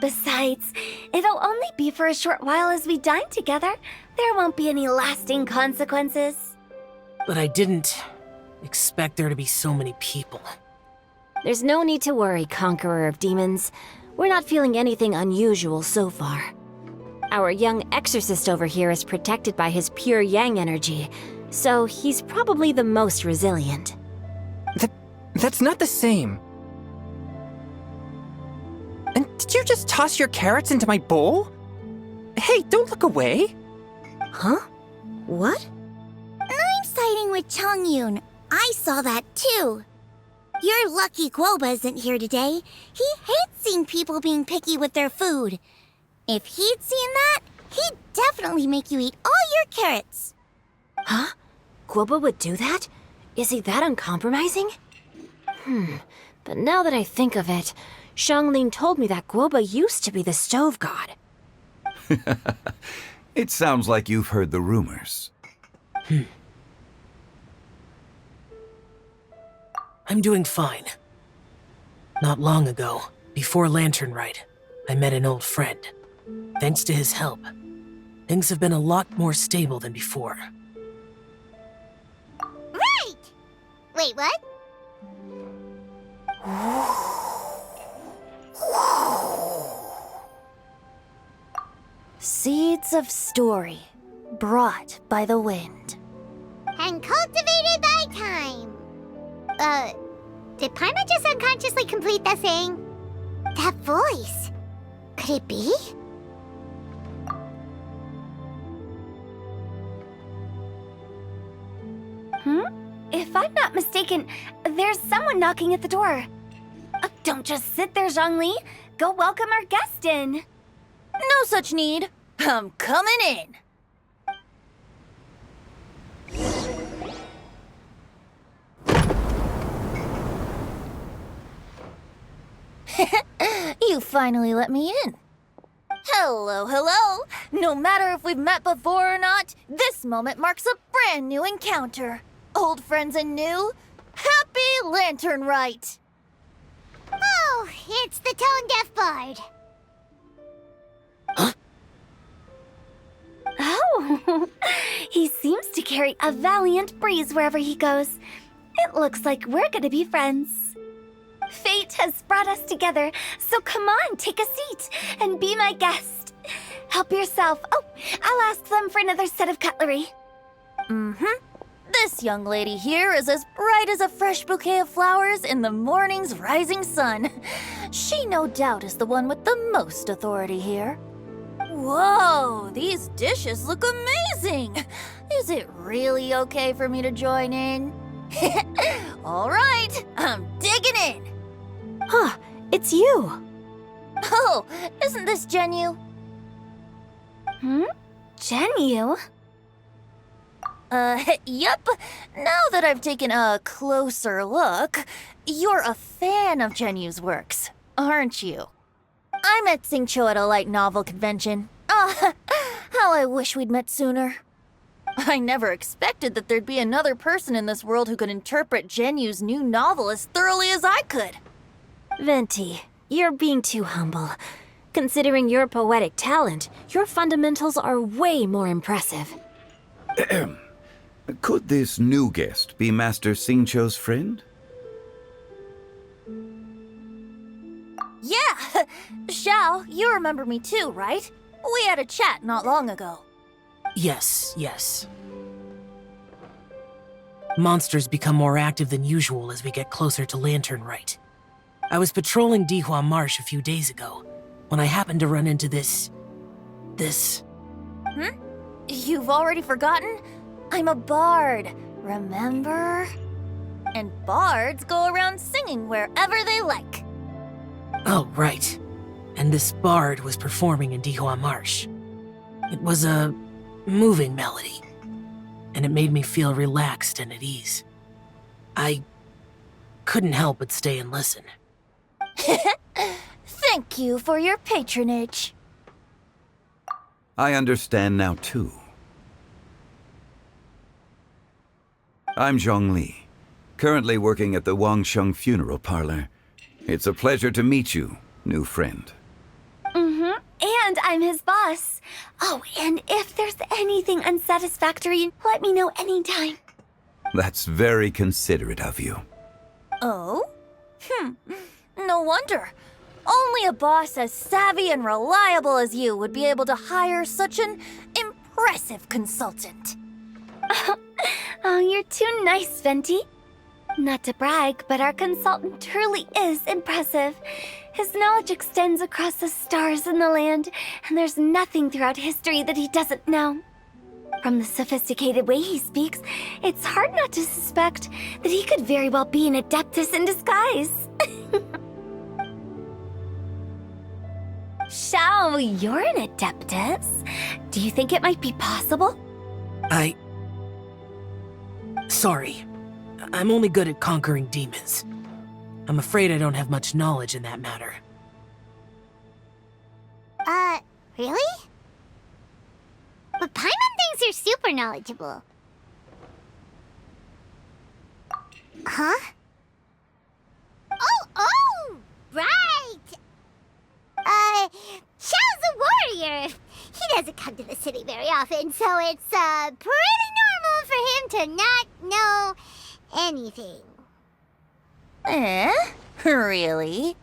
Besides, it'll only be for a short while as we dine together. There won't be any lasting consequences. But I didn't expect there to be so many people. There's no need to worry, Conqueror of Demons. We're not feeling anything unusual so far. Our young exorcist over here is protected by his pure yang energy, so he's probably the most resilient. That's not the same. And did you just toss your carrots into my bowl? Hey, don't look away. Huh? What? I'm siding with Chongyun. I saw that too. You're lucky Guoba isn't here today. He hates seeing people being picky with their food. If he'd seen that, he'd definitely make you eat all your carrots. Huh? Guoba would do that? Is he that uncompromising? But now that I think of it, Xianglin told me that Guoba used to be the stove god. It sounds like you've heard the rumors. I'm doing fine. Not long ago, before Lantern Rite, I met an old friend. Thanks to his help, things have been a lot more stable than before. Right! Wait, what? Seeds of story, brought by the wind. And cultivated by time. Did Paima just unconsciously complete that saying? That voice. Could it be? If I'm not mistaken, there's someone knocking at the door. Don't just sit there, Zhongli. Go welcome our guest in. No such need. I'm coming in. You finally let me in. Hello, hello. No matter if we've met before or not, this moment marks a brand new encounter. Old friends and new, happy Lantern Rite. Oh, it's the tone-deaf bard. Oh, he seems to carry a valiant breeze wherever he goes. It looks like we're gonna be friends. Fate has brought us together, so come on, take a seat and be my guest. Help yourself. Oh, I'll ask them for another set of cutlery. This young lady here is as bright as a fresh bouquet of flowers in the morning's rising sun. She no doubt is the one with the most authority here. Whoa, these dishes look amazing! Is it really okay for me to join in? All right, I'm digging in. Huh, it's you. Oh, isn't this Genyu? Genyu? Yep. Now that I've taken a closer look, you're a fan of Genyu's works, aren't you? I met Xingqiu at a light novel convention. Ah, how I wish we'd met sooner. I never expected that there'd be another person in this world who could interpret Genyu's new novel as thoroughly as I could. Venti, you're being too humble. Considering your poetic talent, your fundamentals are way more impressive. Could this new guest be Master Xingqiu's friend? Yeah! Xiao, you remember me too, right? We had a chat not long ago. Yes. Monsters become more active than usual as we get closer to Lantern Rite. I was patrolling Dihua Marsh a few days ago, when I happened to run into this... You've already forgotten? I'm a bard, remember? And bards go around singing wherever they like. Oh, right. And this bard was performing in Dihua Marsh. It was a moving melody, and it made me feel relaxed and at ease. I couldn't help but stay and listen. Thank you for your patronage. I understand now, too. I'm Zhongli, currently working at the Wangsheng Funeral Parlor. It's a pleasure to meet you, new friend. And I'm his boss. Oh, and if there's anything unsatisfactory, let me know anytime. That's very considerate of you. Oh? No wonder. Only a boss as savvy and reliable as you would be able to hire such an impressive consultant. Oh, you're too nice, Venti. Not to brag, but our consultant truly is impressive. His knowledge extends across the stars and the land, and there's nothing throughout history that he doesn't know. From the sophisticated way he speaks, it's hard not to suspect that he could very well be an adeptus in disguise. Xiao, you're an adeptus. Do you think it might be possible? Sorry. I'm only good at conquering demons. I'm afraid I don't have much knowledge in that matter. Really? But Paimon thinks you're super knowledgeable. Huh? Oh, right! Xiao's a warrior. He doesn't come to the city very often, so it's, pretty normal for him to not know anything. Really?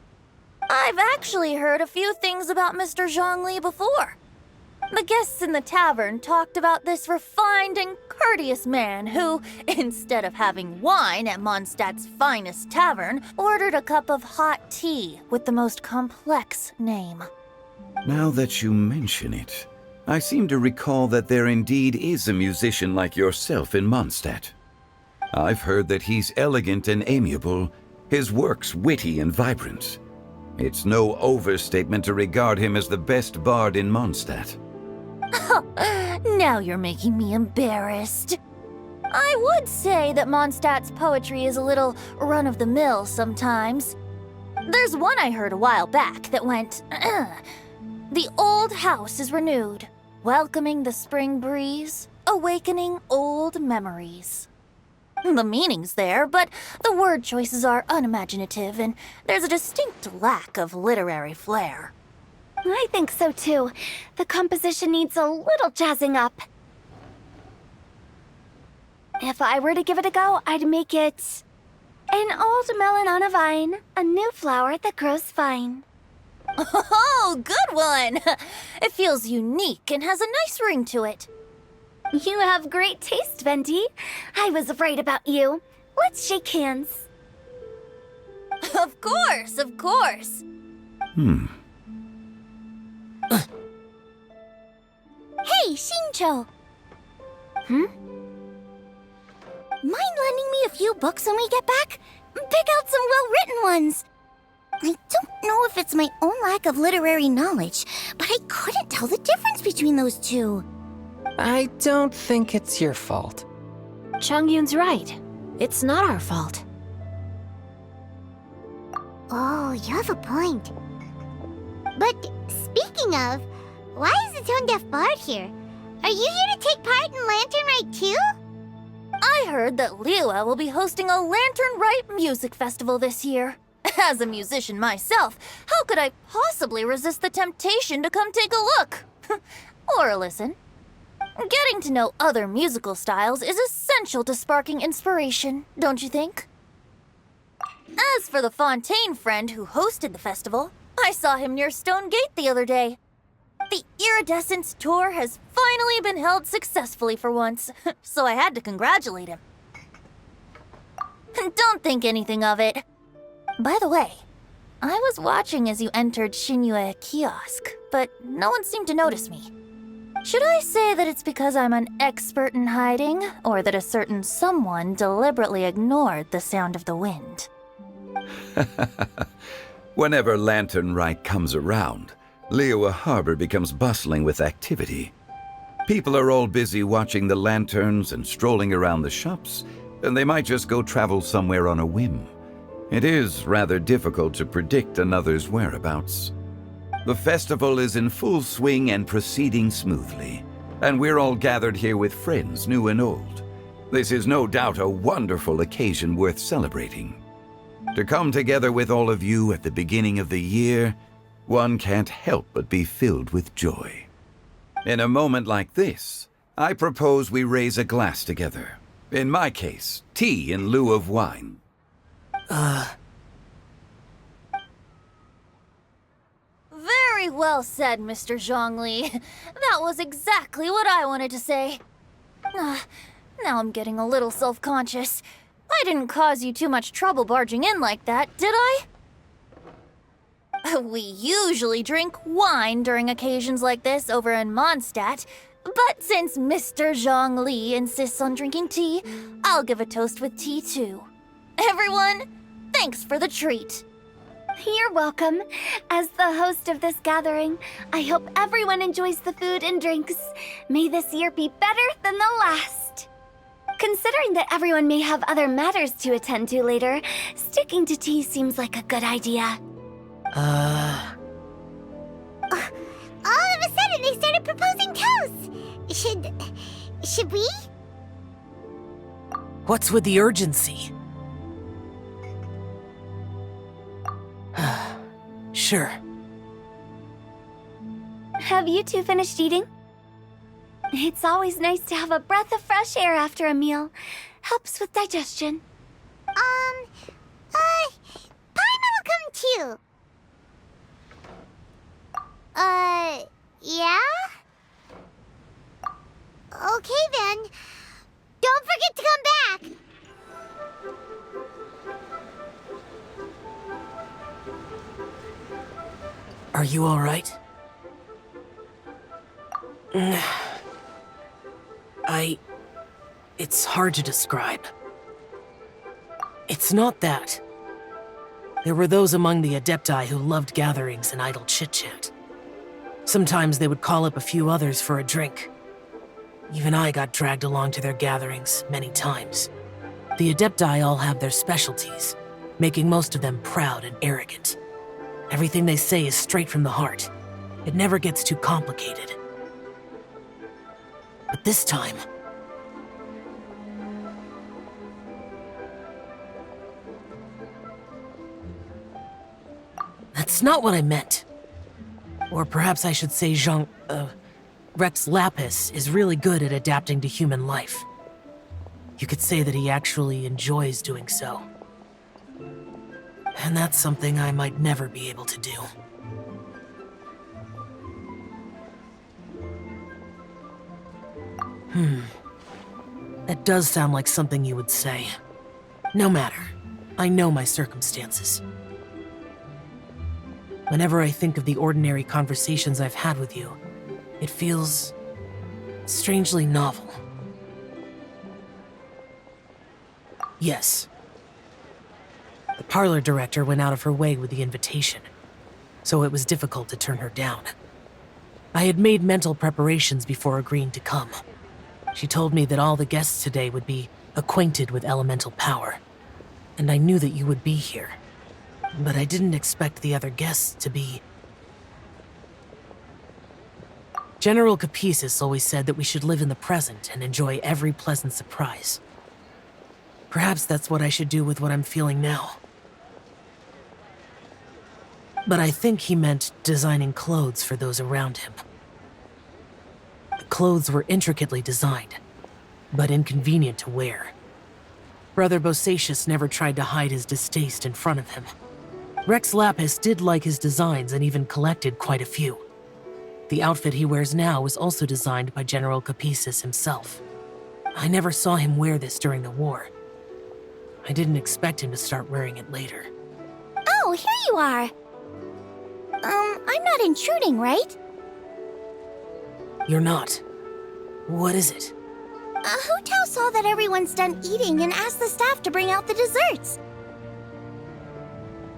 I've actually heard a few things about Mr. Zhongli before. The guests in the tavern talked about this refined and courteous man who, instead of having wine at Mondstadt's finest tavern, ordered a cup of hot tea with the most complex name. Now that you mention it, I seem to recall that there indeed is a musician like yourself in Mondstadt. I've heard that he's elegant and amiable, his works witty and vibrant. It's no overstatement to regard him as the best bard in Mondstadt. Now you're making me embarrassed. I would say that Mondstadt's poetry is a little run-of-the-mill sometimes. There's one I heard a while back that went, The old house is renewed, welcoming the spring breeze, awakening old memories. The meaning's there, but the word choices are unimaginative, and there's a distinct lack of literary flair. I think so too. The composition needs a little jazzing up. If I were to give it a go, I'd make it an old melon on a vine, a new flower that grows fine. Oh, good one! It feels unique and has a nice ring to it. You have great taste, Venti. I was right about you. Let's shake hands. Of course, of course. Hey, Xingqiu. Mind lending me a few books when we get back? Pick out some well-written ones. I don't know if it's my own lack of literary knowledge, but I couldn't tell the difference between those two. I don't think it's your fault. Changyun's right. It's not our fault. Oh, you have a point. But speaking of, why is the tone-deaf bard here? Are you here to take part in Lantern Rite too? I heard that Liyue will be hosting a Lantern Rite music festival this year. As a musician myself, how could I possibly resist the temptation to come take a look? Or listen. Getting to know other musical styles is essential to sparking inspiration, don't you think? As for the Fontaine friend who hosted the festival, I saw him near Stone Gate the other day. The Iridescence tour has finally been held successfully for once, so I had to congratulate him. Don't think anything of it. By the way, I was watching as you entered Shinyue Kiosk, but no one seemed to notice me. Should I say that it's because I'm an expert in hiding, or that a certain someone deliberately ignored the sound of the wind? Whenever Lantern Rite comes around, Liyue Harbor becomes bustling with activity. People are all busy watching the lanterns and strolling around the shops, and they might just go travel somewhere on a whim. It is rather difficult to predict another's whereabouts. The festival is in full swing and proceeding smoothly, and we're all gathered here with friends, new and old. This is no doubt a wonderful occasion worth celebrating. To come together with all of you at the beginning of the year, one can't help but be filled with joy. In a moment like this, I propose we raise a glass together. In my case, tea in lieu of wine. Very well said, Mr. Zhongli. That was exactly what I wanted to say. Now I'm getting a little self-conscious. I didn't cause you too much trouble barging in like that, did I? We usually drink wine during occasions like this over in Mondstadt, but since Mr. Zhongli insists on drinking tea, I'll give a toast with tea too. Everyone, thanks for the treat. You're welcome. As the host of this gathering, I hope everyone enjoys the food and drinks. May this year be better than the last. Considering that everyone may have other matters to attend to later, sticking to tea seems like a good idea. All of a sudden, they started proposing toasts. Should we? What's with the urgency? Sure. Have you two finished eating? It's always nice to have a breath of fresh air after a meal. Helps with digestion. Paimon will come too. Yeah? Okay then. Don't forget to come back. Are you all right? It's hard to describe. It's not that. There were those among the Adepti who loved gatherings and idle chit-chat. Sometimes they would call up a few others for a drink. Even I got dragged along to their gatherings many times. The Adepti all have their specialties, making most of them proud and arrogant. Everything they say is straight from the heart. It never gets too complicated. But this time... That's not what I meant. Or perhaps I should say Rex Lapis is really good at adapting to human life. You could say that he actually enjoys doing so. And that's something I might never be able to do. That does sound like something you would say. No matter. I know my circumstances. Whenever I think of the ordinary conversations I've had with you, it feels strangely novel. The parlor director went out of her way with the invitation, so it was difficult to turn her down. I had made mental preparations before agreeing to come. She told me that all the guests today would be acquainted with elemental power, and I knew that you would be here. But I didn't expect the other guests to be... General Capisis always said that we should live in the present and enjoy every pleasant surprise. Perhaps that's what I should do with what I'm feeling now. But I think he meant designing clothes for those around him. The clothes were intricately designed, but inconvenient to wear. Brother Bosacius never tried to hide his distaste in front of him. Rex Lapis did like his designs and even collected quite a few. The outfit he wears now was also designed by General Capisis himself. I never saw him wear this during the war. I didn't expect him to start wearing it later. Oh, here you are. I'm not intruding, right? You're not. What is it? Hu Tao saw that everyone's done eating and asked the staff to bring out the desserts.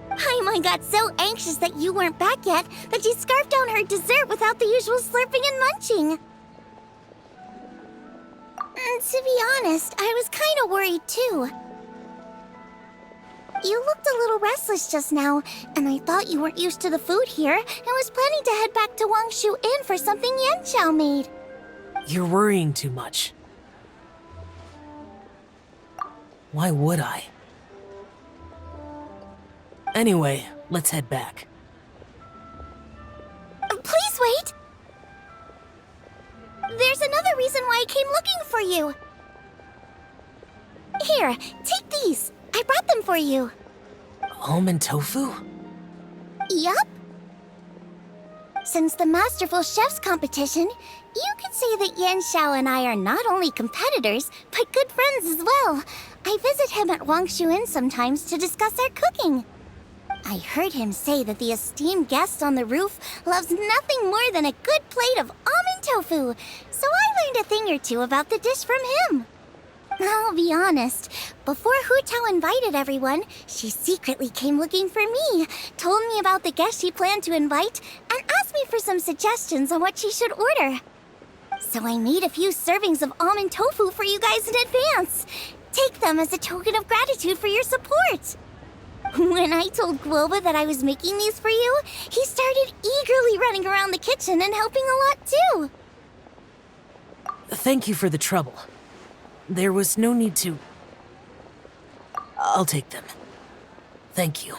Paimon got so anxious that you weren't back yet that she scarfed down her dessert without the usual slurping and munching. To be honest, I was kind of worried too. You looked a little restless just now, and I thought you weren't used to the food here and was planning to head back to Wangshu Inn for something Yanxiao made. You're worrying too much. Why would I? Anyway, let's head back. Please wait! There's another reason why I came looking for you. Here, take these. I brought them for you. Almond tofu? Yup. Since the Masterful Chef's competition, you could say that Yanxiao and I are not only competitors, but good friends as well. I visit him at Wangshu Inn sometimes to discuss our cooking. I heard him say that the esteemed guest on the roof loves nothing more than a good plate of almond tofu, so I learned a thing or two about the dish from him. I'll be honest, before Hu Tao invited everyone, she secretly came looking for me, told me about the guests she planned to invite, and asked me for some suggestions on what she should order. So I made a few servings of almond tofu for you guys in advance. Take them as a token of gratitude for your support. When I told Guoba that I was making these for you, he started eagerly running around the kitchen and helping a lot too. Thank you for the trouble. There was no need to... I'll take them. Thank you.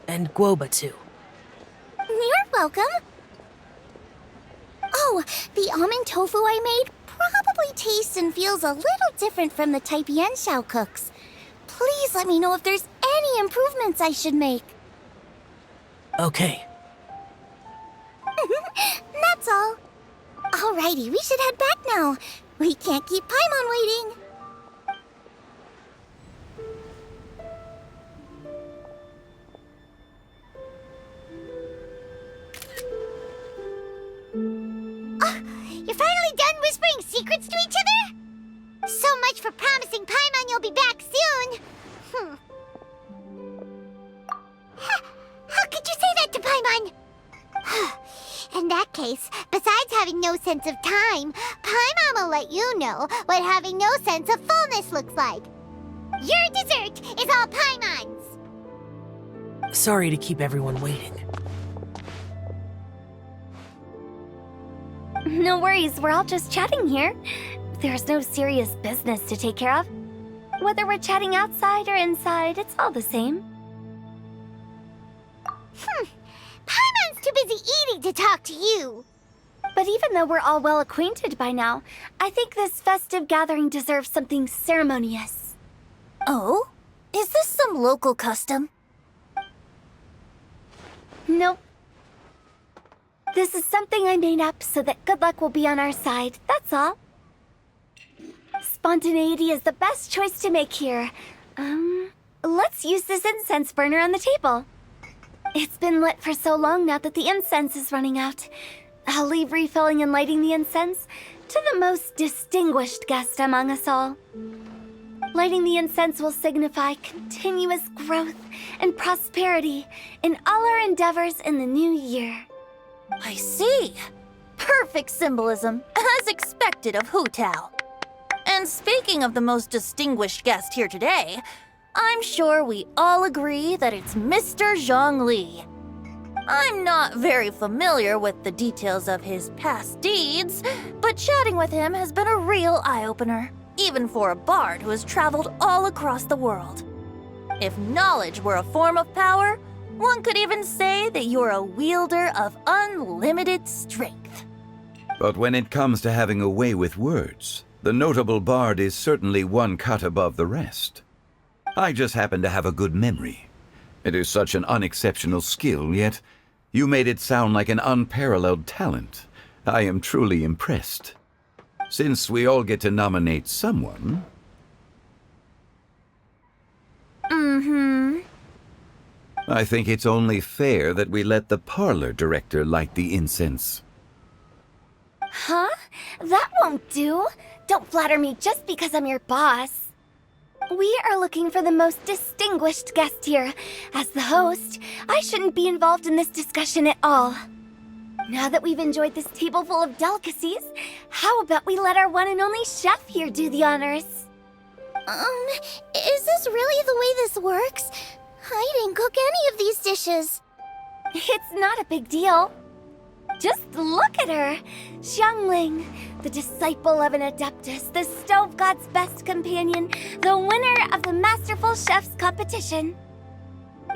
And Guoba too. You're welcome. Oh, the almond tofu I made probably tastes and feels a little different from the type Yanxiao cooks. Please let me know if there's any improvements I should make. Okay. That's all. Alrighty, we should head back now. We can't keep Paimon waiting. Oh, you're finally done whispering secrets to each other? So much for promising Paimon you'll be back soon. How could you say that to Paimon? In that case, besides having no sense of time, Paimon will let you know what having no sense of fullness looks like. Your dessert is all Paimon's! Sorry to keep everyone waiting. No worries, we're all just chatting here. There's no serious business to take care of. Whether we're chatting outside or inside, it's all the same. Paimon's too busy eating to talk to you. But even though we're all well acquainted by now, I think this festive gathering deserves something ceremonious. Oh? Is this some local custom? Nope. This is something I made up so that good luck will be on our side, that's all. Spontaneity is the best choice to make here. Let's use this incense burner on the table. It's been lit for so long now that the incense is running out. I'll leave refilling and lighting the incense to the most distinguished guest among us all. Lighting the incense will signify continuous growth and prosperity in all our endeavors in the new year. I see. Perfect symbolism, as expected of Hu Tao. And speaking of the most distinguished guest here today, I'm sure we all agree that it's Mr. Zhongli. I'm not very familiar with the details of his past deeds, but chatting with him has been a real eye-opener, even for a bard who has traveled all across the world. If knowledge were a form of power, one could even say that you're a wielder of unlimited strength. But when it comes to having a way with words, the notable bard is certainly one cut above the rest. I just happen to have a good memory. It is such an unexceptional skill, yet you made it sound like an unparalleled talent. I am truly impressed. Since we all get to nominate someone... I think it's only fair that we let the parlor director light the incense. Huh? That won't do. Don't flatter me just because I'm your boss. We are looking for the most distinguished guest here. As the host, I shouldn't be involved in this discussion at all. Now that we've enjoyed this table full of delicacies, how about we let our one and only chef here do the honors? Is this really the way this works? I didn't cook any of these dishes. It's not a big deal. Just look at her! Xiangling, the disciple of an adeptus, the stove god's best companion, the winner of the Masterful Chef's competition.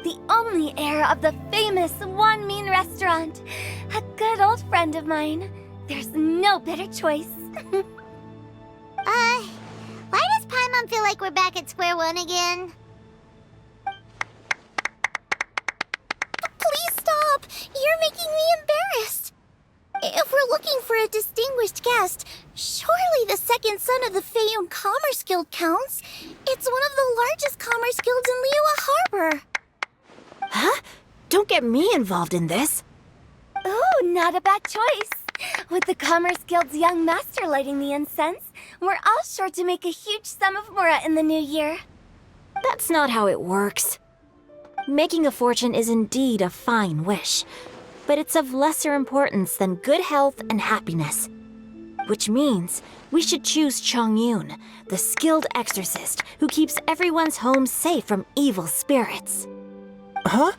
The only heir of the famous Wan Min restaurant. A good old friend of mine. There's no better choice. Why does Paimon feel like we're back at square one again? Please stop! You're making me embarrassed. If we're looking for a distinguished guest, surely the second son of the Feiyun Commerce Guild counts. It's one of the largest commerce guilds in Liyue Harbor. Huh? Don't get me involved in this. Ooh, not a bad choice. With the Commerce Guild's young master lighting the incense, we're all sure to make a huge sum of mora in the new year. That's not how it works. Making a fortune is indeed a fine wish, but it's of lesser importance than good health and happiness. Which means we should choose Chongyun, the skilled exorcist who keeps everyone's home safe from evil spirits. Huh?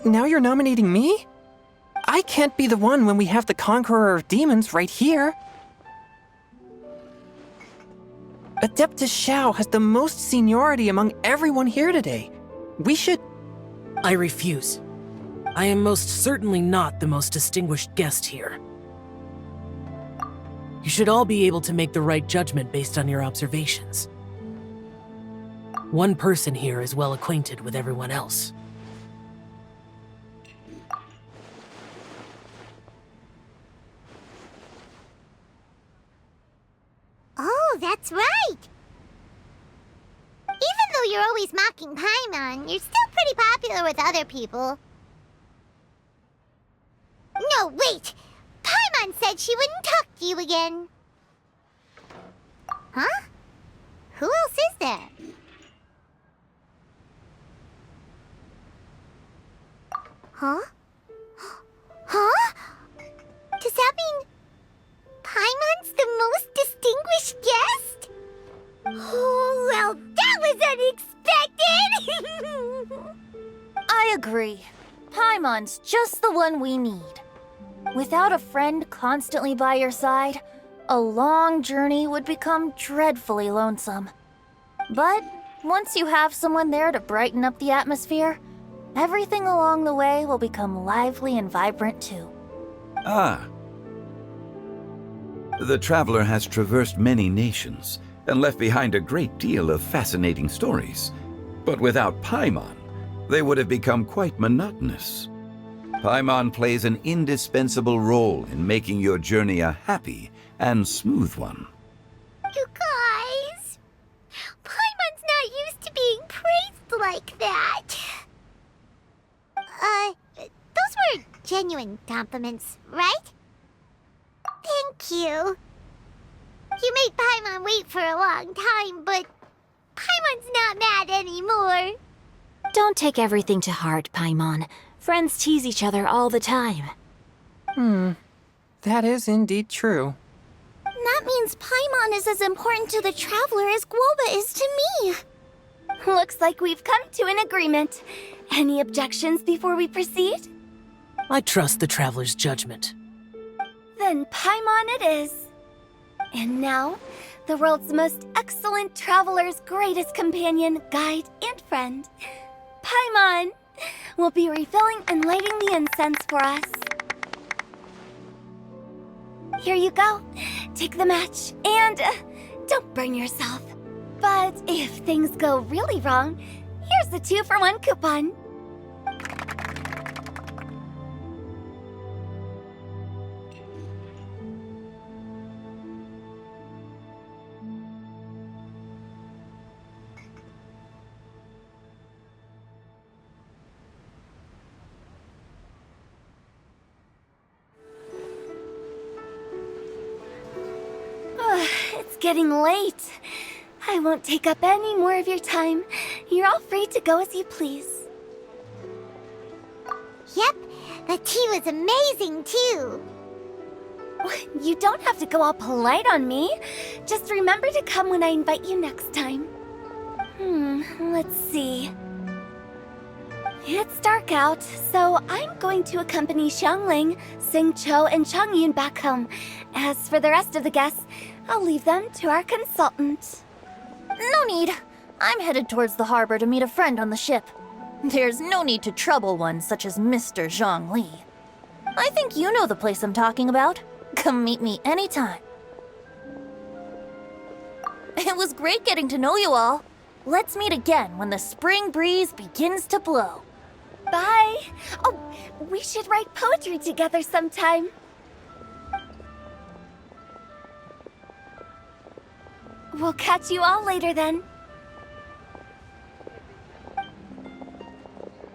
Now you're nominating me? I can't be the one when we have the conqueror of demons right here. Adeptus Xiao has the most seniority among everyone here today. We should... I refuse. I am most certainly not the most distinguished guest here. You should all be able to make the right judgment based on your observations. One person here is well acquainted with everyone else. Oh, that's right! Even though you're always mocking Paimon, you're still pretty popular with other people. No, wait! Paimon said she wouldn't talk to you again. Huh? Who else is there? Huh? Huh? Does that mean Paimon's the most distinguished guest? Oh, well, that was unexpected! I agree. Paimon's just the one we need. Without a friend constantly by your side, a long journey would become dreadfully lonesome. But once you have someone there to brighten up the atmosphere, everything along the way will become lively and vibrant too. Ah. The traveler has traversed many nations and left behind a great deal of fascinating stories. But without Paimon, they would have become quite monotonous. Paimon plays an indispensable role in making your journey a happy and smooth one. You guys, Paimon's not used to being praised like that. Those were genuine compliments, right? Thank you. You made Paimon wait for a long time, but Paimon's not mad anymore. Don't take everything to heart, Paimon. Friends tease each other all the time. That is indeed true. That means Paimon is as important to the traveler as Guoba is to me. Looks like we've come to an agreement. Any objections before we proceed? I trust the traveler's judgment. Then Paimon it is. And now, the world's most excellent traveler's greatest companion, guide, and friend, Paimon, will be refilling and lighting the incense for us. Here you go. Take the match, and don't burn yourself. But if things go really wrong, here's the 2-for-1 coupon. It's getting late. I won't take up any more of your time. You're all free to go as you please. Yep, the tea was amazing too. You don't have to go all polite on me. Just remember to come when I invite you next time. Let's see. It's dark out, so I'm going to accompany Xiangling, Xingqiu, and Changyun back home. As for the rest of the guests, I'll leave them to our consultant. No need. I'm headed towards the harbor to meet a friend on the ship. There's no need to trouble one such as Mr. Zhongli. I think you know the place I'm talking about. Come meet me anytime. It was great getting to know you all. Let's meet again when the spring breeze begins to blow. Bye. Oh, we should write poetry together sometime. We'll catch you all later then.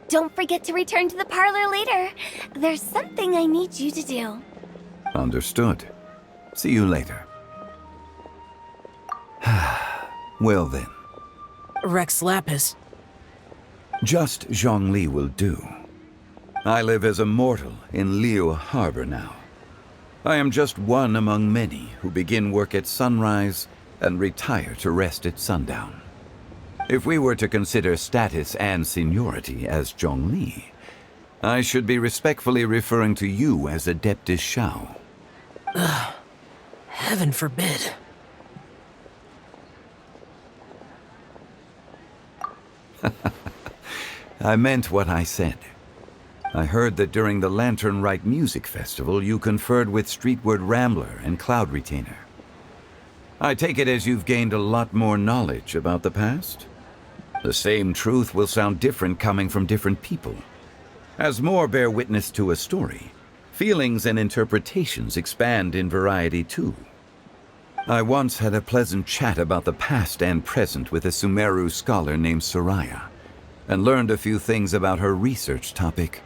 Don't forget to return to the parlor later. There's something I need you to do. Understood. See you later. Well then. Rex Lapis. Just Zhongli will do. I live as a mortal in Liu Harbor now. I am just one among many who begin work at sunrise and retire to rest at sundown. If we were to consider status and seniority as Zhongli, I should be respectfully referring to you as Adeptus Shao. Heaven forbid. I meant what I said. I heard that during the Lantern Rite Music Festival you conferred with Streetward Rambler and Cloud Retainer. I take it as you've gained a lot more knowledge about the past? The same truth will sound different coming from different people. As more bear witness to a story, feelings and interpretations expand in variety too. I once had a pleasant chat about the past and present with a Sumeru scholar named Soraya, and learned a few things about her research topic.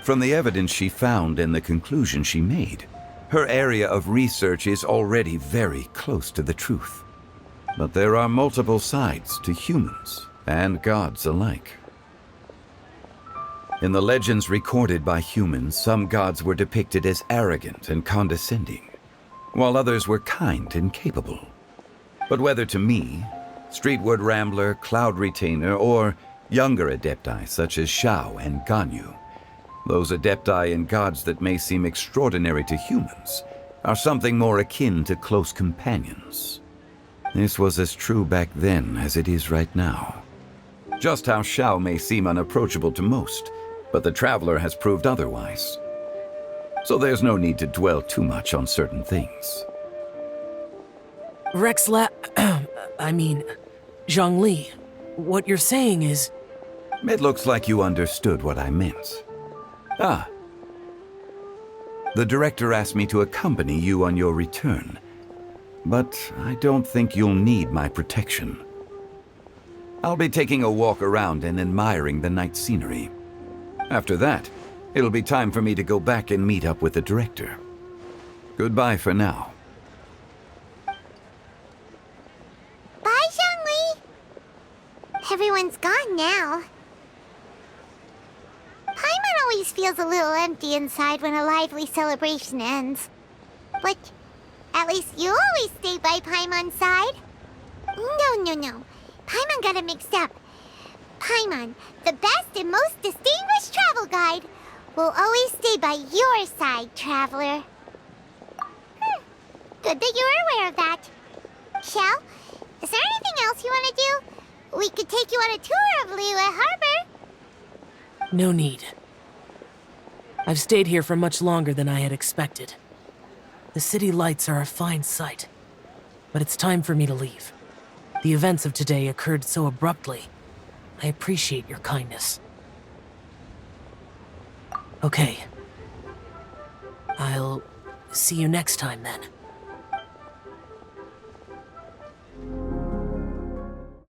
From the evidence she found and the conclusion she made, her area of research is already very close to the truth. But there are multiple sides to humans and gods alike. In the legends recorded by humans, some gods were depicted as arrogant and condescending, while others were kind and capable. But whether to me, Streetward Rambler, Cloud Retainer, or younger adepti such as Shao and Ganyu, those adepti and gods that may seem extraordinary to humans are something more akin to close companions. This was as true back then as it is right now. Just how Shao may seem unapproachable to most, but the traveler has proved otherwise. So there's no need to dwell too much on certain things. Zhongli, what you're saying is... It looks like you understood what I meant. Ah. The director asked me to accompany you on your return, but I don't think you'll need my protection. I'll be taking a walk around and admiring the night scenery. After that, it'll be time for me to go back and meet up with the director. Goodbye for now. Bye, Xiangli. everyone's gone now. Paimon always feels a little empty inside when a lively celebration ends. But at least you always stay by Paimon's side. No. Paimon got it mixed up. Paimon, the best and most distinguished travel guide, will always stay by your side, traveler. Good that you're aware of that. Shell, is there anything else you want to do? We could take you on a tour of Liyue Harbor. No need. I've stayed here for much longer than I had expected. The city lights are a fine sight, but it's time for me to leave. The events of today occurred so abruptly. I appreciate your kindness. Okay. I'll see you next time then.